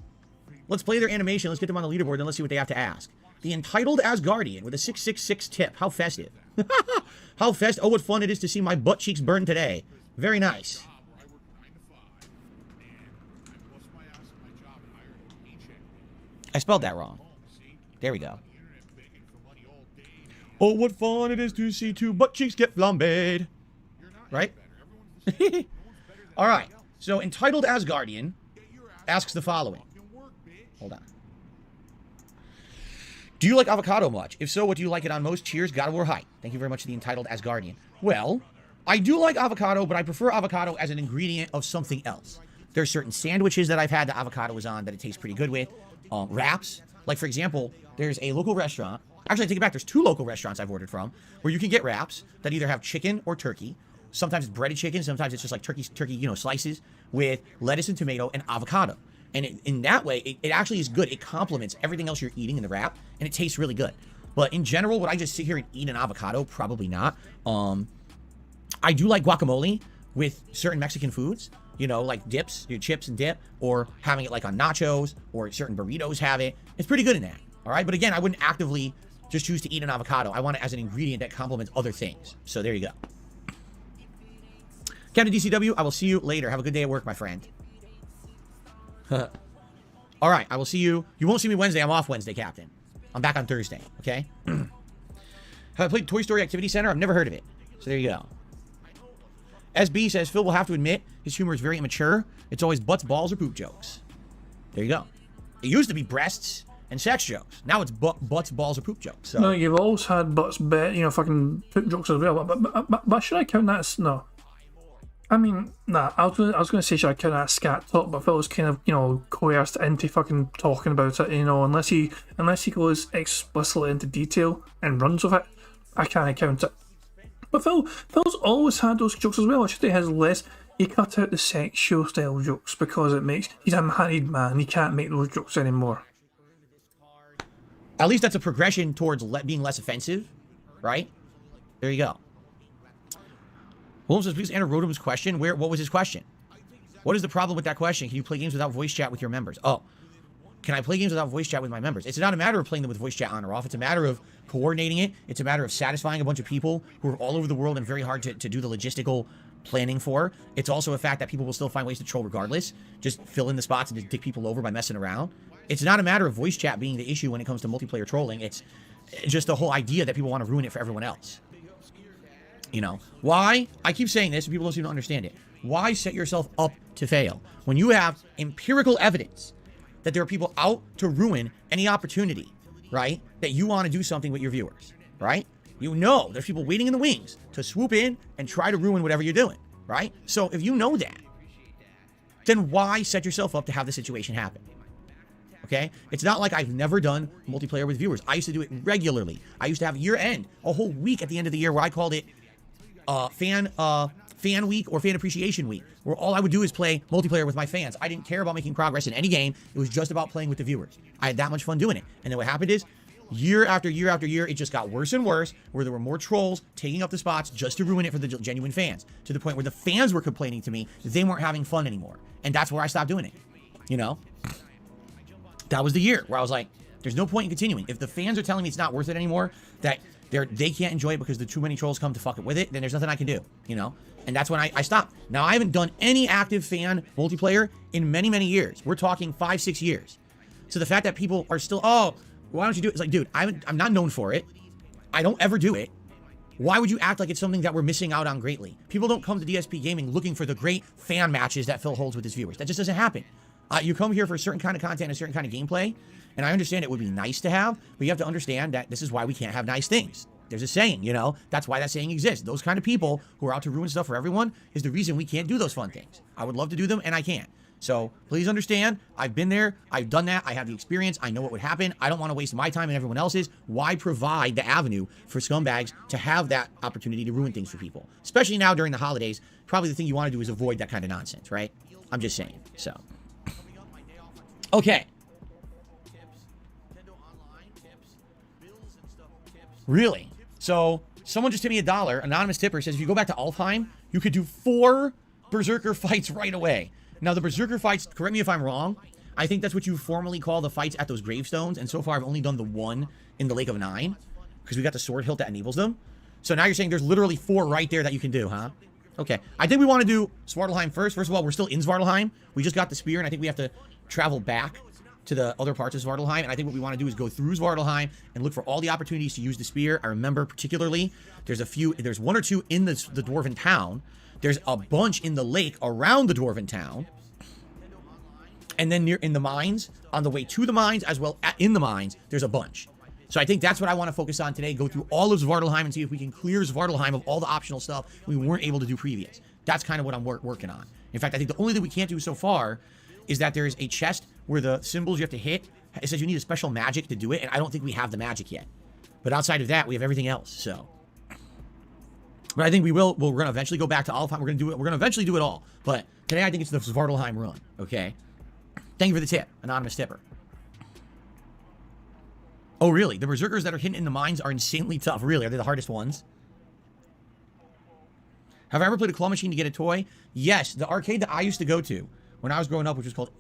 Let's play their animation. Let's get them on the leaderboard and let's see what they have to ask. The Entitled Asgardian with a 666 tip. How festive. How festive. Oh, what fun it is to see my butt cheeks burn today. Very nice. I spelled that wrong. There we go. Oh, what fun it is to see two butt cheeks get flambéed. Right? All right. So, Entitled Asgardian asks the following. Hold on. Do you like avocado much? If so, what do you like it on most? Cheers, God of War Hype. Thank you very much to the Entitled Asgardian. Well, I do like avocado, but I prefer avocado as an ingredient of something else. There's certain sandwiches that I've had that avocado is on that it tastes pretty good with. Wraps. Like, for example, there's a local restaurant. Actually, I take it back. There's 2 local restaurants I've ordered from where you can get wraps that either have chicken or turkey. Sometimes it's breaded chicken. Sometimes it's just like turkey, slices with lettuce and tomato and avocado. And in that way, it actually is good. It complements everything else you're eating in the wrap, and it tastes really good. But in general, would I just sit here and eat an avocado? Probably not. I do like guacamole with certain Mexican foods. You know, like dips, your chips and dip, or having it like on nachos, or certain burritos have it. It's pretty good in that. All right, but again, I wouldn't actively just choose to eat an avocado. I want it as an ingredient that complements other things. So there you go. Captain DCW, I will see you later. Have a good day at work, my friend. All right, I will see you. You won't see me Wednesday. I'm off Wednesday, Captain. I'm back on Thursday, okay? Have I played Toy Story Activity Center? I've never heard of it. So there you go. SB says, Phil will have to admit his humor is very immature. It's always butts, balls, or poop jokes. There you go. It used to be breasts and sex jokes. Now it's butts, balls, or poop jokes. So. No, you've always had butts, fucking poop jokes as well. But should I count that as... No. I mean, nah, I was gonna say should I count that as scat talk, but Phil was kind of, coerced into fucking talking about it, unless he goes explicitly into detail and runs with it, I can't count it. But Phil's always had those jokes as well. I should say has less. He cut out the sex show style jokes because he's a married man. He can't make those jokes anymore. At least that's a progression towards being less offensive, right? There you go. Williams says, please answer Rodham's question. What was his question? What is the problem with that question? Can you play games without voice chat with your members? Oh, can I play games without voice chat with my members? It's not a matter of playing them with voice chat on or off. It's a matter of coordinating it. It's a matter of satisfying a bunch of people who are all over the world and very hard to do the logistical planning for. It's also a fact that people will still find ways to troll regardless. Just fill in the spots and just dick people over by messing around. It's not a matter of voice chat being the issue when it comes to multiplayer trolling. It's just the whole idea that people want to ruin it for everyone else. You know, why? I keep saying this and people don't seem to understand it. Why set yourself up to fail when you have empirical evidence that there are people out to ruin any opportunity, right? That you want to do something with your viewers, right? You know there's people waiting in the wings to swoop in and try to ruin whatever you're doing, right? So if you know that, then why set yourself up to have the situation happen? Okay? It's not like I've never done multiplayer with viewers. I used to do it regularly. I used to have year end, a whole week at the end of the year where I called it fan week or fan appreciation week, where all I would do is play multiplayer with my fans. I didn't care about making progress in any game. It was just about playing with the viewers. I had that much fun doing it. And then what happened is, year after year after year, it just got worse and worse, where there were more trolls taking up the spots just to ruin it for the genuine fans, to the point where the fans were complaining to me that they weren't having fun anymore. And that's where I stopped doing it. You know? That was the year where I was like, there's no point in continuing. If the fans are telling me it's not worth it anymore, that they can't enjoy it because the too many trolls come to fuck it with it, then there's nothing I can do, you know? And that's when I stopped. Now, I haven't done any active fan multiplayer in many, many years. We're talking 5-6 years. So the fact that people are still, oh, why don't you do it? It's like, dude, I'm not known for it. I don't ever do it. Why would you act like it's something that we're missing out on greatly? People don't come to DSP Gaming looking for the great fan matches that Phil holds with his viewers. That just doesn't happen. You come here for a certain kind of content and a certain kind of gameplay, and I understand it would be nice to have, but you have to understand that this is why we can't have nice things. There's a saying, you know, that's why that saying exists. Those kind of people who are out to ruin stuff for everyone is the reason we can't do those fun things. I would love to do them, and I can't. So please understand, I've been there, I've done that, I have the experience, I know what would happen. I don't want to waste my time and everyone else's. Why provide the avenue for scumbags to have that opportunity to ruin things for people? Especially now during the holidays, probably the thing you want to do is avoid that kind of nonsense, right? I'm just saying, so. Okay. Really? So, someone just tipped me $1. Anonymous tipper says, if you go back to Alfheim, you could do 4 Berserker fights right away. Now, the Berserker fights, correct me if I'm wrong, I think that's what you formally call the fights at those gravestones, and so far I've only done the one in the Lake of Nine, because we got the sword hilt that enables them. So now you're saying there's literally 4 right there that you can do, huh? Okay. I think we want to do Svartalheim first. First of all, we're still in Svartalheim. We just got the spear, and I think we have to travel back to the other parts of Svartalheim, and I think what we want to do is go through Svartalheim and look for all the opportunities to use the spear. I remember particularly there's 1 or 2 in the Dwarven town. There's a bunch in the lake around the Dwarven town. And then in the mines, on the way to the mines, as well in the mines, there's a bunch. So I think that's what I want to focus on today. Go through all of Svartalheim and see if we can clear Svartalheim of all the optional stuff we weren't able to do previous. That's kind of what I'm working on. In fact, I think the only thing we can't do so far is that there's a chest where the symbols you have to hit, it says you need a special magic to do it, and I don't think we have the magic yet. But outside of that, we have everything else, so. But I think we're going to eventually go back to Alfheim. We're going to eventually do it all. But today I think it's the Svartalheim run, okay? Thank you for the tip, anonymous tipper. Oh, really? The Berserkers that are hidden in the mines are insanely tough. Really? Are they the hardest ones? Have I ever played a claw machine to get a toy? Yes, the arcade that I used to go to when I was growing up, which was called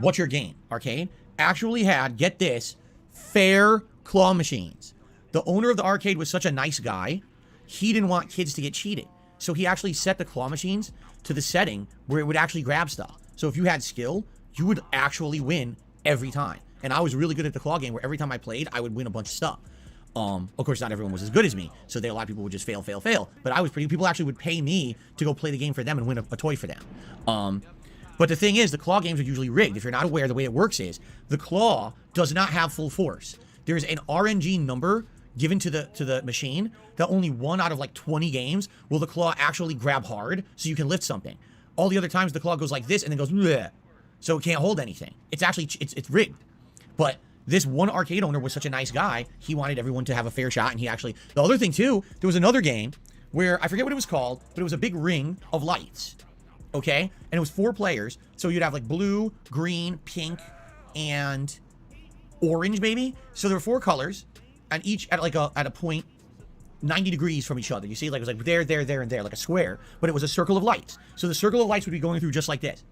What's Your Game arcade, actually had, get this, fair claw machines. The owner of the arcade was such a nice guy, he didn't want kids to get cheated. So he actually set the claw machines to the setting where it would actually grab stuff. So if you had skill, you would actually win every time. And I was really good at the claw game where every time I played, I would win a bunch of stuff. Of course, not everyone was as good as me, so a lot of people would just fail. But I was people actually would pay me to go play the game for them and win a toy for them. But the thing is, the claw games are usually rigged. If you're not aware, the way it works is, the claw does not have full force. There's an RNG number given to the machine that only 1 out of like 20 games will the claw actually grab hard so you can lift something. All the other times the claw goes like this and then goes bleh, so it can't hold anything. It's actually it's rigged. But this one arcade owner was such a nice guy, he wanted everyone to have a fair shot, and he actually... The other thing, too, there was another game where, I forget what it was called, but it was a big ring of lights, okay? And it was 4 players, so you'd have, like, blue, green, pink, and orange, maybe? So there were 4 colors, and each at, like, at a point 90 degrees from each other. You see, like, it was like there, and there, like a square, but it was a circle of lights. So the circle of lights would be going through just like this.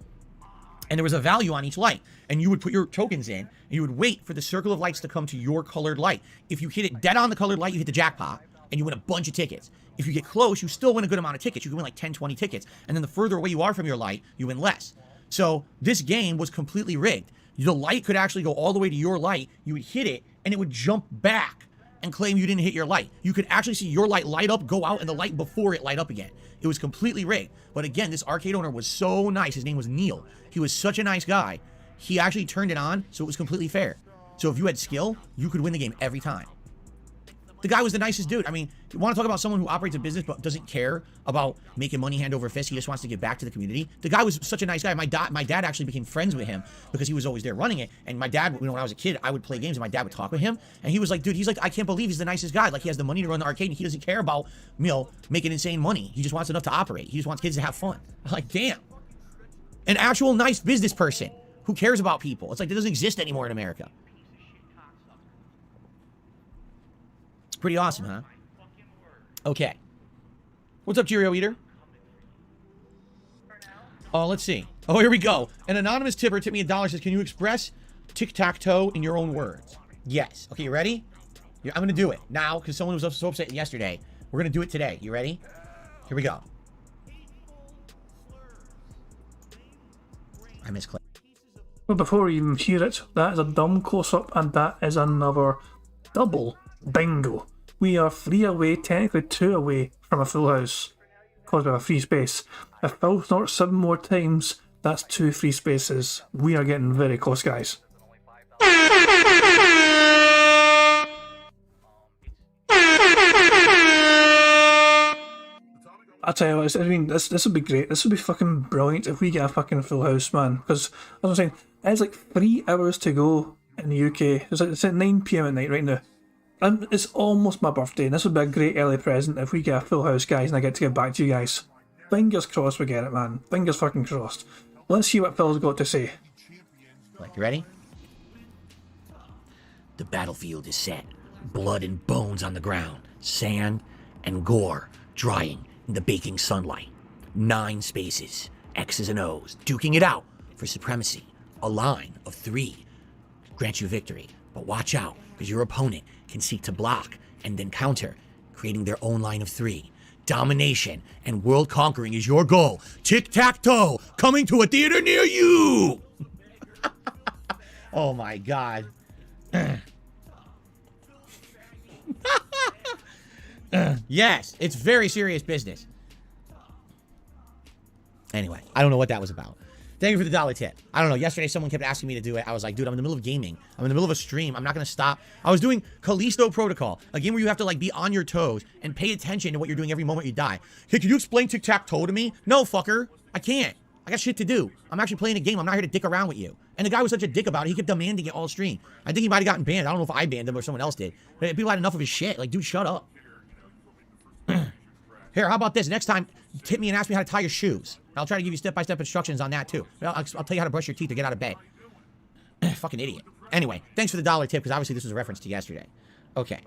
And there was a value on each light, and you would put your tokens in, and you would wait for the circle of lights to come to your colored light. If you hit it dead on the colored light, you hit the jackpot, and you win a bunch of tickets. If you get close, you still win a good amount of tickets. You can win like 10, 20 tickets, and then the further away you are from your light, you win less. So this game was completely rigged. The light could actually go all the way to your light, you would hit it, and it would jump back and claim you didn't hit your light. You could actually see your light light up, go out, and the light before it light up again. It was completely rigged. But again, this arcade owner was so nice. His name was Neil. He was such a nice guy. He actually turned it on, so it was completely fair. So if you had skill, you could win the game every time. The guy was the nicest dude. I mean, you want to talk about someone who operates a business but doesn't care about making money hand over fist. He just wants to give back to the community. The guy was such a nice guy. My dad actually became friends with him because he was always there running it. And my dad, when I was a kid, I would play games and my dad would talk with him. And he was like, dude, he's like, I can't believe he's the nicest guy. Like, he has the money to run the arcade and he doesn't care about, making insane money. He just wants enough to operate. He just wants kids to have fun. I'm like, damn. An actual nice business person who cares about people. It's like, that doesn't exist anymore in America. It's pretty awesome, huh? Okay. What's up, Cheerio Eater? Oh, let's see. Oh, here we go. An anonymous tipper tipped me $1, says, can you express tic-tac-toe in your own words? Yes. Okay, you ready? I'm going to do it now because someone was so upset yesterday. We're going to do it today. You ready? Here we go. I miss Clay. Well, before we even hear it, that is a dumb close-up, and that is another double bingo. We are 3 away, technically 2 away from a full house, because we have a free space. If Phil snorts 7 more times, that's 2 free spaces. We are getting very close, guys. I tell you what, I mean, this would be great. This would be fucking brilliant if we get a fucking full house, man. Because, as I was saying, it's like 3 hours to go in the UK. It's at 9 PM at night right now. And it's almost my birthday, and this would be a great early present if we get a full house, guys, and I get to get back to you guys. Fingers crossed we get it, man. Fingers fucking crossed. Let's see what Phil's got to say. Like, you ready? The battlefield is set. Blood and bones on the ground. Sand and gore drying in the baking sunlight. 9 spaces. X's and O's. Duking it out for supremacy. A line of 3 grants you victory. But watch out, because your opponent can seek to block and then counter, creating their own line of 3. Domination and world conquering is your goal. Tic-tac-toe, coming to a theater near you! Oh my god. Yes, it's very serious business. Anyway, I don't know what that was about. Thank you for the $1 tip. I don't know. Yesterday, someone kept asking me to do it. I was like, dude, I'm in the middle of gaming. I'm in the middle of a stream. I'm not going to stop. I was doing Callisto Protocol, a game where you have to, like, be on your toes and pay attention to what you're doing every moment you die. Hey, can you explain tic-tac-toe to me? No, fucker. I can't. I got shit to do. I'm actually playing a game. I'm not here to dick around with you. And the guy was such a dick about it. He kept demanding it all stream. I think he might have gotten banned. I don't know if I banned him or someone else did. But people had enough of his shit. Like, dude, shut up. Here, how about this? Next time, tip me and ask me how to tie your shoes. I'll try to give you step-by-step instructions on that, too. I'll tell you how to brush your teeth or get out of bed. Fucking idiot. Anyway, thanks for the $1 tip, because obviously this was a reference to yesterday. Okay.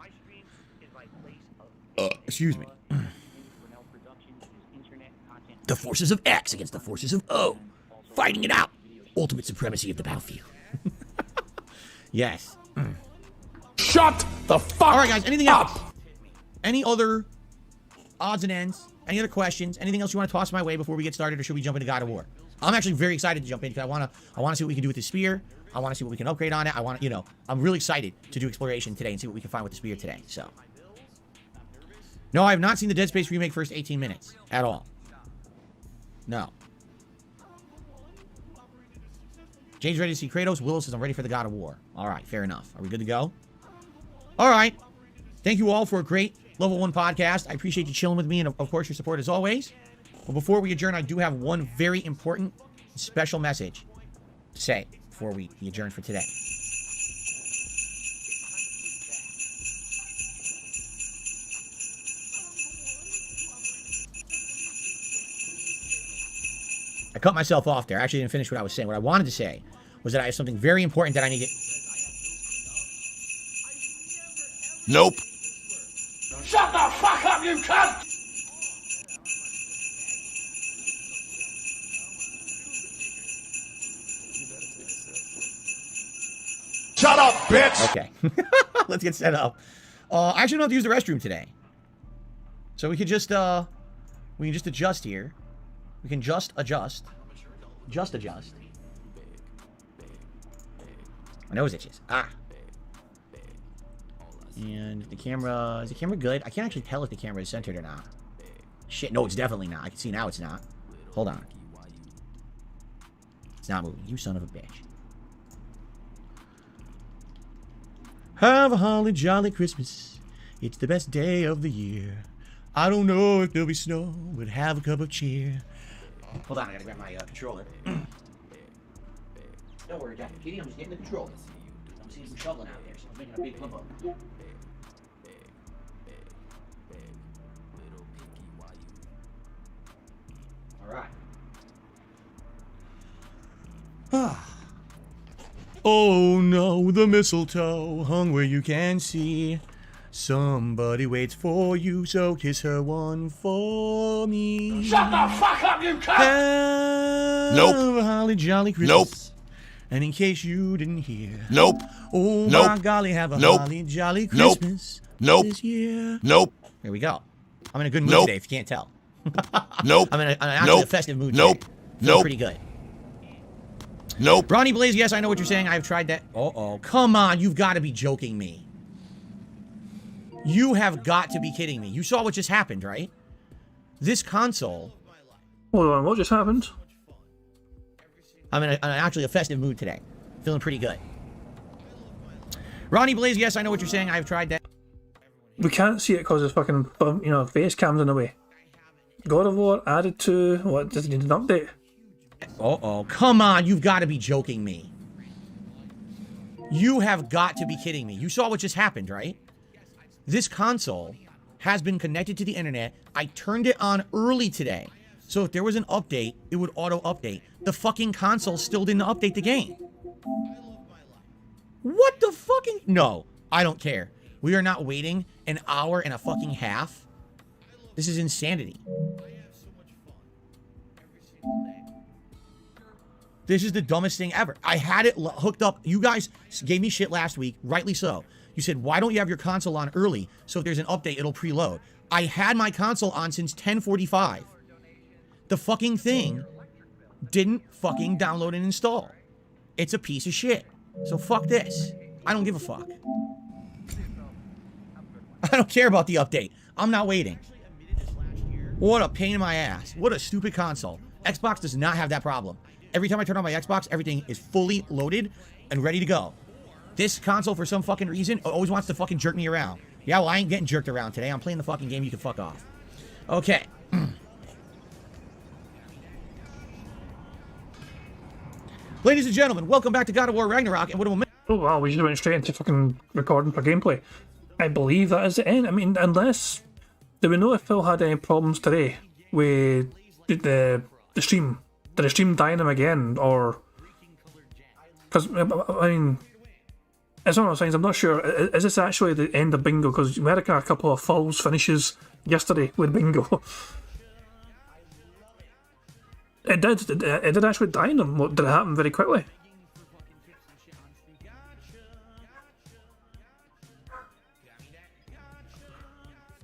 Excuse me. The forces of X against the forces of O. Fighting it out. Ultimate supremacy of the battlefield. Yes. Shut the fuck up! Alright, guys, anything else? Any other odds and ends? Any other questions? Anything else you want to toss my way before we get started, or should we jump into God of War? I'm actually very excited to jump in because I want to see what we can do with the spear. I want to see what we can upgrade on it. I'm really excited to do exploration today and see what we can find with the spear today. So, no, I have not seen the Dead Space remake first 18 minutes at all. No. James ready to see Kratos. Willow says I'm ready for the God of War. All right, fair enough. Are we good to go? All right. Thank you all for a great Level 1 podcast. I appreciate you chilling with me and, of course, your support as always. But before we adjourn, I do have one very important special message to say before we adjourn for today. I cut myself off there. I actually didn't finish what I was saying. What I wanted to say was that I have something very important that I need to... Nope. Shut the fuck up, you cunt! Shut up, bitch! Okay. Let's get set up. I actually don't have to use the restroom today. So we can just adjust here. We can just adjust. Just adjust. My nose itches. Ah. And the camera, is the camera good? I can't actually tell if the camera is centered or not. Shit, no, it's definitely not. I can see now it's not. Hold on. It's not moving. You son of a bitch. Have a holly jolly Christmas. It's the best day of the year. I don't know if there'll be snow, but have a cup of cheer. Hold on, I gotta grab my controller. Don't worry, Jack. Kitty, I'm just getting the controller. I'm seeing some shoveling out there, so I'm making a big hubbub. Alright. Oh no, the mistletoe hung where you can see. Somebody waits for you, so kiss her one for me. Shut the fuck up, you cunt! Have a holly jolly Christmas. Nope. And in case you didn't hear. Nope. Oh Nope. my golly, have a Nope. holly jolly Nope. Christmas. Nope. This year. Nope. Here we go. I'm in a good mood Nope. today, if you can't tell. Nope. I'm in actually Nope. a festive mood Nope. today. Feeling Nope. pretty good. Nope. Ronnie Blaze, yes, I know what you're saying. I've tried that. Uh-oh. Come on, you've got to be joking me. You have got to be kidding me. You saw what just happened, right? This console... Hold on, what just happened? I'm in actually a festive mood today. Feeling pretty good. Ronnie Blaze, yes, I know what you're saying. I've tried that. We can't see it because it's fucking, face cam's in the way. God of War added to... What, does it need an update? Uh-oh. Come on, you've got to be joking me. You have got to be kidding me. You saw what just happened, right? This console has been connected to the internet. I turned it on early today. So if there was an update, it would auto-update. The fucking console still didn't update the game. What the fucking... No, I don't care. We are not waiting an hour and a fucking half. This is insanity. This is the dumbest thing ever. I had it hooked up. You guys gave me shit last week, rightly so. You said, why don't you have your console on early so if there's an update, it'll preload. I had my console on since 10:45. The fucking thing didn't fucking download and install. It's a piece of shit. So fuck this. I don't give a fuck. I don't care about the update. I'm not waiting. What a pain in my ass. What a stupid console. Xbox does not have that problem. Every time I turn on my Xbox, everything is fully loaded and ready to go. This console, for some fucking reason, always wants to fucking jerk me around. Yeah, well, I ain't getting jerked around today. I'm playing the fucking game. You can fuck off. Okay. Ladies and gentlemen, welcome back to God of War Ragnarok. And what a moment. Oh wow, we just went straight into fucking recording for gameplay. I believe that is the end. I mean, unless... Do we know if Phil had any problems today with the stream? Did the stream die on him again, or... Because, I mean... It's one of those things, I'm not sure. Is this actually the end of Bingo? Because we had a couple of false finishes yesterday with Bingo. It did actually die on him. Did it happen very quickly?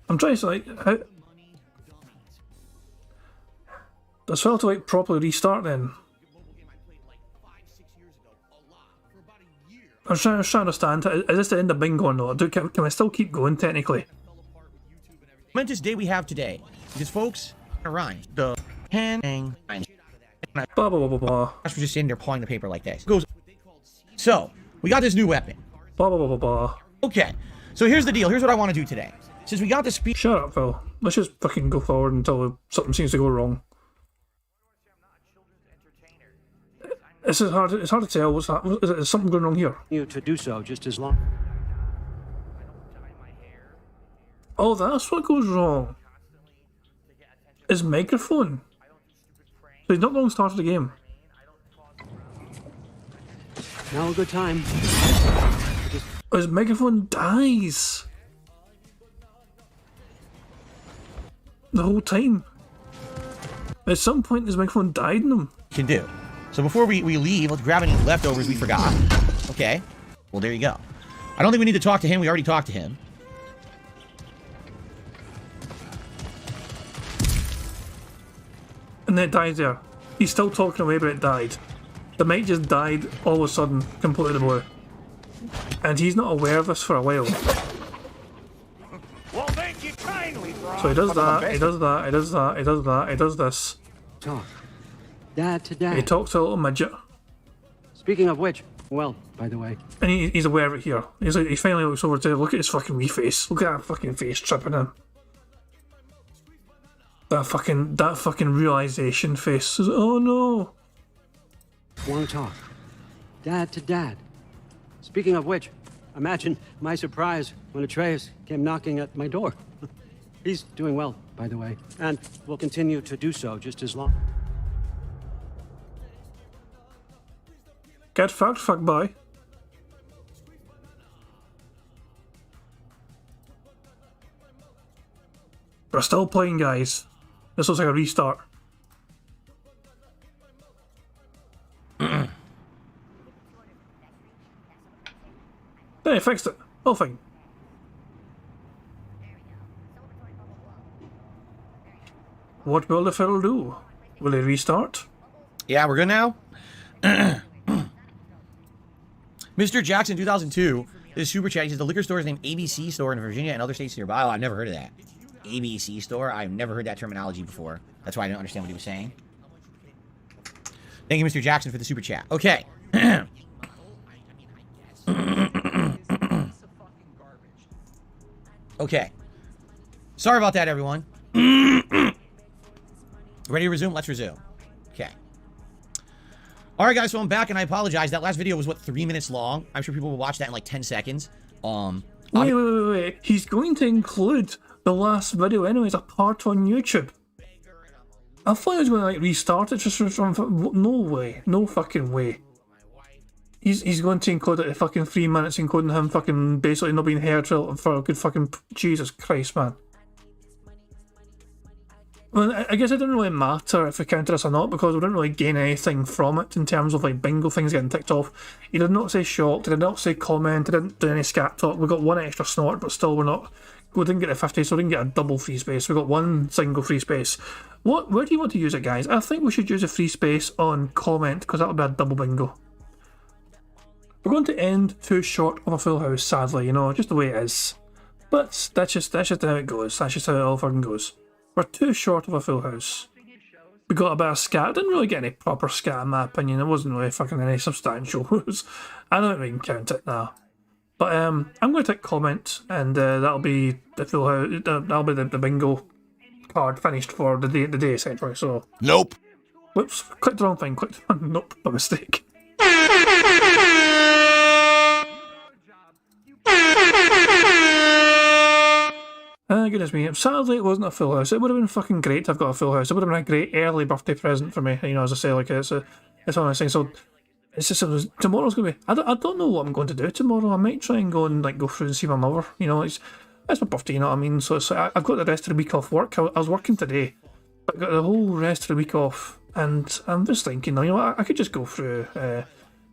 I'm trying to, like, how... Does Phil have to, like, properly restart then? I'm trying to understand, is this the end of Bingo or not? Can I still keep going, technically? Momentous day we have today. Because, folks, rhyme. The hand blah, blah, blah, blah, blah. We're just sitting there pawing the paper like this. Goes. So, we got this new weapon. Blah, blah, blah, blah, blah. Okay, so here's the deal. Here's what I want to do today. Since we got the speed... Shut up, Phil. Let's just fucking go forward until something seems to go wrong. It's hard to tell. Is something going wrong here? You to do so just as long. Oh, that's what goes wrong. His microphone. So he's not long started the game. Now a good time. His microphone dies. The whole time. At some point, his microphone died in him. Can do. So before we leave, let's grab any leftovers we forgot. Okay. Well, there you go. I don't think we need to talk to him. We already talked to him. And then it dies there. He's still talking away, but it died. The mic just died all of a sudden, completely blue. And he's not aware of this for a while. So he does that, he does that, he does that, he does that, he does this. Talk. Dad to dad. He talks to a little midget. Speaking of which, well, by the way. And he's aware of it here. He finally looks over to look at his fucking wee face. Look at that fucking face tripping him. That fucking realization face. Oh no. Want to talk. Dad to dad. Speaking of which, imagine my surprise when Atreus came knocking at my door. He's doing well, by the way, and will continue to do so just as long. Get fucked, fuck boy. We're still playing, guys. This looks like a restart. They fixed it. Whole thing. What will the fiddle do? Will he restart? Yeah, we're good now. Mr. Jackson 2002 is super chat. He says the liquor store is named ABC Store in Virginia and other states nearby. Oh, I've never heard of that. ABC Store? I've never heard that terminology before. That's why I didn't understand what he was saying. Thank you, Mr. Jackson, for the super chat. Okay. Okay. Sorry about that, everyone. Ready to resume? Let's resume. Okay. Alright, guys, so I'm back, and I apologize. That last video was, what, 3 minutes long? I'm sure people will watch that in, like, 10 seconds. Wait. He's going to include the last video anyway as a part on YouTube. I thought he was going to, like, restart it just from... No way. No fucking way. He's going to include it in fucking 3 minutes, including him fucking basically not being heard for a good fucking... Jesus Christ, man. Well, I guess it didn't really matter if we counted this or not, because we didn't really gain anything from it in terms of like bingo things getting ticked off. He did not say shocked, he did not say comment, he didn't do any scat talk. We got one extra snort, but still we didn't get a 50, so we didn't get a double free space. We got one single free space. Where do you want to use it, guys? I think we should use a free space on comment, because that'll be a double bingo. We're going to end too short of a full house, sadly, you know, just the way it is. But that's just how it goes. That's just how it all fucking goes. We're too short of a full house. We got a bit of scat. Didn't really get any proper scat in my opinion. It wasn't really fucking any substantial. I don't think we can count it now. But I'm going to take comment, and that'll be the full house. That'll be the bingo card finished for the day essentially. So nope. Whoops! Clicked the wrong thing. Clicked. Nope. By mistake. Goodness me. Sadly, it wasn't a full house. It would have been fucking great to have got a full house. It would have been a great early birthday present for me. You know, as I say, like it's one of those things. So it's just tomorrow's gonna be. I don't know what I'm going to do tomorrow. I might try and go through and see my mother. You know, it's my birthday. You know what I mean? So it's I've got the rest of the week off work. I was working today, but I got the whole rest of the week off, and I'm just thinking, you know, I could just go through,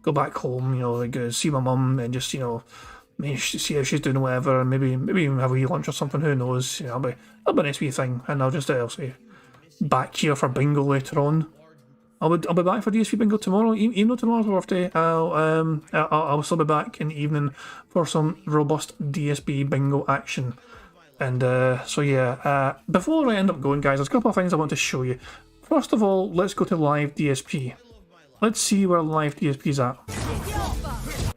go back home. You know, like see my mum and just see how she's doing, whatever, and maybe even have a wee lunch or something. Who knows? You know, that'll be a nice wee thing. And I'll just say back here for bingo later on. I'll be back for DSP Bingo tomorrow. Even though tomorrow's my birthday, I'll still be back in the evening for some robust DSP Bingo action. And so yeah, before I end up going, guys, there's a couple of things I want to show you. First of all, let's go to Live DSP. Let's see where Live DSP is at.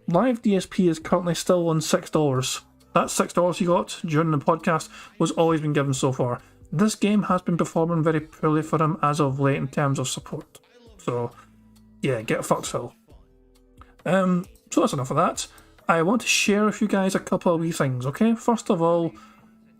Live DSP is currently still on $6. That $6 you got during the podcast was always been given so far. This game has been performing very poorly for him as of late in terms of support. So, yeah, get fucked, Phil. So that's enough of that. I want to share with you guys a couple of wee things, okay? First of all,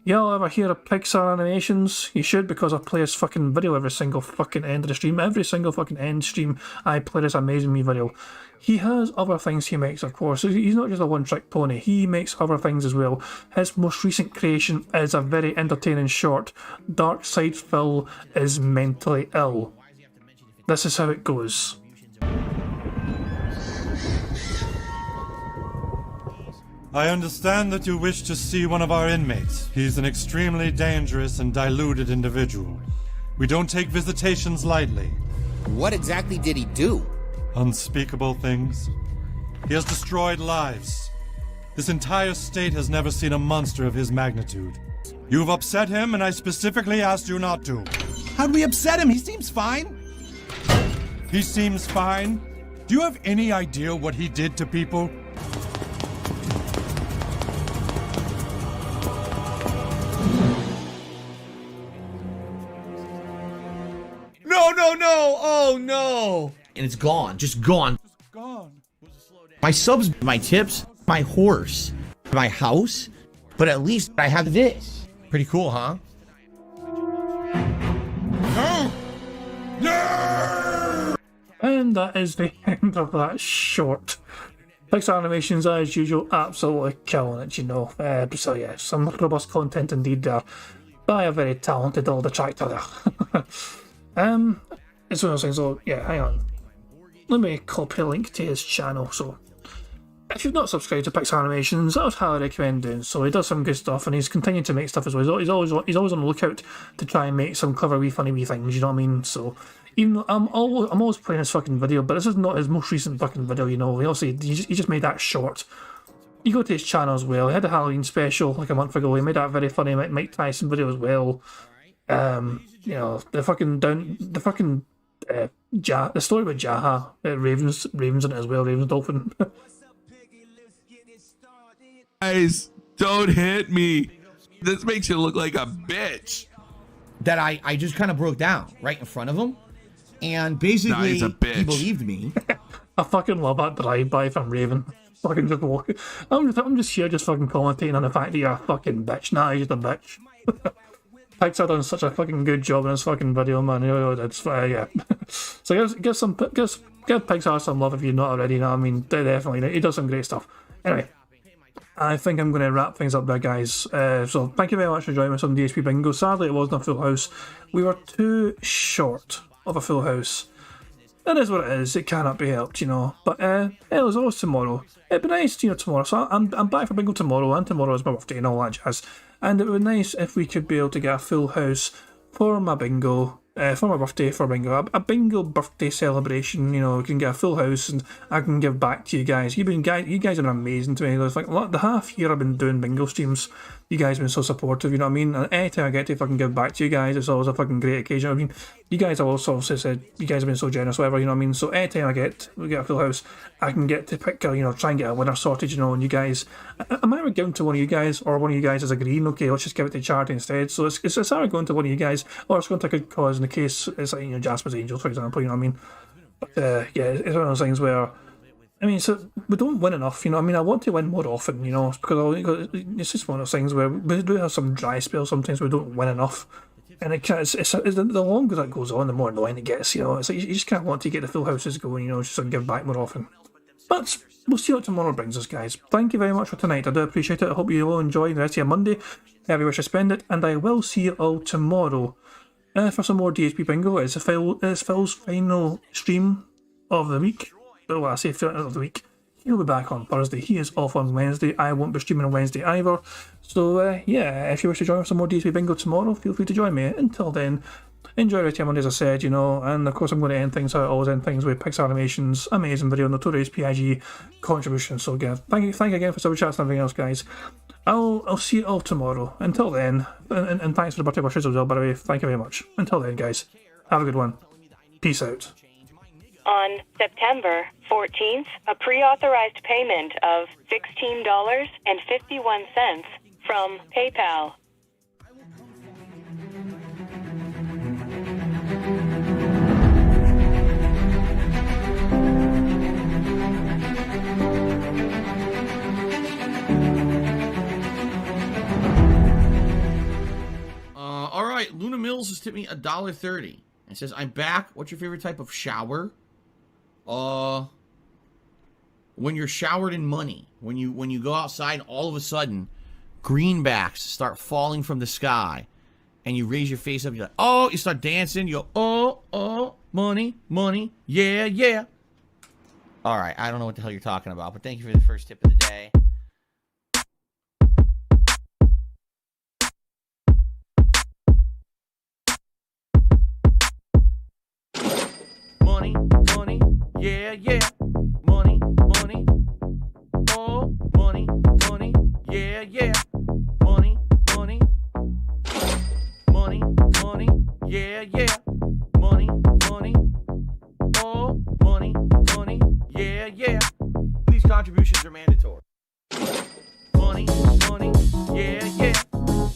y'all ever hear of Pixar animations? You should, because I play his fucking video every single fucking end of the stream. Every single fucking end stream I play this amazing me video. He has other things he makes, of course. He's not just a one-trick pony. He makes other things as well. His most recent creation is a very entertaining short. Dark Side Phil is mentally ill. This is how it goes. I understand that you wish to see one of our inmates. He's an extremely dangerous and diluted individual. We don't take visitations lightly. What exactly did he do? Unspeakable things. He has destroyed lives. This entire state has never seen a monster of his magnitude. You've upset him, and I specifically asked you not to. How'd we upset him? He seems fine. He seems fine. Do you have any idea what he did to people? No, no, no! Oh no! And it's gone. Just gone. Gone. My subs, my tips, my horse, my house, but at least I have this. Pretty cool, huh? And that is the end of that short. Pixar Animations, as usual, absolutely killing it, you know. So yeah, some robust content indeed there by a very talented little detractor there. It's one of those things, so yeah, hang on. Let me copy a link to his channel. So if you've not subscribed to Pixar Animations, I would highly recommend doing so. He does some good stuff, and he's continuing to make stuff as well. He's always on the lookout to try and make some clever, funny things. You know what I mean? So even though I'm always playing his fucking video, but this is not his most recent fucking video. You know, he just made that short. You go to his channel as well. He had a Halloween special like a month ago. He made that very funny Mike Tyson video as well. You know, the story about Jaha, Ravens in it as well. Ravens Dolphin. Guys, don't hit me. This makes you look like a bitch. That I just kind of broke down right in front of him, and basically Nah, he's a bitch. he believed me. I fucking love that drive-by from Raven. Fucking just walking. I'm just here just fucking commentating on the fact that you're a fucking bitch. Nah, you're just a bitch. Pixar done such a fucking good job in this fucking video, man. It's yeah. So give Pixar some love if you're not already. You know what I mean? Definitely, he does some great stuff. Anyway, I think I'm going to wrap things up there, guys. So thank you very much for joining us on DSP Bingo. Sadly, it wasn't a full house. We were too short of a full house. It is what it is. It cannot be helped, you know. But it was always tomorrow. It'd be nice, you know, tomorrow. So I'm back for Bingo tomorrow, and tomorrow is my birthday and all that jazz. And it would be nice if we could be able to get a full house for my bingo. For my birthday, for bingo, a bingo birthday celebration. You know, we can get a full house, and I can give back to you guys. You guys have been amazing to me. It's like the half year I've been doing bingo streams, you guys have been so supportive. You know what I mean? And anytime I get to fucking give back to you guys, it's always a fucking great occasion. I mean, you guys have also said you guys have been so generous, whatever. You know what I mean? So anytime we get a full house, I can get to pick, try and get a winner sorted. You know, and you guys, I might be going to one of you guys, or one of you guys is agreeing. Okay, let's just give it to charity instead. So it's either going to one of you guys, or it's going to a good cause. In the case, it's like Jasper's Angels, for example. You know what I mean? But yeah, it's one of those things where, I mean, so we don't win enough, you know. I mean, I want to win more often, you know, because it's just one of those things where we do have some dry spells sometimes we don't win enough, and the longer that goes on, the more annoying it gets, you know. It's like you just kind of want to get the full houses going, you know, just to give back more often. But we'll see what tomorrow brings us, guys. Thank you very much for tonight. I do appreciate it. I hope you all enjoy the rest of your Monday, however you wish to spend it, and I will see you all tomorrow for some more DSP Bingo. It's Phil's final stream of the week. Well, I say of the week. He'll be back on Thursday. He is off on Wednesday. I won't be streaming on Wednesday either. So yeah, if you wish to join us some more DSP Bingo tomorrow, feel free to join me. Until then, enjoy the rest of your Monday, as I said, you know. And of course, I'm going to end things how I always end things with Pixar Animations, amazing video, Notorious PIG contribution. So again, thank you again for super chats and everything else, guys. I'll see you all tomorrow. Until then, and thanks for the birthday wishes as well, by the way. Thank you very much. Until then, guys, have a good one. Peace out. On September 14th, a pre-authorized payment of $16.51 from PayPal. All right, Luna Mills has tipped me $1.30. It says, "I'm back. What's your favorite type of shower?" When you're showered in money. When you go outside and all of a sudden greenbacks start falling from the sky and you raise your face up, you're like, oh, you start dancing, you go, oh, money, yeah. All right, I don't know what the hell you're talking about, but thank you for the first tip of the day. Money, yeah. Money, oh, money, yeah. Money, contributions are mandatory. Money, money, yeah, yeah.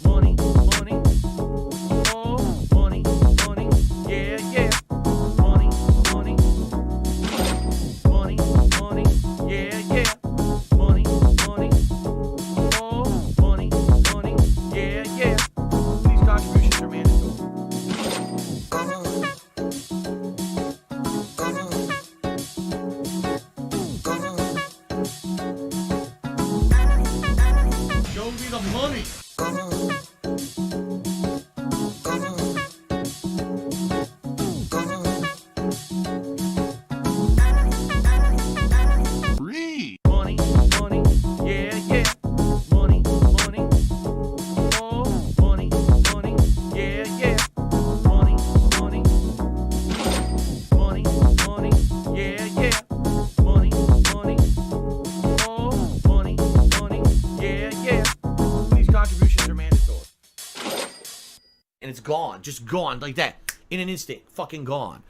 Money, money. Oh, money, money, yeah, yeah. Money, money. Money, money, yeah, yeah. Money, money. Oh, money, money, yeah, yeah. These contributions are mandatory. Show me the money. Money, money, yeah, yeah. Money, money. Oh, money, money, yeah, yeah. Money, money. Money, money, yeah, yeah. Money, money. Oh, money, money, yeah, yeah. These contributions are mandatory. And it's gone. Just gone like that. In an instant. Fucking gone.